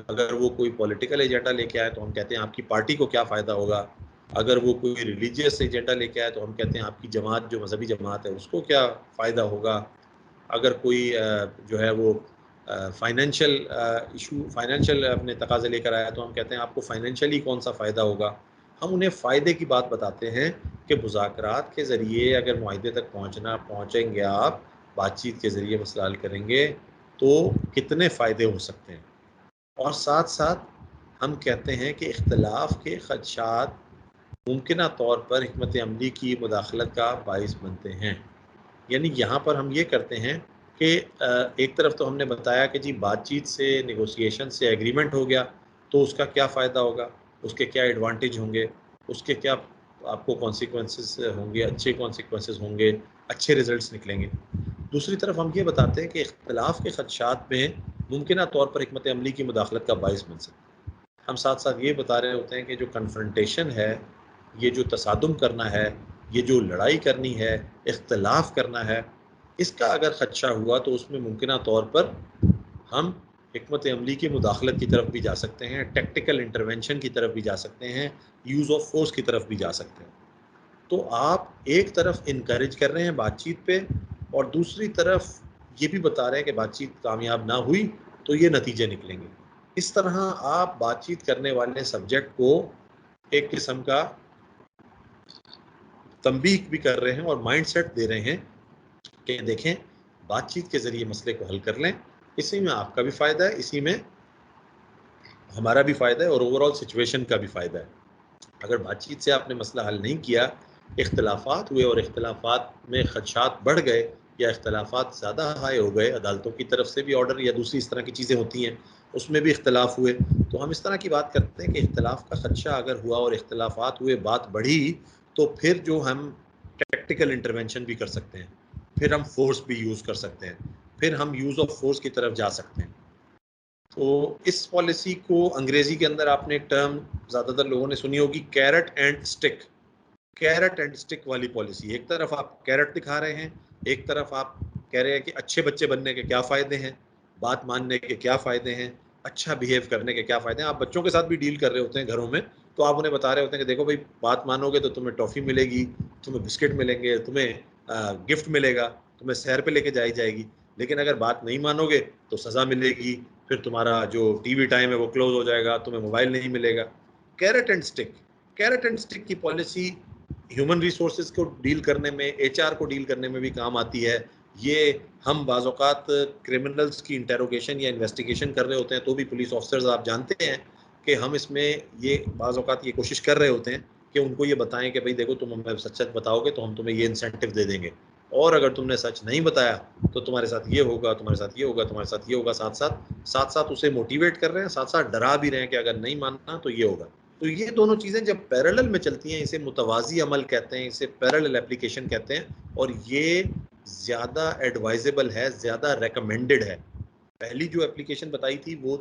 अगर वो कोई पॉलिटिकल एजेंडा लेके आए तो हम कहते हैं आपकी पार्टी को क्या फ़ायदा होगा। अगर वो कोई रिलीजियस एजेंडा लेके आए तो हम कहते हैं आपकी जमात, जो मजहबी जमात है, उसको क्या फ़ायदा होगा। अगर कोई जो है वो फाइनेंशियल इशू, फाइनेंशियल अपने तकाज़े लेकर आया तो हम कहते हैं आपको फाइनेंशियली कौन सा फ़ायदा होगा। हम उन्हें फ़ायदे की बात बताते हैं कि मुज़ाकरात के ज़रिए अगर मुआहदे तक पहुँचेंगे आप, बातचीत के ज़रिए मसला हल करेंगे तो कितने फ़ायदे हो सकते हैं। और साथ साथ हम कहते हैं कि इख्तलाफ के खदशात मुमकिना तौर पर हिकमत अमली की मुदाखलत का बाइस बनते हैं। यानी यहाँ पर हम ये करते हैं कि एक तरफ तो हमने बताया कि जी बातचीत से, नेगोशिएशन से एग्रीमेंट हो गया तो उसका क्या फ़ायदा होगा, उसके क्या एडवांटेज होंगे, उसके क्या आपको कॉन्सिक्वेंसेस होंगे, अच्छे कॉन्सिक्वेंसेस होंगे, अच्छे रिजल्ट्स निकलेंगे। दूसरी तरफ हम ये बताते हैं कि इख्तलाफ के खदशात में मुमकिना तौर पर हिकमत अमली की मुदाखलत का बाइस बन सकता है। हम साथ साथ ये बता रहे होते हैं कि जो कन्फ्रंटेशन है, ये जो तसादुम करना है, ये जो लड़ाई करनी है, इख्तलाफ करना है, इसका अगर खदशा हुआ तो उसमें मुमकिना तौर पर हम हिकमत अमली की मुदाखलत की तरफ भी जा सकते हैं, टेक्टिकल इंटरवेंशन की तरफ भी जा सकते हैं, यूज़ ऑफ फोर्स की तरफ भी जा सकते हैं। तो आप एक तरफ इनकरेज कर रहे हैं बातचीत पे और दूसरी तरफ ये भी बता रहे हैं कि बातचीत कामयाब ना हुई तो ये नतीजे निकलेंगे। इस तरह आप बातचीत करने वाले सब्जेक्ट को एक किस्म का तंबीह भी कर रहे हैं और माइंडसेट दे रहे हैं कि देखें, बातचीत के ज़रिए मसले को हल कर लें, इसी में आपका भी फ़ायदा है, इसी में हमारा भी फ़ायदा है और ओवरऑल सिचुएशन का भी फ़ायदा है। अगर बातचीत से आपने मसला हल नहीं किया, इख्तलाफात हुए और इख्तलाफात में खदशात बढ़ गए या इख्तलाफात ज़्यादा हाई हो गए, अदालतों की तरफ से भी ऑर्डर या दूसरी इस तरह की चीज़ें होती हैं, उसमें भी इख्तलाफ हुए, तो हम इस तरह की बात करते हैं कि इख्तलाफ का खदशा अगर हुआ और इख्तलाफात हुए, बात बढ़ी, तो फिर जो हम टैक्टिकल इंटरवेंशन भी कर सकते हैं, फिर हम फोर्स भी यूज़ कर सकते हैं, फिर हम यूज़ ऑफ फोर्स की तरफ जा सकते हैं। तो इस पॉलिसी को अंग्रेजी के अंदर आपने एक टर्म ज़्यादातर लोगों ने सुनी होगी, carrot and stick. Carrot and stick वाली पॉलिसी, एक तरफ आप कैरेट दिखा रहे हैं, एक तरफ आप कह रहे हैं कि अच्छे बच्चे बनने के क्या फ़ायदे हैं, बात मानने के क्या फ़ायदे हैं, अच्छा बिहेव करने के क्या फ़ायदे हैं। आप बच्चों के साथ भी डील कर रहे होते हैं घरों में, तो आप उन्हें बता रहे होते हैं कि देखो भाई, बात मानोगे तो तुम्हें टॉफ़ी मिलेगी, तुम्हें बिस्किट मिलेंगे, तुम्हें गिफ्ट मिलेगा, तुम्हें सैर पे लेके जाई जाएगी, लेकिन अगर बात नहीं मानोगे तो सज़ा मिलेगी, फिर तुम्हारा जो टीवी टाइम है वो क्लोज हो जाएगा, तुम्हें मोबाइल नहीं मिलेगा। Carrot and stick, carrot and stick की पॉलिसी ह्यूमन रिसोर्सेज को डील करने में, एचआर को डील करने में भी काम आती है। ये हम बाज़ औक़ात क्रिमिनल्स की इंटेरोगेशन या इन्वेस्टिगेशन कर रहे होते हैं तो भी पुलिस ऑफिसर्स, आप जानते हैं कि हम इसमें ये बाज़ औक़ात ये कोशिश कर रहे होते हैं कि उनको ये बताएं कि भाई देखो, तुम हमें सच सच बताओगे तो हम तुम्हें ये इंसेंटिव दे देंगे, और अगर तुमने सच नहीं बताया तो तुम्हारे साथ ये होगा, तुम्हारे साथ ये होगा, तुम्हारे साथ ये होगा। साथ साथ उसे मोटिवेट कर रहे हैं, साथ साथ डरा भी रहे हैं कि अगर नहीं मानना तो ये होगा। तो ये दोनों चीज़ें जब पैरेलल में चलती हैं, इसे मुतवाज़ी अमल कहते हैं, इसे पैरेलल एप्लीकेशन कहते हैं, और ये ज़्यादा एडवाइजेबल है, ज़्यादा रेकमेंडेड है। पहली जो एप्लीकेशन बताई थी वो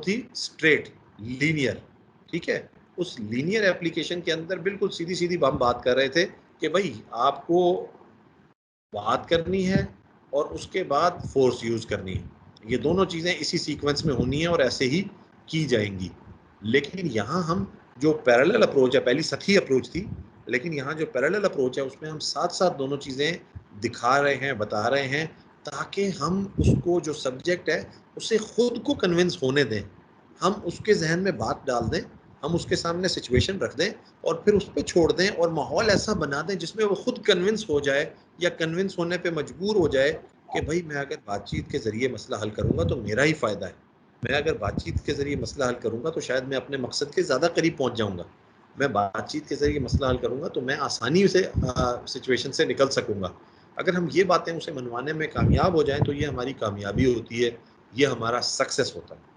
थी स्ट्रेट, लीनियर, ठीक है। उस लीनियर एप्लीकेशन के अंदर बिल्कुल सीधी सीधी हम बात कर रहे थे कि भाई आपको बात करनी है और उसके बाद फोर्स यूज़ करनी है, ये दोनों चीज़ें इसी सीक्वेंस में होनी है और ऐसे ही की जाएंगी। लेकिन यहाँ हम जो पैरेलल अप्रोच है, पहली सतही अप्रोच थी, लेकिन यहाँ जो पैरेलल अप्रोच है उसमें हम साथ साथ दोनों चीज़ें दिखा रहे हैं, बता रहे हैं, ताकि हम उसको, जो सब्जेक्ट है, उसे खुद को कन्विंस होने दें, हम उसके जहन में बात डाल दें, हम उसके सामने सिचुएशन रख दें और फिर उस पर छोड़ दें और माहौल ऐसा बना दें जिसमें वो खुद कन्विंस हो जाए या कन्विंस होने पे मजबूर हो जाए कि भाई मैं अगर बातचीत के ज़रिए मसला हल करूँगा तो मेरा ही फ़ायदा है, मैं अगर बातचीत के ज़रिए मसला हल करूँगा तो शायद मैं अपने मकसद के ज़्यादा करीब पहुँच जाऊँगा, मैं बातचीत के ज़रिए मसला हल करूँगा तो मैं आसानी से सिचुएशन से निकल सकूँगा। अगर हम ये बातें उसे मनवाने में कामयाब हो जाएँ तो ये हमारी कामयाबी होती है। ये हमारा सक्सेस होता है।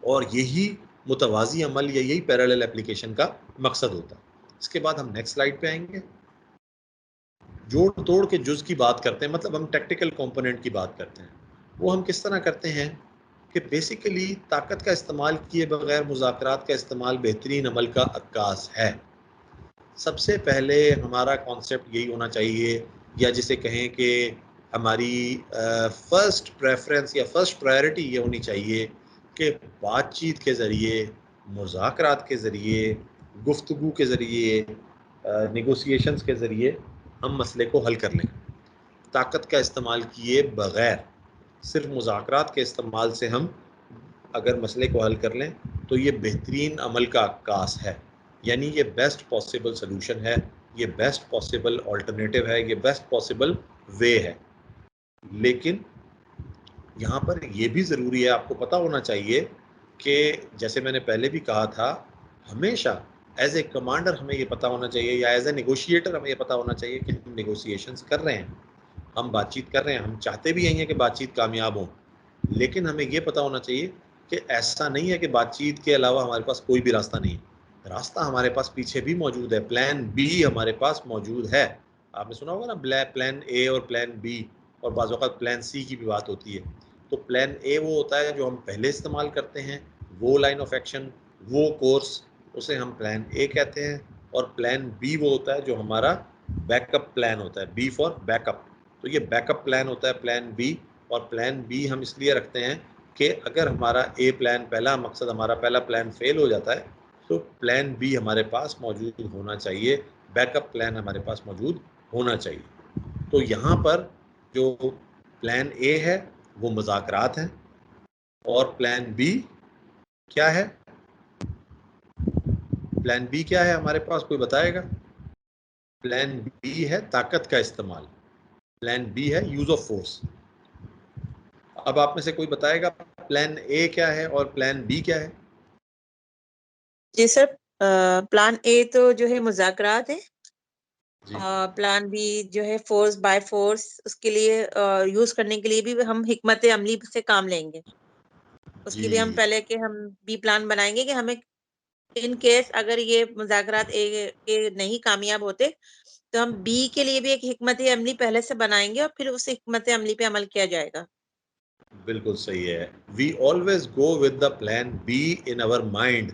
और यही मुतवाज़ी अमल या यही पैरेलल एप्लीकेशन का मकसद होता है। इसके बाद हम नेक्स्ट स्लाइड पे आएंगे। जोड़ तोड़ के जुज़ की बात करते हैं, मतलब हम टैक्टिकल कंपोनेंट की बात करते हैं। वो हम किस तरह करते हैं कि बेसिकली ताकत का इस्तेमाल किए बगैर मुज़ाकरात का इस्तेमाल बेहतरीन अमल का अक्कास है। सबसे पहले हमारा कॉन्सेप्ट यही होना चाहिए, या जिसे कहें कि हमारी फर्स्ट प्रेफरेंस या फर्स्ट प्रायोरिटी ये होनी चाहिए कि बातचीत के ज़रिए, मुज़ाकरात के ज़रिए, गुफ्तगू के ज़रिए, नेगोशिएशंस के ज़रिए हम मसले को हल कर लें। ताकत का इस्तेमाल किए बग़ैर सिर्फ मुज़ाकरात के इस्तेमाल से हम अगर मसले को हल कर लें तो ये बेहतरीन अमल का अक्कास है, यानी ये बेस्ट पॉसिबल सलूशन है, ये बेस्ट पॉसिबल अल्टरनेटिव है, ये बेस्ट पॉसिबल वे है। लेकिन यहाँ पर ये भी ज़रूरी है, आपको पता होना चाहिए कि जैसे मैंने पहले भी कहा था, हमेशा एज ए कमांडर हमें ये पता होना चाहिए, या एज ए नेगोशिएटर हमें ये पता होना चाहिए कि हम नेगोशिएशंस कर रहे हैं, हम बातचीत कर रहे हैं, हम चाहते भी यही हैं कि बातचीत कामयाब हो। लेकिन हमें ये पता होना चाहिए कि ऐसा नहीं है कि बातचीत के अलावा हमारे पास कोई भी रास्ता नहीं है। रास्ता हमारे पास पीछे भी मौजूद है, प्लान बी हमारे पास मौजूद है। आपने सुना होगा ना, प्लान ए और प्लान बी, और बाज़ औक़ात प्लान सी की भी बात होती है। तो प्लान ए वो होता है जो हम पहले इस्तेमाल करते हैं, वो लाइन ऑफ एक्शन, वो कोर्स, उसे हम प्लान ए कहते हैं। और प्लान बी वो होता है जो हमारा बैकअप प्लान होता है, बी फॉर बैकअप। तो ये बैकअप प्लान होता है प्लान बी। और प्लान बी हम इसलिए रखते हैं कि अगर हमारा ए प्लान, पहला मकसद हमारा पहला प्लान फेल हो जाता है तो प्लान बी हमारे पास मौजूद होना चाहिए, बैकअप प्लान हमारे पास मौजूद होना चाहिए। तो यहाँ पर जो प्लान ए है वो मुज़ाकरात हैं, और प्लान बी क्या है? प्लान बी क्या है हमारे पास, कोई बताएगा? प्लान बी है ताकत का इस्तेमाल, प्लान बी है यूज ऑफ फोर्स। अब आप में से कोई बताएगा प्लान ए क्या है और प्लान बी क्या है? जी सर, प्लान ए तो जो है मुज़ाकरात है, जी प्लान बी जो है फोर्स बाय फोर्स, उसके लिए यूज करने के लिए भी हम हिकमत अमली से काम लेंगे। उसके लिए हम जी पहले के हम बी प्लान बनाएंगे कि हमें इन केस अगर ये मुज़ाकरात ए नहीं कामयाब होते तो हम बी के लिए भी एक हिकमत अमली पहले से बनाएंगे और फिर उस हिकमत अमली पे अमल किया जाएगा। बिल्कुल सही है। We always go with the plan B in our mind.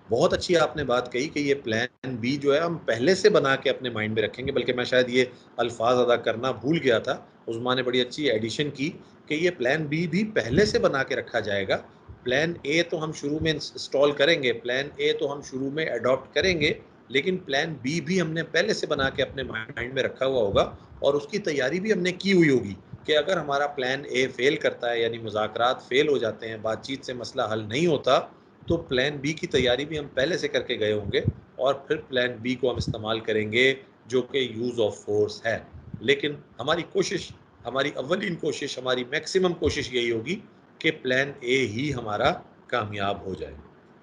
बहुत अच्छी आपने बात कही कि ये प्लान बी जो है हम पहले से बना के अपने माइंड में रखेंगे, बल्कि मैं शायद ये अल्फाज अदा करना भूल गया था। उस्मान ने बड़ी अच्छी एडिशन की कि ये प्लान बी भी पहले से बना के रखा जाएगा। प्लान ए तो हम शुरू में इंस्टॉल करेंगे, प्लान ए तो हम शुरू में अडॉप्ट करेंगे, लेकिन प्लान बी भी हमने पहले से बना के अपने माइंड में रखा हुआ होगा, और उसकी तैयारी भी हमने की हुई होगी कि अगर हमारा प्लान ए फेल करता है, यानी मुज़ाकरात फेल हो जाते हैं, बातचीत से मसला हल नहीं होता, तो प्लान बी की तैयारी भी हम पहले से करके गए होंगे, और फिर प्लान बी को हम इस्तेमाल करेंगे जो कि यूज़ ऑफ फोर्स है। लेकिन हमारी कोशिश, हमारी अव्वलीन कोशिश, हमारी मैक्सिमम कोशिश यही होगी कि प्लान ए ही हमारा कामयाब हो जाए।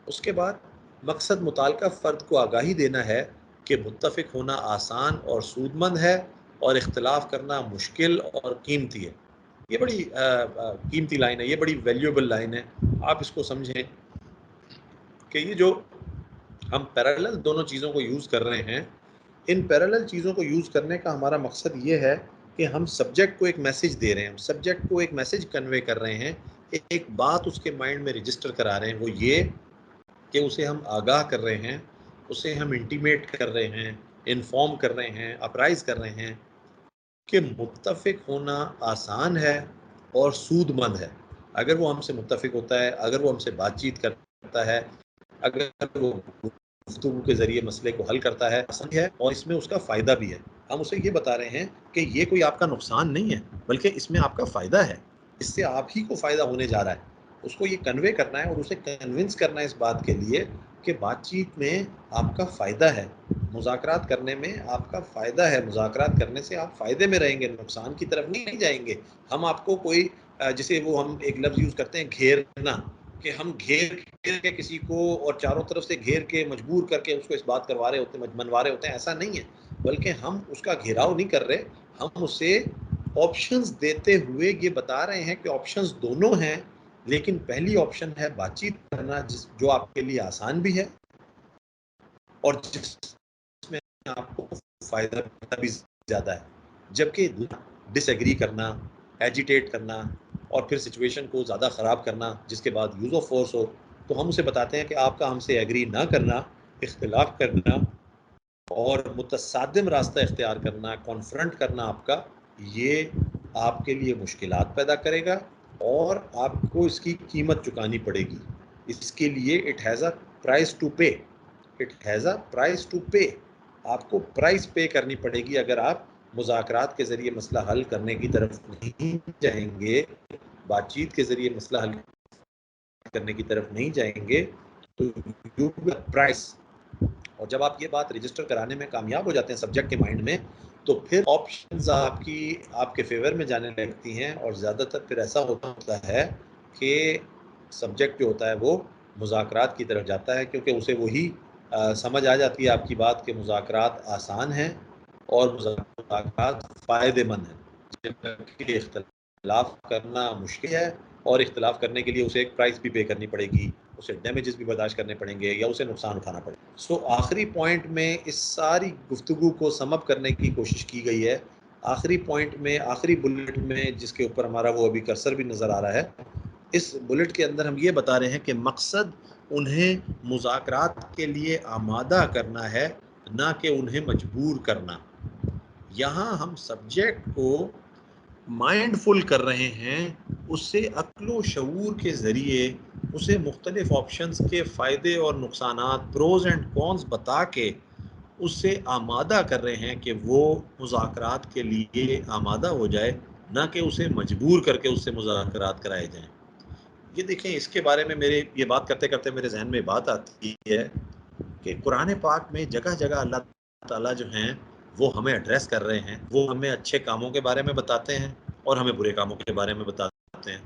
उसके बाद मकसद मुताल्लिका फ़र्द को आगाही देना है कि मुत्तफ़िक होना आसान और सूदमंद है, और इख्तिलाफ़ करना मुश्किल और कीमती है। ये बड़ी कीमती लाइन है, ये बड़ी वैल्यूएबल लाइन है। आप इसको समझें कि ये जो हम पैरेलल दोनों चीज़ों को यूज़ कर रहे हैं, इन पैरेलल चीज़ों को यूज़ करने का हमारा मकसद ये है कि हम सब्जेक्ट को एक मैसेज दे रहे हैं, हम सब्जेक्ट को एक मैसेज कन्वे कर रहे हैं, एक बात उसके माइंड में रजिस्टर करा रहे हैं। वो ये कि उसे हम आगाह कर रहे हैं, उसे हम इंटीमेट कर रहे हैं, इन्फॉर्म कर रहे हैं, अपराइज़ कर रहे हैं कि मुत्तफ़िक होना आसान है और सूदमंद है। अगर वो हमसे मुत्तफ़िक होता है, अगर वो हमसे बातचीत करता है, अगर वो गुफ्तगू के ज़रिए मसले को हल करता है, आसान है और इसमें उसका फ़ायदा भी है। हम उसे ये बता रहे हैं कि ये कोई आपका नुकसान नहीं है, बल्कि इसमें आपका फ़ायदा है। इससे आप ही को फ़ायदा होने जा रहा है। उसको ये कन्वे करना है और उसे कन्विंस करना है इस बात के लिए कि बातचीत में आपका फ़ायदा है, मुज़ाकरात करने में आपका फ़ायदा है, मुज़ाकरात करने से आप फ़ायदे में रहेंगे, नुकसान की तरफ नहीं जाएँगे। हम आपको कोई जिसे वो हम एक लफ्ज़ यूज़ करते हैं घेरना, कि हम घेर के किसी को और चारों तरफ से घेर के मजबूर करके उसको इस बात करवा रहे होते हैं, मनवा रहे होते हैं, ऐसा नहीं है। बल्कि हम उसका घेराव नहीं कर रहे, हम उसे ऑप्शंस देते हुए ये बता रहे हैं कि ऑप्शंस दोनों हैं, लेकिन पहली ऑप्शन है बातचीत करना, जो आपके लिए आसान भी है और जिसमें आपको फायदा भी ज़्यादा है, जबकि डिसएग्री करना, एजिटेट करना और फिर सिचुएशन को ज़्यादा ख़राब करना, जिसके बाद यूज़ ऑफ फोर्स हो, तो हम उसे बताते हैं कि आपका हमसे एग्री ना करना, इख्तिलाफ करना और मुतसादिम रास्ता इख्तियार करना, कॉन्फ्रंट करना आपका, ये आपके लिए मुश्किलात पैदा करेगा और आपको इसकी कीमत चुकानी पड़ेगी। इसके लिए it has a price to pay, it has a price to pay. आपको प्राइस पे करनी पड़ेगी अगर आप मुज़ाकरात के ज़रिए मसला हल करने की तरफ नहीं जाएंगे, बातचीत के ज़रिए मसला हल करने की तरफ नहीं जाएंगे, तो यू प्राइस। और जब आप ये बात रजिस्टर कराने में कामयाब हो जाते हैं सब्जेक्ट के माइंड में, तो फिर ऑप्शंस आपके फेवर में जाने लगती हैं और ज़्यादातर फिर ऐसा होता है कि सब्जेक्ट जो होता है वो मुज़ाकरात की तरफ जाता है, क्योंकि उसे वही समझ आ जाती है आपकी बात कि मुज़ाकरात आसान हैं और मुज़ाकरात फ़ायदेमंद हैं, जबकि इख्तिलाफ करना मुश्किल है और इख्तिलाफ करने के लिए उसे एक प्राइस भी पे करनी पड़ेगी, उसे डैमेजेस भी बर्दाश्त करने पड़ेंगे या उसे नुकसान उठाना पड़ेगा। सो आखिरी पॉइंट में इस सारी गुफ्तगू को समअप करने की कोशिश की गई है। आखिरी पॉइंट में, आखिरी बुलेट में, जिसके ऊपर हमारा वो अभी कर्सर भी नज़र आ रहा है, इस बुलेट के अंदर हम ये बता रहे हैं कि मकसद उन्हें मुज़ाकरात के लिए आमादा करना है, ना कि उन्हें मजबूर करना। यहाँ हम सब्जेक्ट को माइंडफुल कर रहे हैं, उससे अक्लो शऊर के ज़रिए उसे मुख्तलिफ ऑप्शंस के फ़ायदे और नुकसानात, प्रोज एंड कॉन्स बता के उससे आमादा कर रहे हैं कि वो मुज़ाकरात के लिए आमादा हो जाए, ना कि उसे मजबूर करके उससे मुज़ाकरात कराए जाएं। ये देखें, इसके बारे में मेरे ये बात करते करते मेरे जहन में बात आती है कि कुरान पाक में जगह जगह अल्लाह ताला जो हैं वो हमें एड्रेस कर रहे हैं। वो हमें अच्छे कामों के बारे में बताते हैं और हमें बुरे कामों के बारे में बताते हैं।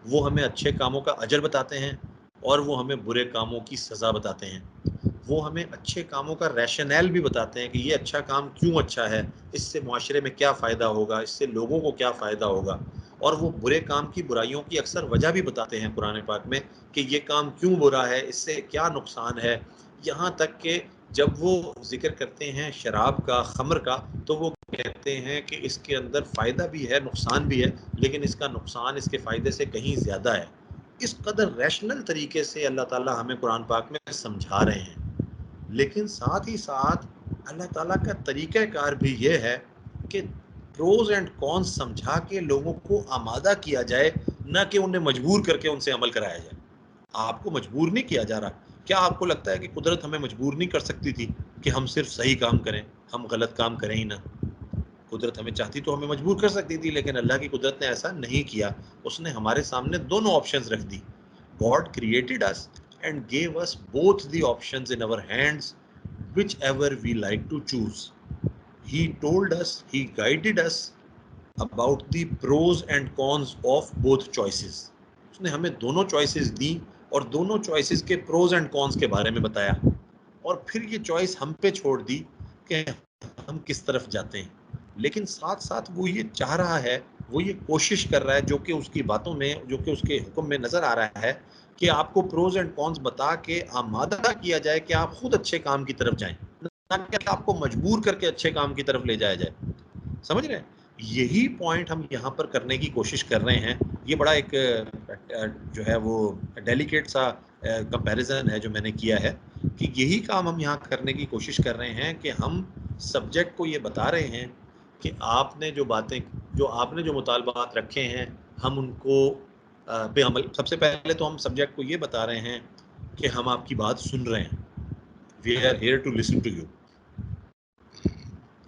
वो हमें अच्छे कामों का अजर बताते हैं और वो हमें बुरे कामों की सज़ा बताते हैं। वो हमें अच्छे कामों का रैशनल भी बताते हैं कि ये अच्छा काम क्यों अच्छा है, इससे मुआशरे में क्या फ़ायदा होगा, इससे लोगों को क्या फ़ायदा होगा। और वो बुरे काम की, बुराइयों की अक्सर वजह भी बताते हैं कुरान पाक में कि ये काम क्यों बुरा है, इससे क्या नुकसान है। यहाँ तक कि जब वो जिक्र करते हैं शराब का, खमर का, तो वो कहते हैं कि इसके अंदर फ़ायदा भी है, नुकसान भी है, लेकिन इसका नुकसान इसके फ़ायदे से कहीं ज़्यादा है। इस कदर रैशनल तरीके से अल्लाह ताला हमें कुरान पाक में समझा रहे हैं, लेकिन साथ ही साथ अल्लाह ताला का तरीक़ाकार भी ये है कि प्रोज एंड कॉन्स समझा के लोगों को आमादा किया जाए, ना कि उन्हें मजबूर करके उनसे अमल कराया जाए। आपको मजबूर नहीं किया जा रहा। क्या आपको लगता है कि कुदरत हमें मजबूर नहीं कर सकती थी कि हम सिर्फ सही काम करें, हम गलत काम करें ही ना? कुदरत हमें चाहती तो हमें मजबूर कर सकती थी, लेकिन अल्लाह की कुदरत ने ऐसा नहीं किया। उसने हमारे सामने दोनों ऑप्शंस रख दी। God created us and gave us both the options in our hands, whichever we like to choose. He told us, he guided us about the pros and cons of both choices. उसने हमें दोनों choices दी और दोनों choices के pros and cons के बारे में बताया, और फिर ये choice हम पे छोड़ दी कि हम किस तरफ जाते हैं। लेकिन साथ साथ वो ये चाह रहा है, वो ये कोशिश कर रहा है, जो कि उसकी बातों में, जो कि उसके हुक्म में नज़र आ रहा है, कि आपको प्रोज एंड कॉन्स बता के आमादा किया जाए कि आप खुद अच्छे काम की तरफ जाएं, ना कि आपको मजबूर करके अच्छे काम की तरफ ले जाया जाए। समझ रहे हैं? यही पॉइंट हम यहाँ पर करने की कोशिश कर रहे हैं। ये बड़ा एक जो है वो डेलिकेट सा कंपैरिजन है जो मैंने किया है, कि यही काम हम यहाँ करने की कोशिश कर रहे हैं कि हम सब्जेक्ट को ये बता रहे हैं कि आपने जो बातें, जो आपने जो मुतालबात रखे हैं, हम उनको पे अमल। सबसे पहले तो हम सब्जेक्ट को ये बता रहे हैं कि हम आपकी बात सुन रहे हैं। We are here to listen to you.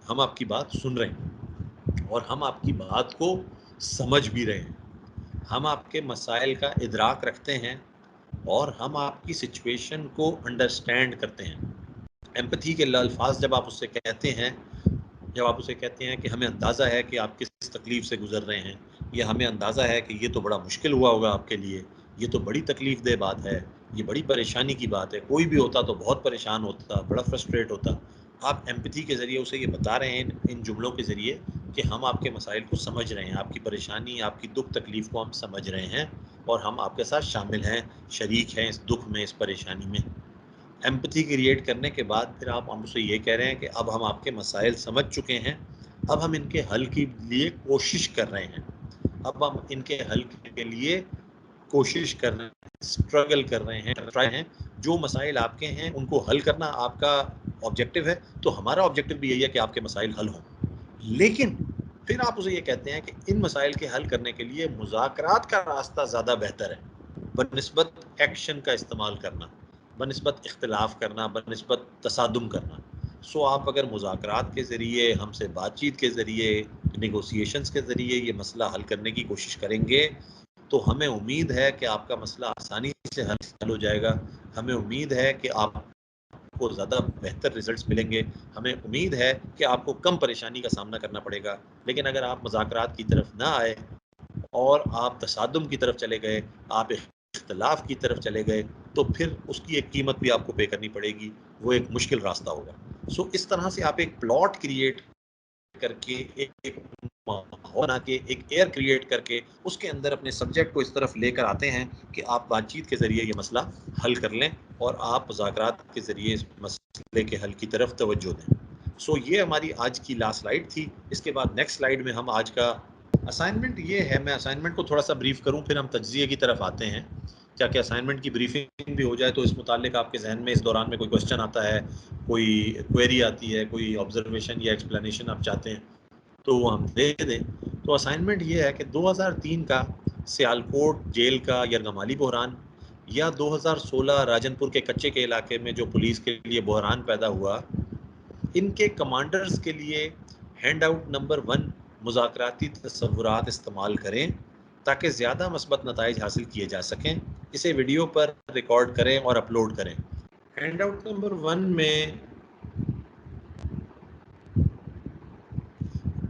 हम आपकी बात सुन रहे हैं और हम आपकी बात को समझ भी रहे हैं। हम आपके मसाइल का इदराक रखते हैं और हम आपकी सिचुएशन को अंडरस्टैंड करते हैं। एम्पैथी के अल्फाज जब आप उससे कहते हैं, जब आप उसे कहते हैं कि हमें अंदाज़ा है कि आप किस तकलीफ़ से गुज़र रहे हैं, या हमें अंदाज़ा है कि ये तो बड़ा मुश्किल हुआ होगा आपके लिए, ये तो बड़ी तकलीफ़ दह बात है, ये बड़ी परेशानी की बात है, कोई भी होता तो बहुत परेशान होता, बड़ा फ्रस्ट्रेट होता। आप एम्पैथी के ज़रिए उसे ये बता रहे हैं इन जुमलों के ज़रिए कि हम आपके मसाइल को समझ रहे हैं, आपकी परेशानी, आपकी दुख तकलीफ़ को हम समझ रहे हैं और हम आपके साथ शामिल हैं, शरीक हैं इस दुख में, इस परेशानी में। एम्पैथी क्रिएट करने के बाद फिर आप हमसे ये कह रहे हैं कि अब हम आपके मसाइल समझ चुके हैं, अब हम इनके हल के लिए कोशिश कर रहे हैं, अब हम इनके हल के लिए कोशिश कर रहे हैं, स्ट्रगल कर रहे हैं, ट्राई हैं। जो मसाइल आपके हैं उनको हल करना आपका ऑब्जेक्टिव है, तो हमारा ऑब्जेक्टिव भी यही है कि आपके मसाइल हल हों। लेकिन फिर आप उसे ये कहते हैं कि इन मसाइल के हल करने के लिए मुज़ाकरात का रास्ता ज़्यादा बेहतर है बनिस्बत एक्शन का इस्तेमाल करना, बनिस्बत इख्तिलाफ करना, बनिस्बत तसादुम करना। सो आप अगर मुज़ाकरात के ज़रिए, हमसे बातचीत के ज़रिए, नेगोशिएशंस के ज़रिए ये मसला हल करने की कोशिश करेंगे तो हमें उम्मीद है कि आपका मसला आसानी से हल हो जाएगा। हमें उम्मीद है कि आपको ज़्यादा बेहतर रिजल्ट्स मिलेंगे। हमें उम्मीद है कि आपको कम परेशानी का सामना करना पड़ेगा। लेकिन अगर आप मुज़ाकरात की तरफ ना आए और आप तसादुम की तरफ चले गए, आप इख्तिलाफ की तरफ चले गए, तो फिर उसकी एक कीमत भी आपको पे करनी पड़ेगी। वो एक मुश्किल रास्ता होगा। सो इस तरह से आप एक प्लॉट क्रिएट करके, एक माहौल बना के, एक एयर क्रिएट करके उसके अंदर अपने सब्जेक्ट को इस तरफ लेकर आते हैं कि आप बातचीत के ज़रिए ये मसला हल कर लें और आप मुज़ाकरात के ज़रिए इस मसले के हल की तरफ तवज्जो दें। सो ये हमारी आज की लास्ट स्लाइड थी। इसके बाद नेक्स्ट स्लाइड में हम आज का असाइनमेंट ये है, मैं असाइनमेंट को थोड़ा सा ब्रीफ करूँ, फिर हम तज्ज़िये की तरफ आते हैं। क्या क्या असाइनमेंट की ब्रीफिंग भी हो जाए तो इस मुतालिक आपके जहन में इस दौरान में कोई क्वेश्चन आता है, कोई क्वेरी आती है, कोई ऑब्जर्वेशन या एक्सप्लेनेशन आप चाहते हैं तो वो हम दे दें। तो असाइनमेंट ये है कि 2003 का सियालकोट जेल का यरगमाली बहरान या 2016 राजनपुर के कच्चे के इलाके में जो पुलिस के लिए बहरान पैदा हुआ, इनके कमांडर्स के लिए हैंड आउट नंबर 1 मुज़ाकराती तसव्वुरात इस्तेमाल करें ताकि ज़्यादा मस्बत नताइज हासिल किए जा सकें। इसे वीडियो पर रिकॉर्ड करें और अपलोड करें। हैंड आउट नंबर 1 में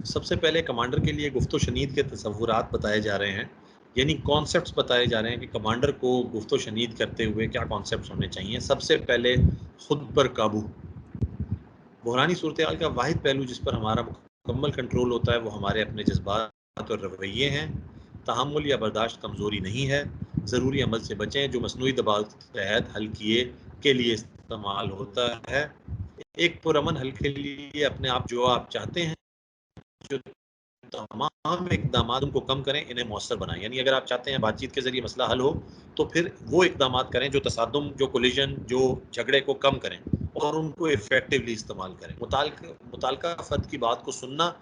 सबसे पहले कमांडर के लिए गुफ्तो शनीद के तसव्वुरात बताए जा रहे हैं, यानी कॉन्सेप्ट्स बताए जा रहे हैं कि कमांडर को गुफ्तो शनीद करते हुए क्या कॉन्सेप्ट्स होने चाहिए। सबसे पहले खुद पर काबू। बहरानी सूरत-ए-हाल का वाहिद पहलू जिस पर हमारा मुकम्मल कंट्रोल होता है वो हमारे अपने जज्बात और रवैये हैं। तहम्मुल या बर्दाश्त कमज़ोरी नहीं है। ज़रूरी अमल से बचें जो मसनूई दबाव के तहत हल किए के लिए इस्तेमाल होता है। एक पुरअमन हल के लिए अपने आप जो आप चाहते हैं, जो तमाम इक़दामात को कम करें, इन्हें मौसर बनाएं। यानी अगर आप चाहते हैं बातचीत के ज़रिए मसला हल हो तो फिर वो इक़दामात करें जो तसादुम, जो कोलिजन, जो झगड़े को कम करें और उनको इफ़ेक्टिवली इस्तेमाल करें। मुताल्लिका फ़र्द की बात को सुनना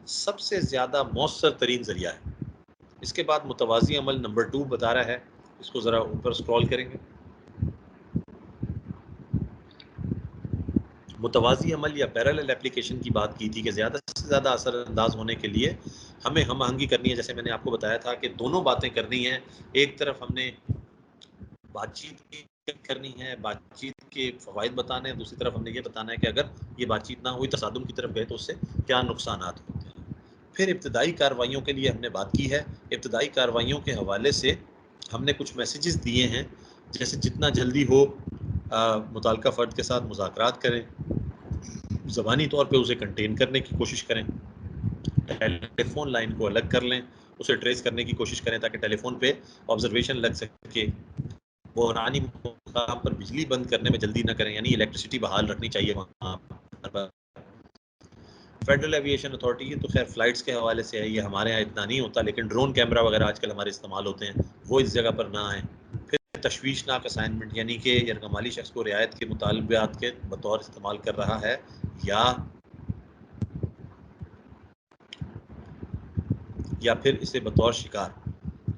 सबसे ज़्यादा मौसर तरीन ज़रिया है। इसके बाद मुतवाज़ी अमल नंबर 2 बता रहा है, इसको ज़रा ऊपर स्क्रॉल करेंगे। मुतवाज़ी अमल या पैरेलल एप्लीकेशन की बात की थी कि ज़्यादा से ज़्यादा असरअंदाज होने के लिए हमें हम आहंगी करनी है। जैसे मैंने आपको बताया था कि दोनों बातें करनी है। एक तरफ हमने बातचीत करनी है, बातचीत के फ़वाइद बताने हैं, दूसरी तरफ हमने ये बताना है कि अगर ये बातचीत ना हुई, तसादुम की तरफ गए तो उससे क्या नुकसानात होते हैं। फिर इब्तदाई कार्रवाइयों के लिए हमने बात की है। इब्तदाई कार्रवाइयों के हवाले से हमने कुछ मैसेजेस दिए हैं, जैसे जितना जल्दी हो मुताल्लिका फ़र्द के साथ मुज़ाकरात करें, ज़बानी तौर पे उसे कंटेन करने की कोशिश करें, टेलीफोन लाइन को अलग कर लें, उसे ट्रेस करने की कोशिश करें ताकि टेलीफोन पे ऑब्जर्वेशन लग सके। बहरानी मुकाम पर बिजली बंद करने में जल्दी ना करें, यानी इलेक्ट्रिसिटी बहाल रखनी चाहिए वहाँ पर। फेडरल एविएशन अथॉरिटी, ये तो खैर फ्लाइट्स के हवाले से है, ये हमारे यहाँ इतना नहीं होता, लेकिन ड्रोन कैमरा वगैरह आजकल हमारे इस्तेमाल होते हैं, वो इस जगह पर ना आए। फिर तशवीशनाक असाइनमेंट, यानी कि यरगमाली शख्स को रियायत के मुतालबात के बतौर इस्तेमाल कर रहा है या फिर इसे बतौर शिकार।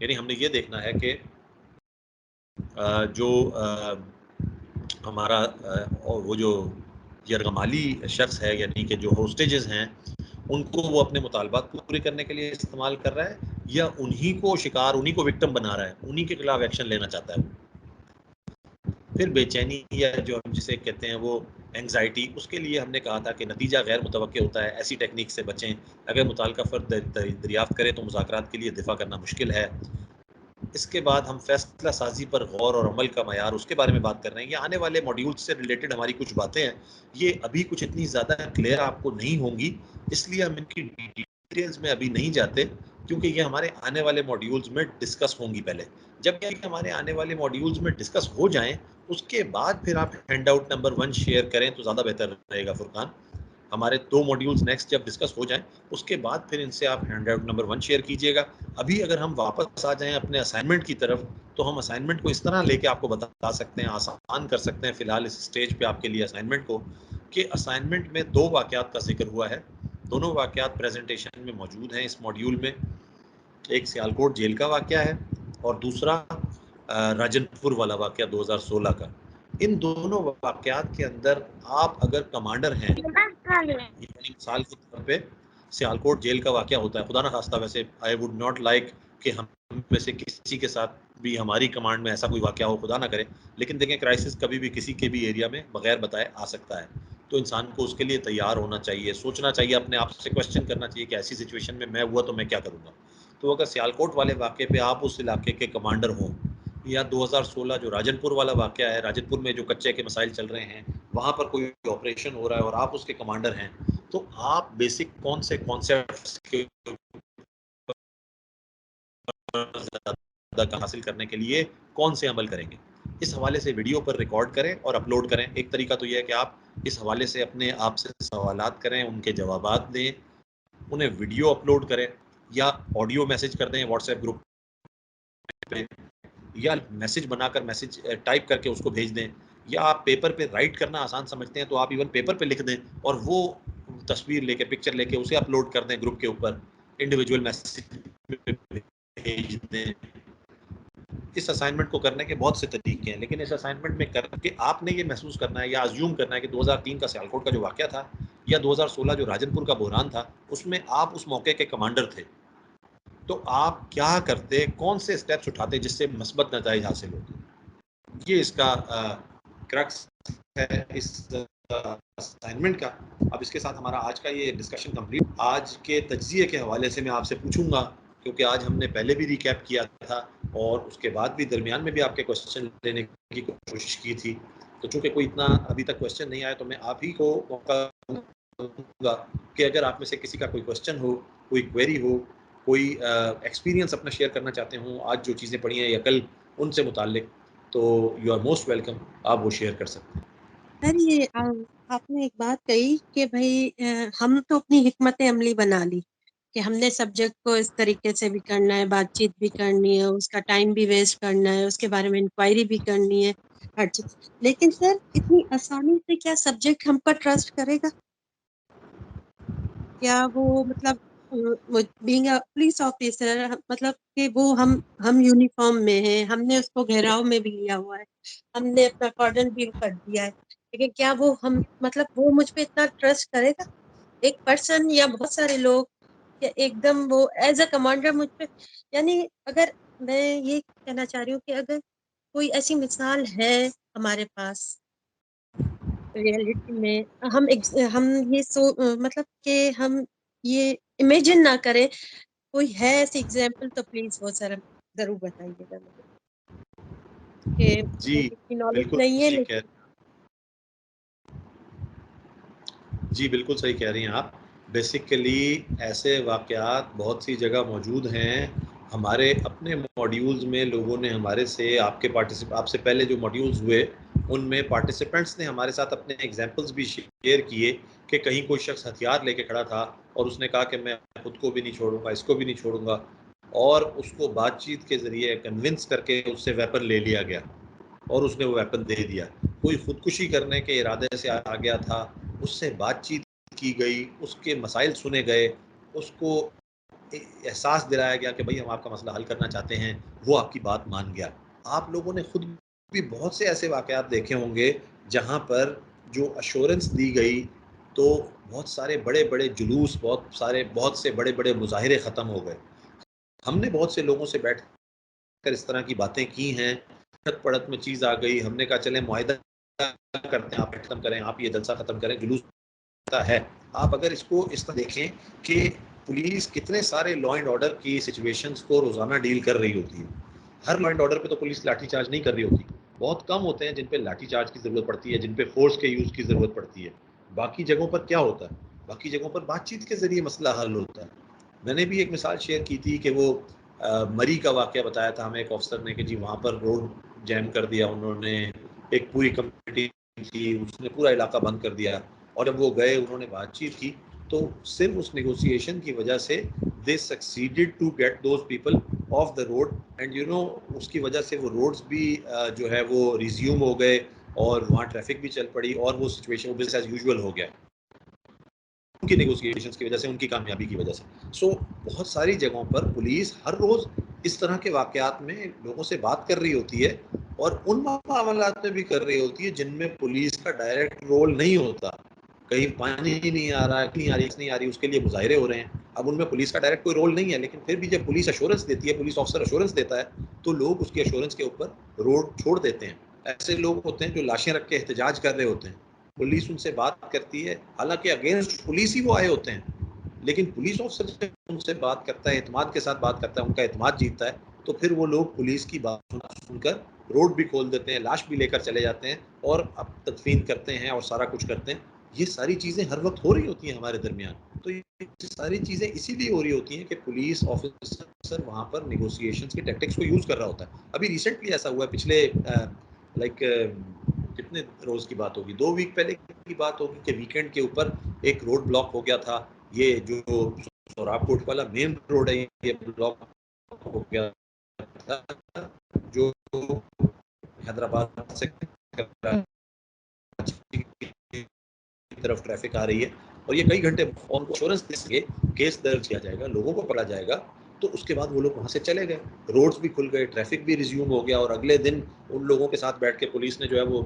यानी हमने ये देखना है कि जो हमारा वो जो यरगमाली शख्स है, यानी कि जो होस्टेजेस हैं, उनको वो अपने मुतालबात पूरे करने के लिए इस्तेमाल कर रहा है या उन्हीं को शिकार, उन्हीं को विक्टिम बना रहा है, उन्हीं के खिलाफ एक्शन लेना चाहता है। फिर बेचैनी या जो हम जिसे कहते हैं वो एंग्जाइटी, उसके लिए हमने कहा था कि नतीजा गैर मुतवक्के होता है, ऐसी टेक्निक से बचें। अगर मुताल्लिका फ़र्द दरियाफ्त करे तो मुज़ाकरात के लिए दिफा करना मुश्किल है। इसके बाद हम फैसला साजी पर गौर और अमल का मयार, उसके बारे में बात कर रहे हैं। ये आने वाले मॉड्यूल्स से रिलेटेड हमारी कुछ बातें हैं, ये अभी कुछ इतनी ज़्यादा क्लियर आपको नहीं होंगी, इसलिए हम इनकी डिटेल्स में अभी नहीं जाते क्योंकि ये हमारे आने वाले मॉड्यूल्स में डिस्कस होंगी पहले। जब ये हमारे आने वाले मॉड्यूल्स में डिस्कस हो जाएं उसके बाद फिर आप हैंड आउट नंबर 1 शेयर करें तो ज़्यादा बेहतर रहेगा फुरकान। हमारे 2 मॉड्यूल्स नेक्स्ट जब डिस्कस हो जाएं उसके बाद फिर इनसे आप हैंड आउट नंबर 1 शेयर कीजिएगा। अभी अगर हम वापस आ जाएं अपने असाइनमेंट की तरफ तो हम असाइनमेंट को इस तरह लेके आपको बता सकते हैं, आसान कर सकते हैं फिलहाल इस स्टेज पे आपके लिए असाइनमेंट को, कि असाइनमेंट में 2 वाक़यात का जिक्र हुआ है। दोनों वाक़यात प्रेजेंटेशन में मौजूद हैं इस मॉड्यूल में। एक सियालकोट जेल का वाक़या है और दूसरा राजनपुर वाला वाक़या 2016 का। इन दोनों वाक़यात के अंदर आप अगर कमांडर हैं, यानी मिसाल के तौर पे सियालकोट जेल का वाक़या होता है, खुदा ना खास्ता, वैसे आई वुड नॉट लाइक कि हम में से किसी के साथ भी हमारी कमांड में ऐसा कोई वाक़या हो, खुदा ना करे, लेकिन देखें क्राइसिस कभी भी किसी के भी एरिया में बगैर बताए आ सकता है। तो इंसान को उसके लिए तैयार होना चाहिए, सोचना चाहिए, अपने आप से क्वेश्चन करना चाहिए कि ऐसी सिचुएशन में मैं हुआ तो मैं क्या करूँगा। तो अगर सियालकोट वाले वाक़े पे आप उस इलाके के कमांडर हों, या 2016 जो राजनपुर वाला वाक़या है, राजनपुर में जो कच्चे के मसाइल चल रहे हैं, वहाँ पर कोई ऑपरेशन हो रहा है और आप उसके कमांडर हैं, तो आप बेसिक कौन से कॉन्सेप्ट्स के हासिल करने के लिए कौन से अमल करेंगे, इस हवाले से वीडियो पर रिकॉर्ड करें और अपलोड करें। एक तरीका तो यह है कि आप इस हवाले से अपने आप से सवालात करें, उनके जवाबात दें, उन्हें वीडियो अपलोड करें या ऑडियो मैसेज कर दें व्हाट्सएप ग्रुप पे, या मैसेज बनाकर मैसेज टाइप करके उसको भेज दें, या आप पेपर पे राइट करना आसान समझते हैं तो आप इवन पेपर पे लिख दें और वो तस्वीर लेके, पिक्चर लेके उसे अपलोड कर दें ग्रुप के ऊपर, इंडिविजुअल मैसेज भेज दें। इस असाइनमेंट को करने के बहुत से तरीके हैं, लेकिन इस असाइनमेंट में करके आपने ये महसूस करना है या अज्यूम करना है कि 2003 का सियालकोट का जो वाक़या था या 2016 जो राजनपुर का बहरान था, उसमें आप उस मौके के कमांडर थे। तो आप क्या करते, कौन से स्टेप्स उठाते जिससे मस्बत नतीजे हासिल होते। ये इसका क्रक्स है इस असाइनमेंट का। अब इसके साथ हमारा आज का ये डिस्कशन कंप्लीट। आज के तज्जिए के हवाले से मैं आपसे पूछूंगा, क्योंकि आज हमने पहले भी रिकैप किया था और उसके बाद भी दरमियान में भी आपके क्वेश्चन लेने की कोशिश की थी। तो चूंकि कोई इतना अभी तक क्वेश्चन नहीं आया तो मैं आप ही को मौका दूंगा कि अगर आप में से किसी का कोई क्वेश्चन हो, कोई क्वेरी हो, कोई एक्सपीरियंस अपना शेयर करना चाहते हो आज जो चीज़ें पढ़ी हैं या कल उनसे मुताल्लिक, तो यू आर मोस्ट वेलकम, आप वो शेयर कर सकते हैं। सर ये आपने एक बात कही कि भाई हम तो अपनी हिकमत अमली बना ली कि हमने सब्जेक्ट को इस तरीके से भी करना है, बातचीत भी करनी है, उसका टाइम भी वेस्ट करना है, उसके बारे में इंक्वायरी भी करनी है, हर चीज। लेकिन सर इतनी आसानी से क्या सब्जेक्ट हम पर ट्रस्ट करेगा? क्या वो मतलब बीइंग अ पुलिस ऑफिसर, मतलब कि वो हम यूनिफॉर्म में हैं, हमने उसको घेराव में भी लिया हुआ है, हमने अपना कॉर्डन भी कर दिया है, लेकिन क्या वो हम मतलब वो मुझ पे इतना ट्रस्ट करेगा? एक पर्सन या बहुत सारे लोग, या एकदम वो एज अ कमांडर मुझ पे? यानी अगर मैं ये कहना चाह रही हूँ कि अगर कोई ऐसी मिसाल है हमारे पास रियलिटी में, हम ये मतलब कि हम ये इमेजिन ना करें, कोई है ऐसी एग्जांपल तो प्लीज वो सर जरूर बताइएगा मुझे, कि जी मुझे इतनी नॉलेज बिल्कुल नहीं है सही लेकिन। जी बिल्कुल सही कह रही हैं आप। बेसिकली ऐसे वाक़यात बहुत सी जगह मौजूद हैं। हमारे अपने मॉड्यूल्स में लोगों ने हमारे से आपसे पहले जो मॉड्यूल्स हुए उनमें पार्टिसिपेंट्स ने हमारे साथ अपने एग्जांपल्स भी शेयर किए कि कहीं कोई शख्स हथियार लेके खड़ा था और उसने कहा कि मैं खुद को भी नहीं छोड़ूंगा, इसको भी नहीं छोड़ूंगा, और उसको बातचीत के ज़रिए कन्विंस करके उससे वेपन ले लिया गया और उसने वो वेपन दे दिया। कोई खुदकुशी करने के इरादे से आ गया था, उससे बातचीत की गई, उसके मसाइल सुने गए, उसको एहसास दिलाया गया कि भाई हम आपका मसला हल करना चाहते हैं, वो आपकी बात मान गया। आप लोगों ने खुद भी बहुत से ऐसे वाक़यात देखे होंगे जहाँ पर जो अश्योरेंस दी गई तो बहुत सारे बड़े-बड़े जुलूस, बहुत से बड़े-बड़े मुज़ाहिरे ख़त्म हो गए। हमने बहुत से लोगों से बैठ कर इस तरह की बातें की हैं, पड़त में चीज़ आ गई, हमने कहा चलें मुआहिदा करते हैं, आप ख़त्म करें, आप ये जलसा ख़त्म करें, जुलूस है। आप अगर इसको इस तरह देखें कि पुलिस कितने सारे लॉ एंड ऑर्डर की सिचुएशंस को रोज़ाना डील कर रही होती है। हर लॉ एंड ऑर्डर पे तो पुलिस लाठीचार्ज नहीं कर रही होती। बहुत कम होते हैं जिन पे लाठीचार्ज की ज़रूरत पड़ती है, जिन पे फोर्स के यूज़ की ज़रूरत पड़ती है। बाकी जगहों पर क्या होता है? बाकी जगहों पर बातचीत के ज़रिए मसला हल होता है। मैंने भी एक मिसाल शेयर की थी कि वो मरी का वाक़या बताया था हमें एक ऑफिसर ने कि जी वहाँ पर रोड जैम कर दिया उन्होंने, एक पूरी कम्युनिटी थी उसने पूरा इलाका बंद कर दिया, और जब वो गए उन्होंने बातचीत की तो सिर्फ उस नेगोशिएशन की वजह से they succeeded to get those people off the road, and you know उसकी वजह से वो रोड्स भी जो है वो रिज्यूम हो गए और वहाँ ट्रैफिक भी चल पड़ी और वो सिचुएशन बिजनेस एज यूजुअल हो गया उनकी नेगोशिएशंस की वजह से, उनकी कामयाबी की वजह से। सो बहुत सारी जगहों पर पुलिस हर रोज़ इस तरह के वाक़यात में लोगों से बात कर रही होती है और उन मामलात में भी कर रही होती है जिनमें पुलिस का डायरेक्ट रोल नहीं होता। कहीं पानी ही नहीं आ रहा, नहीं आ रही, उसके लिए मुज़ाहिरे हो रहे हैं। अब उनमें पुलिस का डायरेक्ट कोई रोल नहीं है, लेकिन फिर भी जब पुलिस एश्योरेंस देती है, पुलिस ऑफिसर एश्योरेंस देता है, तो लोग उसकी एश्योरेंस के ऊपर रोड छोड़ देते हैं। ऐसे लोग होते हैं जो लाशें रख के एहतजाज कर रहे होते हैं, पुलिस उनसे बात करती है, हालांकि अगेंस्ट पुलिस ही वो आए होते हैं, लेकिन पुलिस ऑफिसर जब उनसे बात करता है, एतमाद के साथ बात करता है, उनका एतमाद जीतता है, तो फिर वो लोग पुलिस की बात सुनकर रोड भी खोल देते हैं, लाश भी लेकर चले जाते हैं और अब तदफीन करते हैं और सारा कुछ करते हैं। ये सारी चीज़ें हर वक्त हो रही होती हैं हमारे दरमियान। तो ये सारी चीज़ें इसीलिए हो रही होती हैं कि पुलिस ऑफिसर वहाँ पर नेगोशिएशंस की टैक्टिक्स को यूज़ कर रहा होता है। अभी रिसेंटली ऐसा हुआ है, पिछले कितने रोज़ की बात होगी, 2 वीक पहले की बात होगी कि वीकेंड के ऊपर एक रोड ब्लॉक हो गया था। ये जो सोराबकोट वाला मेन रोड है, ये ब्लॉक हो गया था, जो हैदराबाद से कराची की तरफ ट्रैफिक आ रही है, और ये कई घंटे इंश्योरेंस देंगे, केस दर्ज किया जाएगा, लोगों को पकड़ा जाएगा, तो उसके बाद वो लोग वहाँ से चले गए, रोड्स भी खुल गए, ट्रैफिक भी रिज्यूम हो गया, और अगले दिन उन लोगों के साथ बैठ के पुलिस ने जो है वो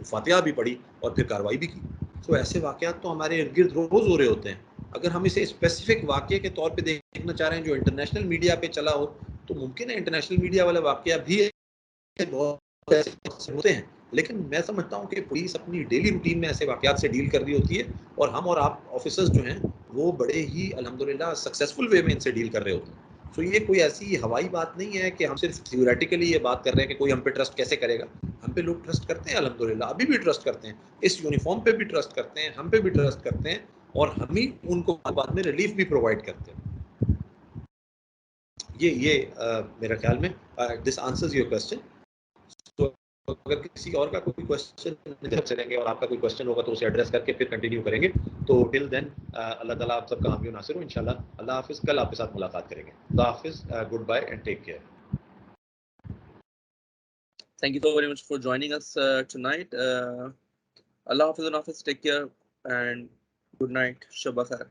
फातिहा भी पढ़ी और फिर कार्रवाई भी की। तो ऐसे वाक़यात तो हमारे इर्द गिर्द रोज़ हो रहे होते हैं। अगर हम इसे स्पेसिफिक वाक़ये के तौर पे देखना चाह रहे हैं जो इंटरनेशनल मीडिया पे चला हो, तो मुमकिन है इंटरनेशनल मीडिया वाला वाक़या भी बहुत ऐसे होते हैं, लेकिन मैं समझता हूँ कि पुलिस अपनी डेली रूटीन में ऐसे वाक़यात से डील कर रही होती है, और हम और आप ऑफिसर्स जो हैं वो बड़े ही अल्हम्दुलिल्लाह सक्सेसफुल वे में इनसे डील कर रहे होते हैं। तो ये कोई ऐसी हवाई बात नहीं है कि हम सिर्फ थ्योरेटिकली ये बात कर रहे हैं कि कोई हम पे ट्रस्ट कैसे करेगा। हम पे लोग ट्रस्ट करते हैं अल्हम्दुलिल्लाह, अभी भी ट्रस्ट करते हैं, इस यूनिफॉर्म पे भी ट्रस्ट करते हैं, हम पे भी ट्रस्ट करते हैं, और हम ही उनको बाद में रिलीफ भी प्रोवाइड करते हैं। ये मेरे ख्याल में दिस आंसर्स योर क्वेश्चन। तो अगर किसी और का कोई क्वेश्चन चलेंगे और आपका कोई क्वेश्चन होगा तो उसे एड्रेस करके फिर कंटिन्यू करेंगे। तो टिल देन अल्लाह ताला आप सबका हामी नासिर हो इंशाल्लाह। अल्लाह हाफिज़, कल आपके साथ मुलाकात करेंगे। अल्लाह हाफिज़, goodbye and take care. Thank you so very much for joining us tonight. Allah Hafiz and Hafiz, take care and good night. Shabba khair.